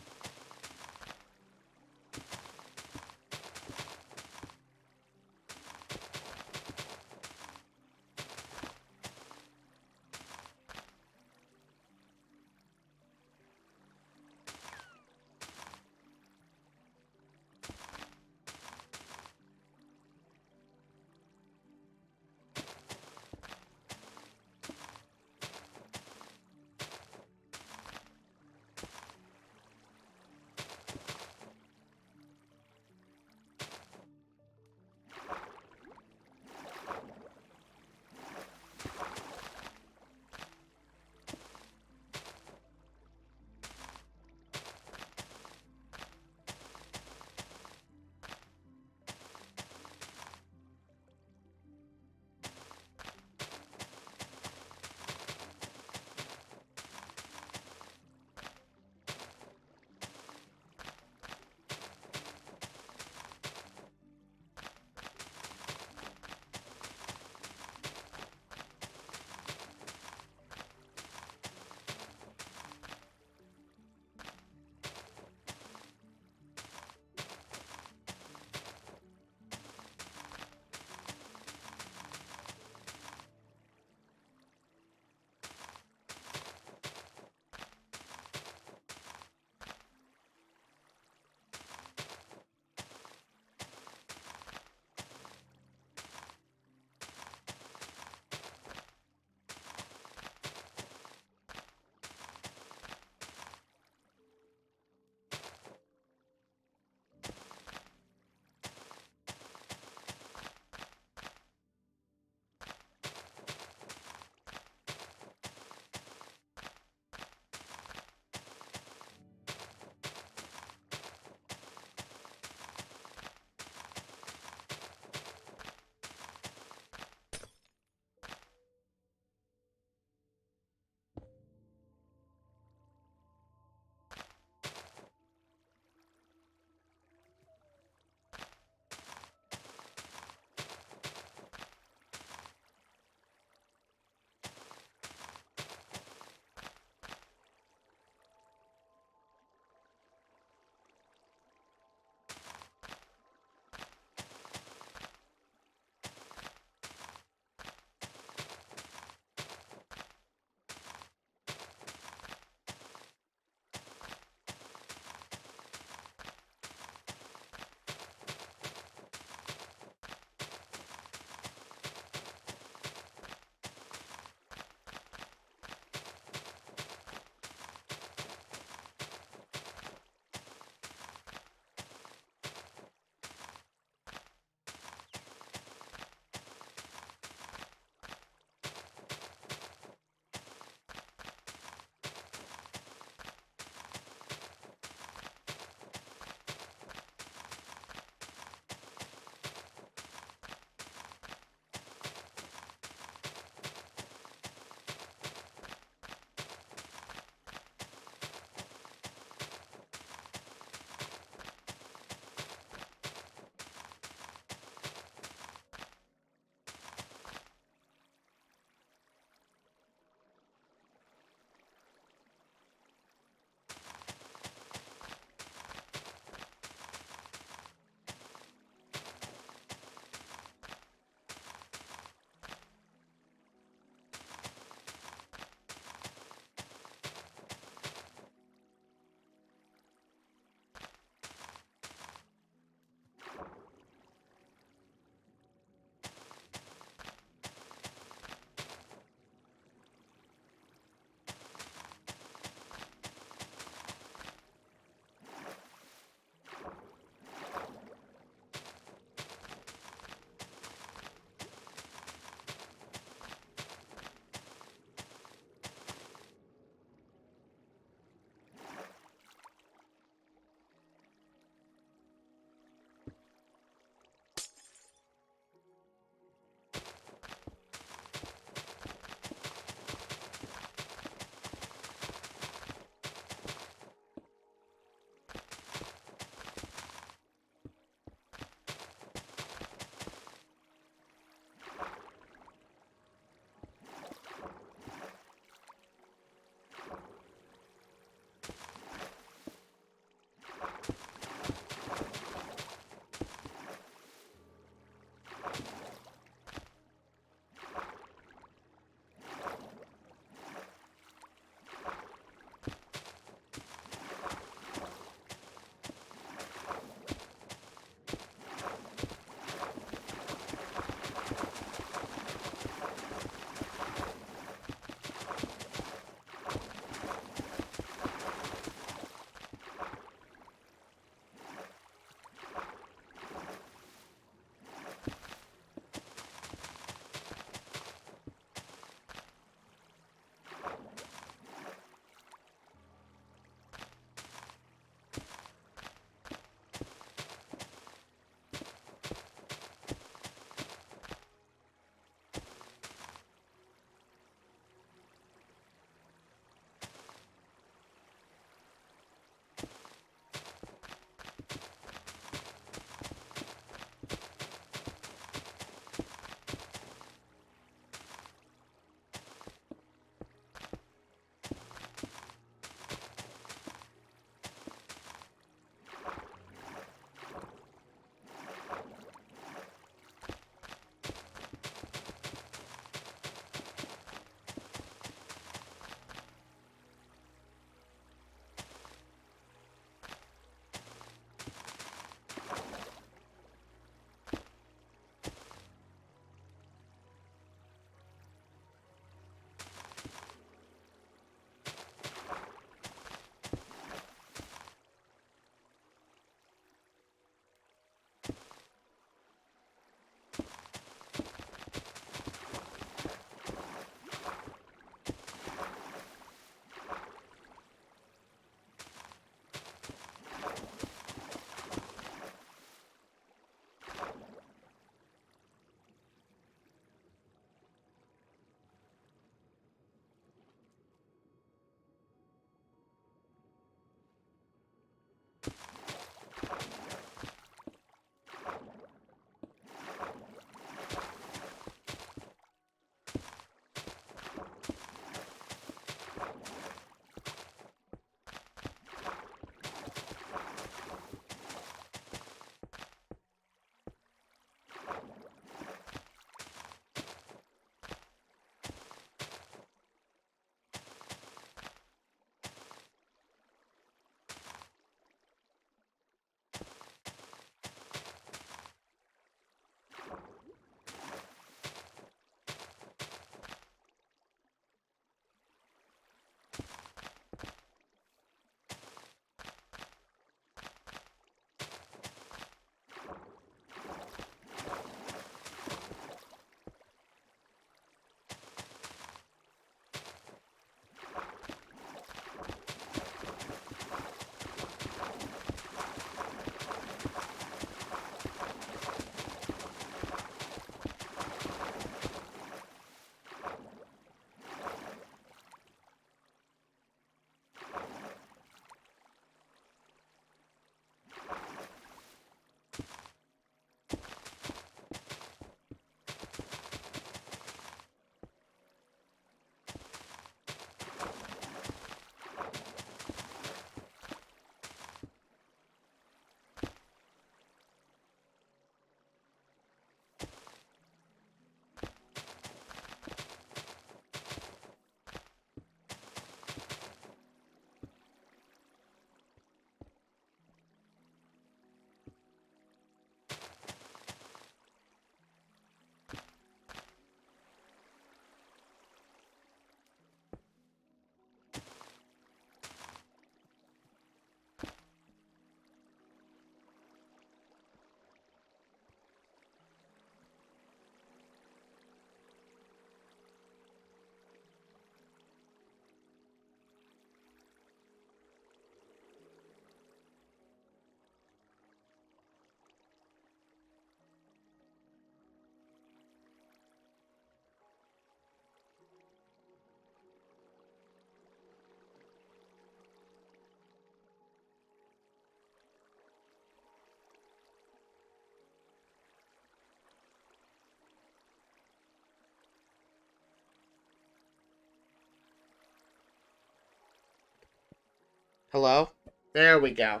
Speaker 1: Hello? There we go.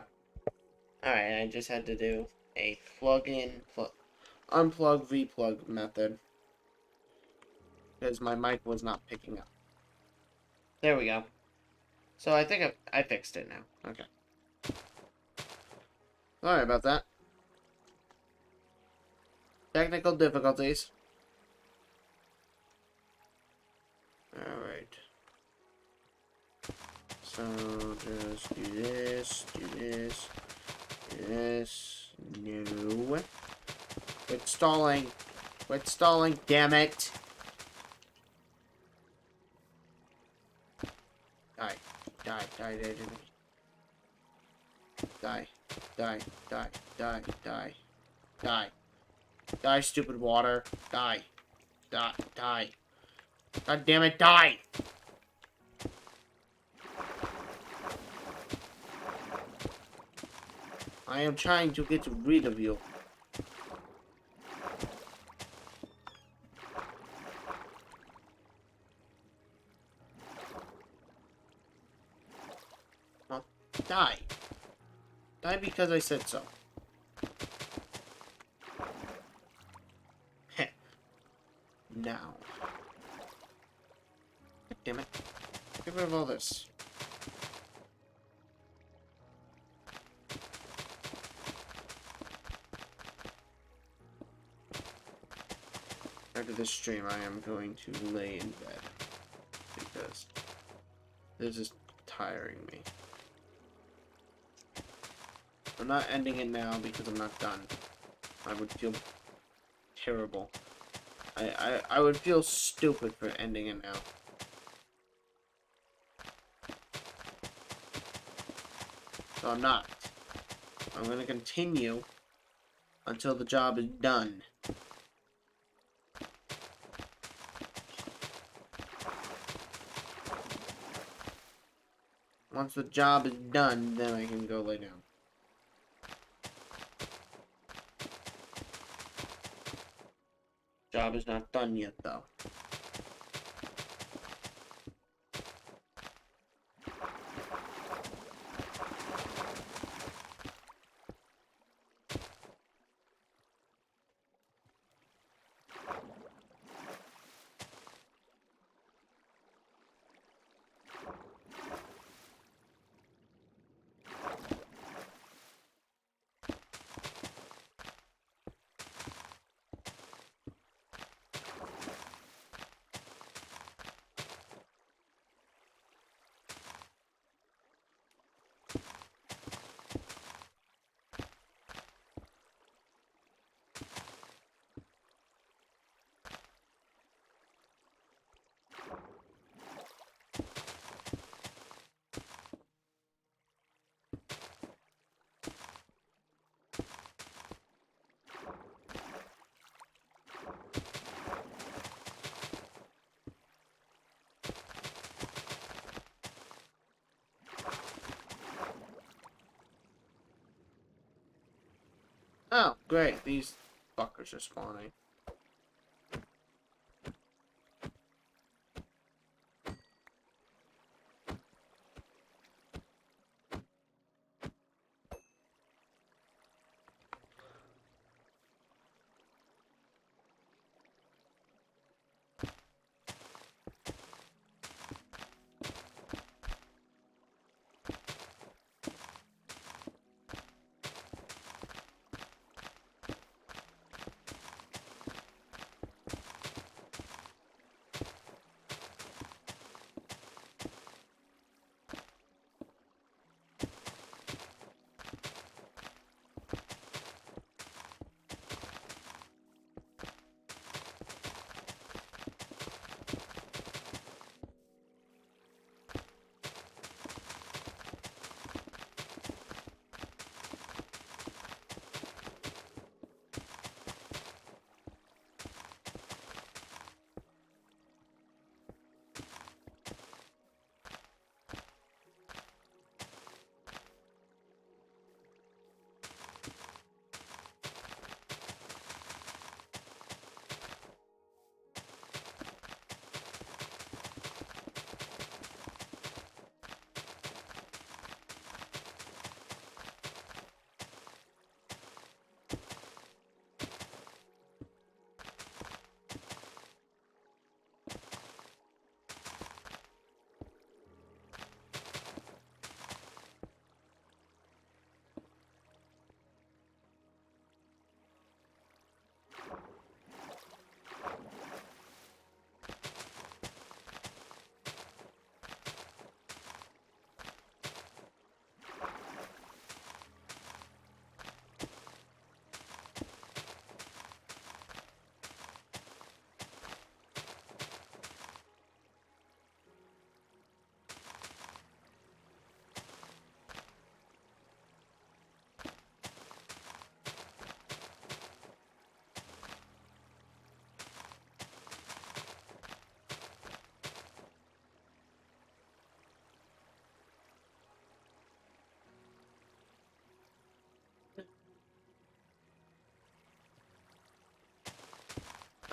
Speaker 1: Alright, I just had to do a plug-in, unplug, V-plug method. Because my mic was not picking up. There we go. So I think I fixed it now. Okay. Sorry about that. Technical difficulties. Alright. So, just do this, do this, do this. No. Quit stalling. Quit stalling, damn it. Die. Die, die, die, die. Die, die, die, die, die. Die, stupid water. Die. Die, die. God damn it, die! I am trying to get rid of you. Well, die. Die because I said so. Heh. Now. God damn it. Get rid of all this. After this stream, I am going to lay in bed. Because this is tiring me. I'm not ending it now because I'm not done. I would feel terrible. I would feel stupid for ending it now. So I'm not. I'm going to continue until the job is done. Once the job is done, then I can go lay down. Job is not done yet, though. Oh, great. These fuckers are spawning.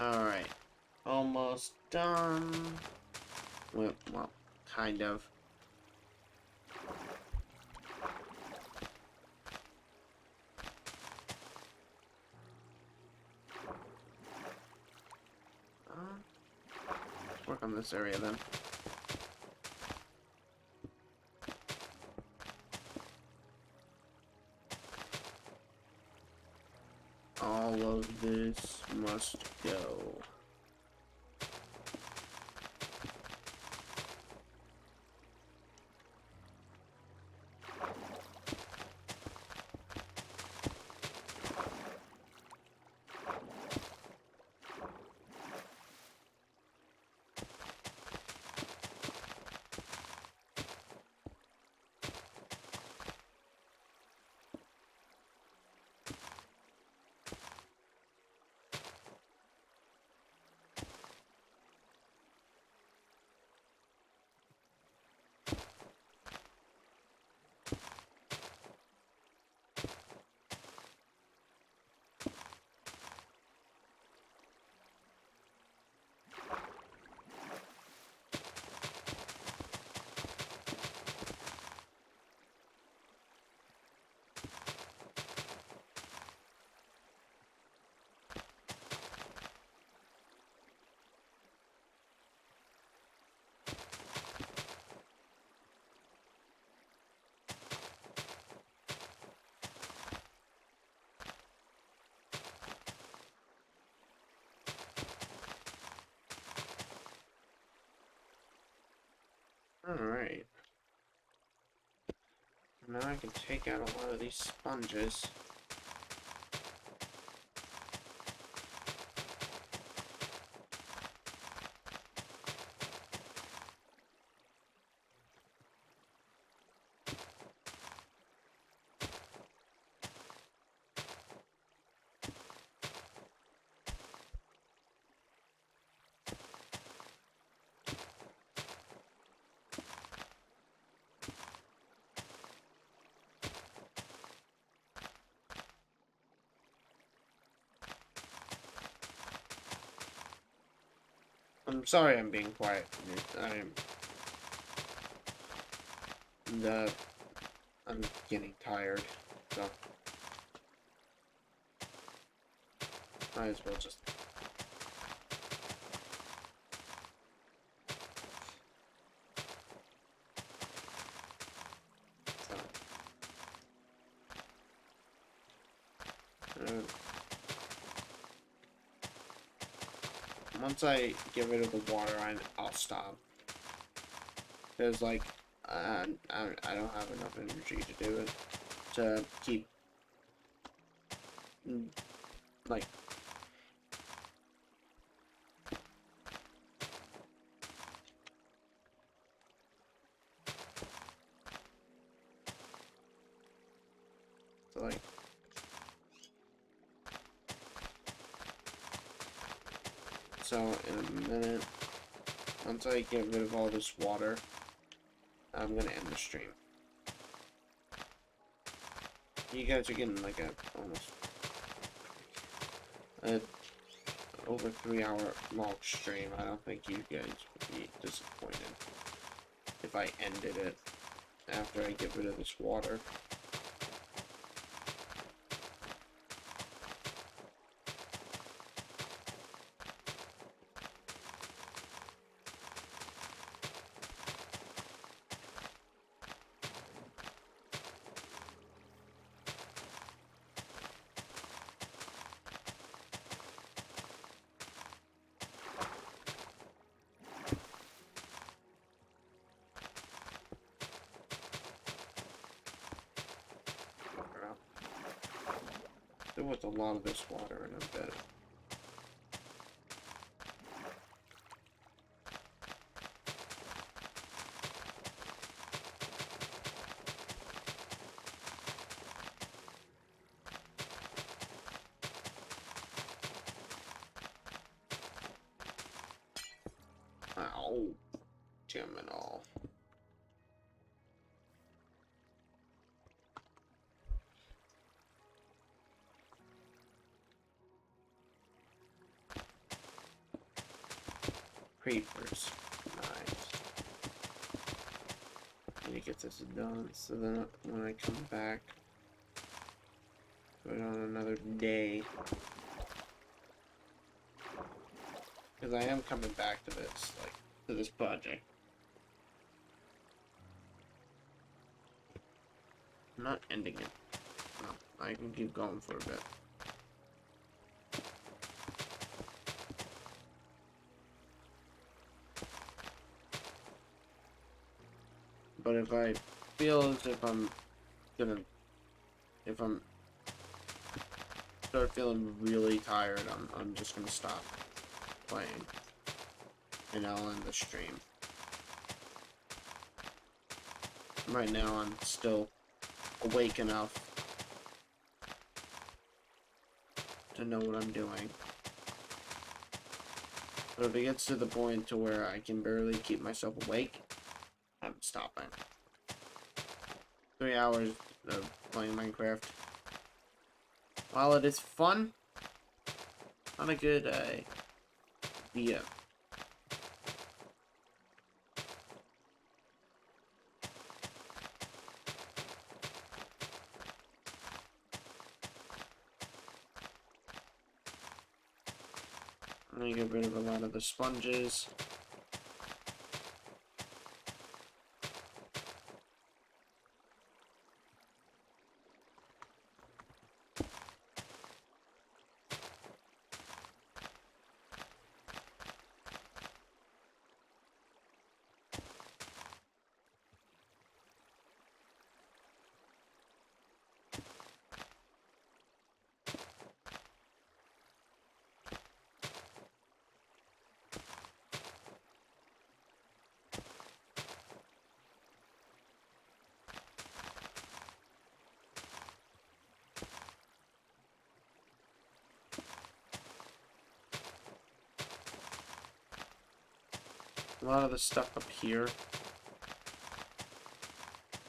Speaker 1: Alright. Almost done. Well, kind of. Let's work on this area then. All of this must go. Alright. Now I can take out a lot of these sponges. I'm sorry I'm being quiet. I'm getting tired, so might as well just. So, once I get rid of the water, I'll stop. Because, like, I don't have enough energy to do it. To keep, like, like, so in a minute, once I get rid of all this water, I'm gonna end the stream. You guys are getting like almost over 3 hour long stream. I don't think you guys would be disappointed if I ended it after I get rid of this water. There was a lot of this water in a bit. Ow. Damn it all. Creepers. Nice. Need to get this done so then when I come back, put it on another day. Because I am coming back to this, like, to this project. I'm not ending it. No, I can keep going for a bit. But if I feel as if I'm start feeling really tired, I'm just gonna stop playing. And I'll end the stream. Right now I'm still awake enough to know what I'm doing. But if it gets to the point to where I can barely keep myself awake, I'm stopping. 3 hours of playing Minecraft. While it is fun, not a good idea. I'm gonna get rid of a lot of the sponges. A lot of the stuff up here,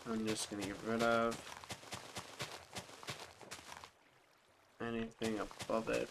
Speaker 1: I'm just gonna get rid of. Anything above it.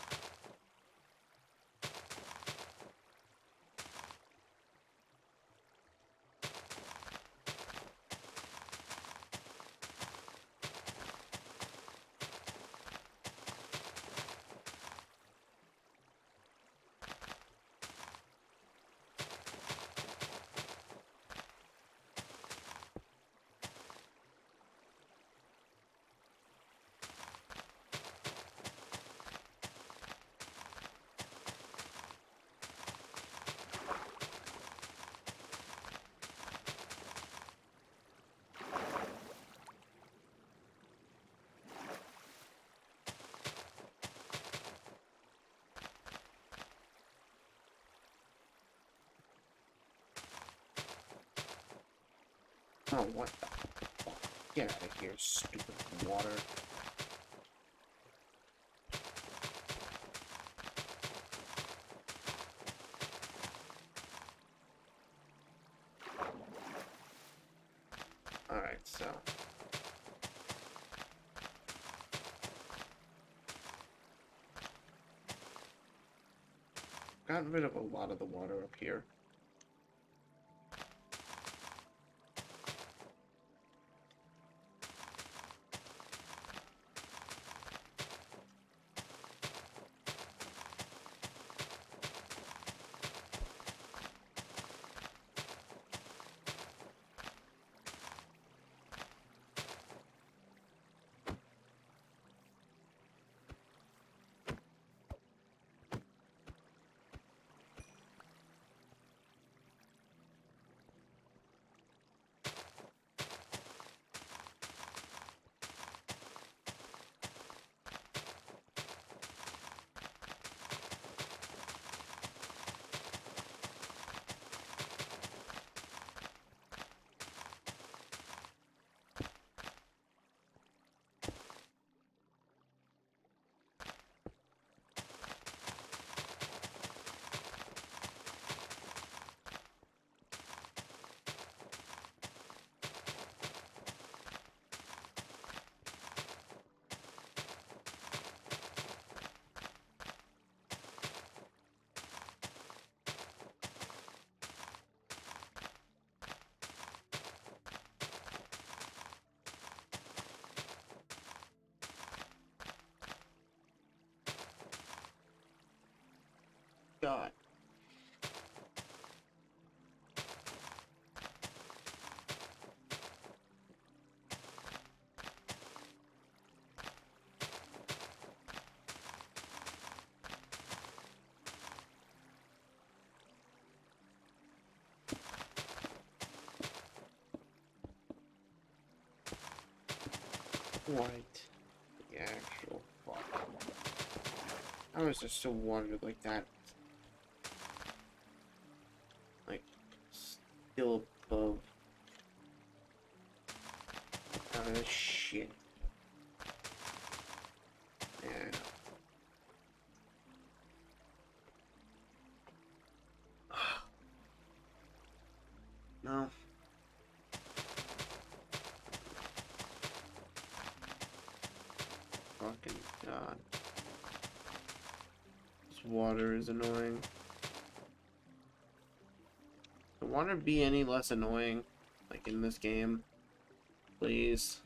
Speaker 1: Oh, what the fuck? Get out of here, stupid water. Alright, so. Gotten rid of a lot of the water up here. God. Right. The actual fuck. How is there still water like that? Like, still above. Out of this shit. Yeah. No. Fucking God. This water is annoying. Can water be any less annoying? Like in this game? Please.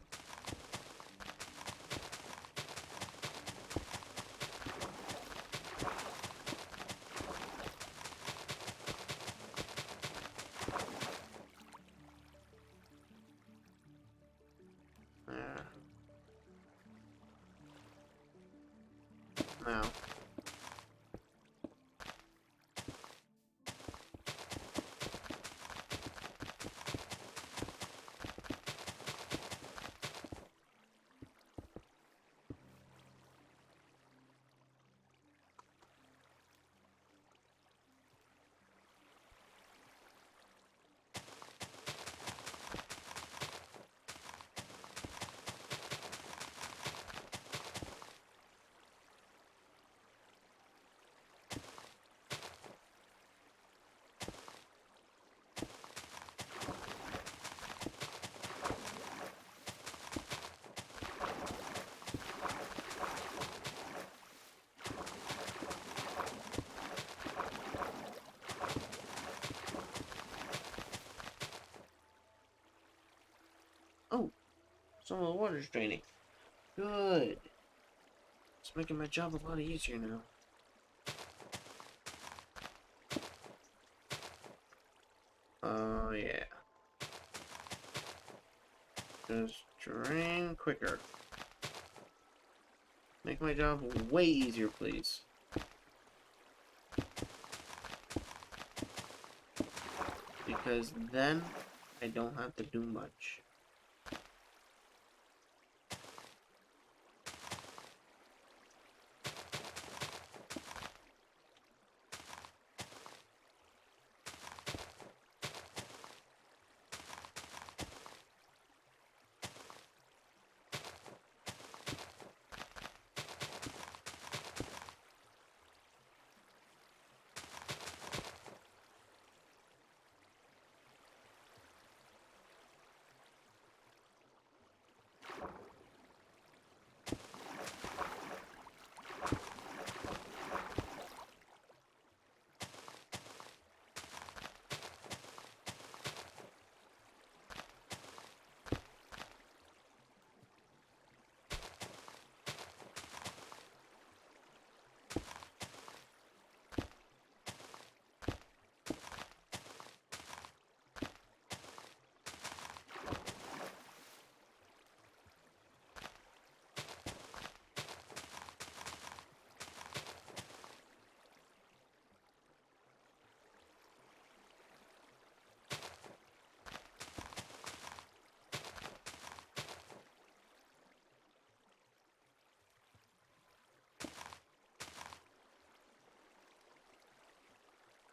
Speaker 1: Yeah. No. Oh! Some of the water's draining. Good. It's making my job a lot easier now. Oh, yeah. Just drain quicker. Make my job way easier, please. Because then I don't have to do much.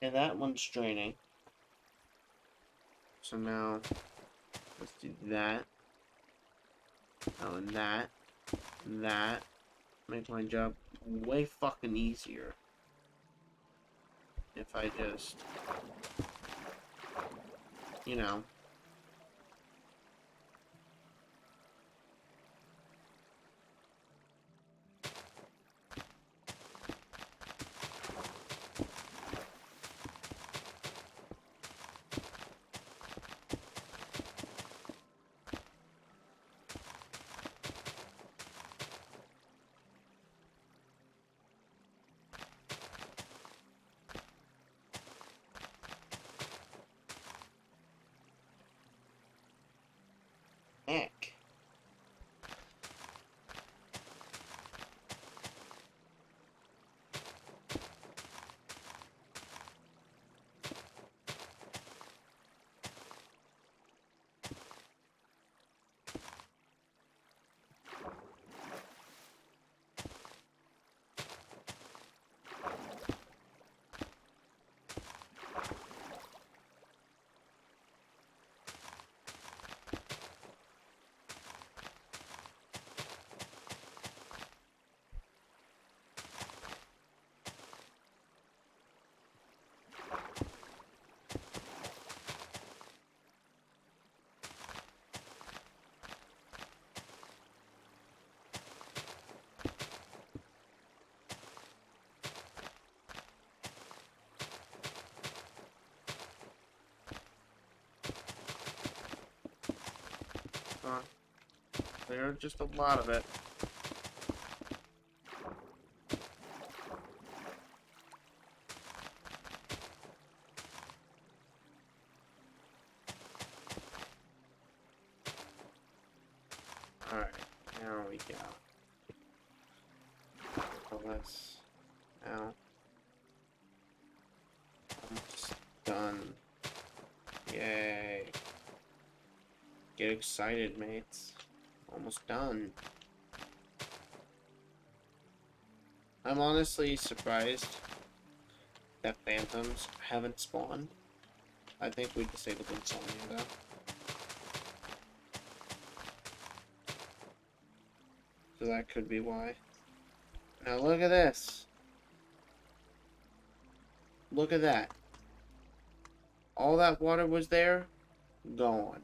Speaker 1: Okay, that one's draining. So now, let's do that. Oh, and that. And that. Make my job way fucking easier. If I just, you know. clear just a lot of it. Alright, there we go. Let's now. Almost done. Yay. Get excited, mates. Almost done. I'm honestly surprised that phantoms haven't spawned. I think we disabled insomnia though. So that could be why. Now look at this. Look at that. All that water was there, gone.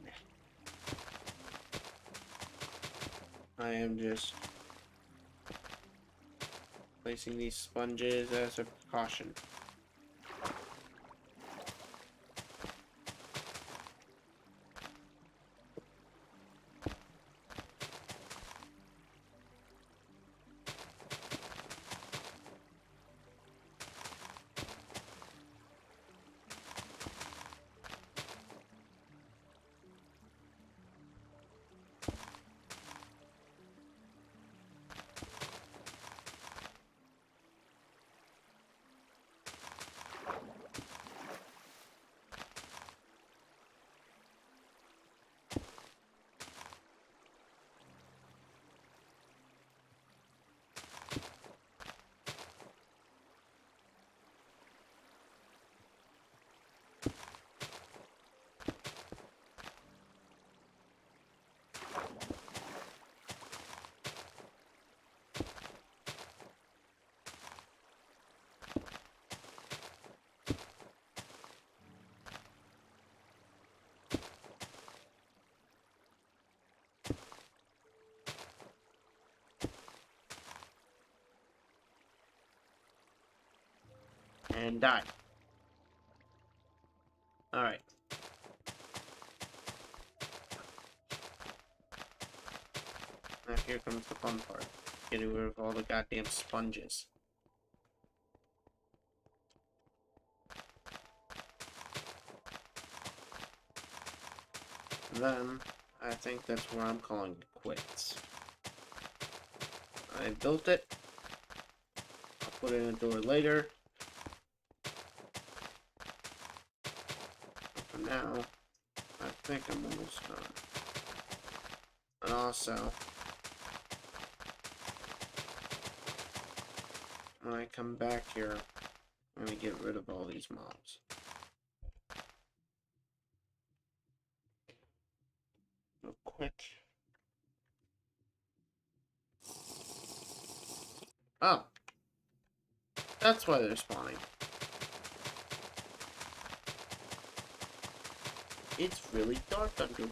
Speaker 1: I am just placing these sponges as a precaution. And die. Alright. Now here comes the fun part. Getting rid of all the goddamn sponges. Then, I think that's where I'm calling it quits. I built it. I'll put it in a door later. For now, I think I'm almost done. And also, when I come back here, I'm gonna get rid of all these mobs. Real quick. Oh. That's why they're spawning. It's really dark under here.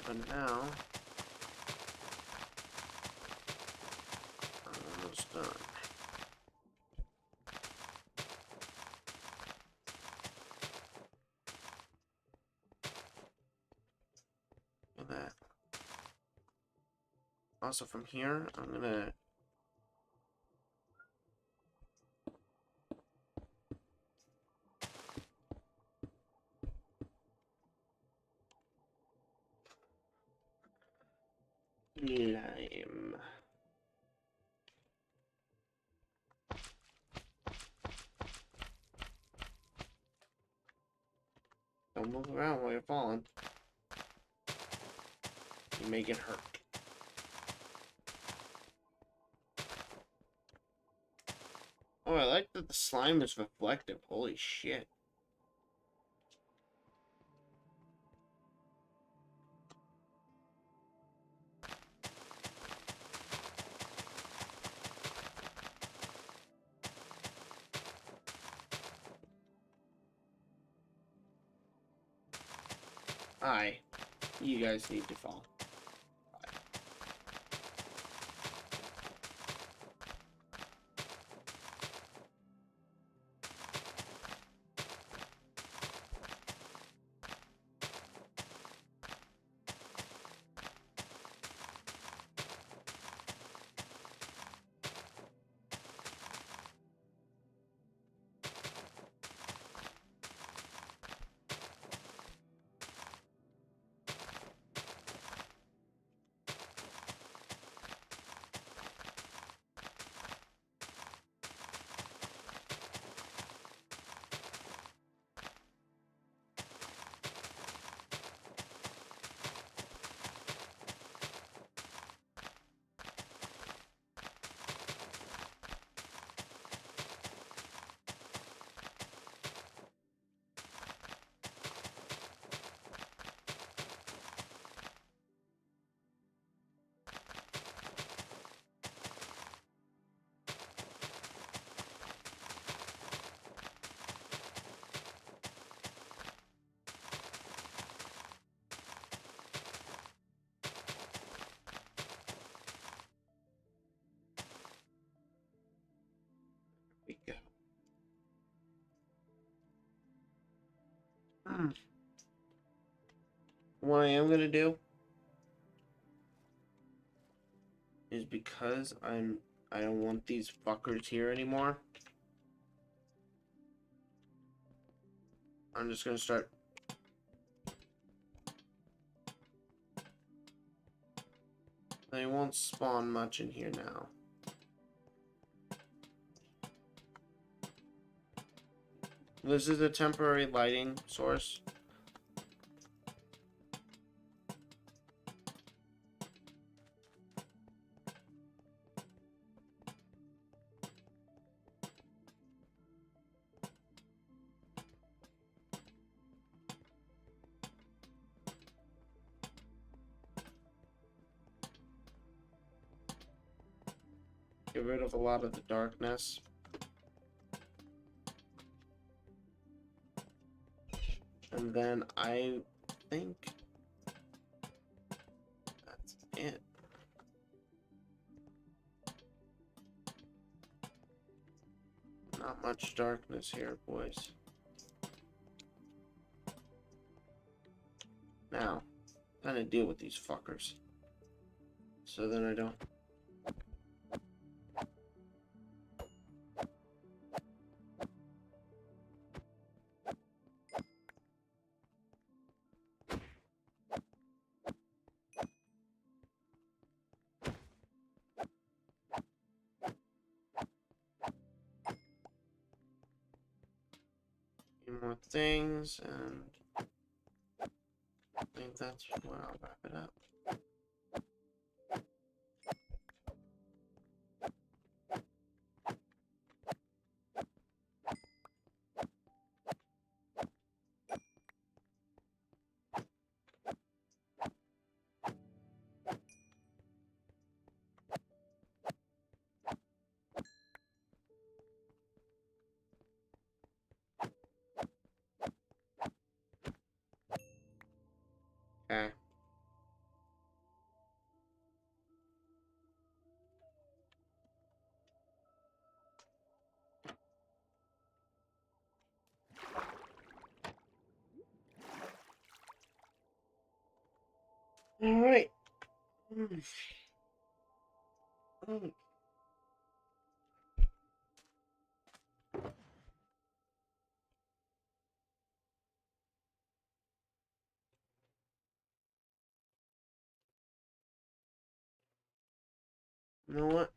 Speaker 1: But now, I'm almost done. Look at that. Also from here, I'm gonna lime. Don't move around while you're falling. You may get hurt. Oh, I like that the slime is reflective. Holy shit. Hi. You guys need to fall. what I am gonna do is, because I don't want these fuckers here anymore, I'm just gonna start. They won't spawn much in here now. This is a temporary lighting source. Get rid of a lot of the darkness. And then I think that's it. Not much darkness here, boys. Now, I'm gonna deal with these fuckers. So then I don't. More things, and I think that's where I'll wrap it up. Okay. All right. You know what?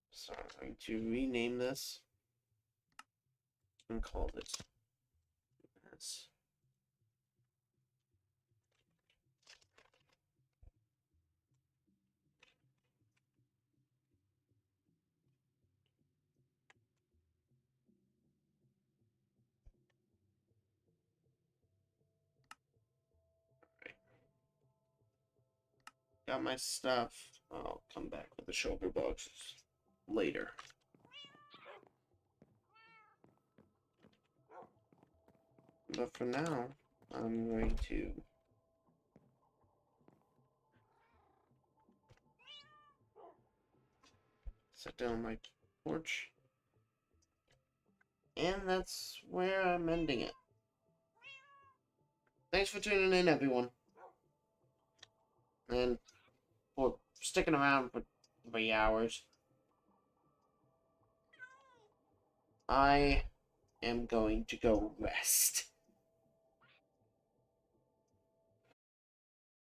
Speaker 1: So I'm going to rename this and call this this. Got my stuff. I'll come back with the shoulder boxes later. But for now, I'm going to set down my porch. And that's where I'm ending it. Thanks for tuning in, everyone. And for sticking around for 3 hours. I am going to go rest.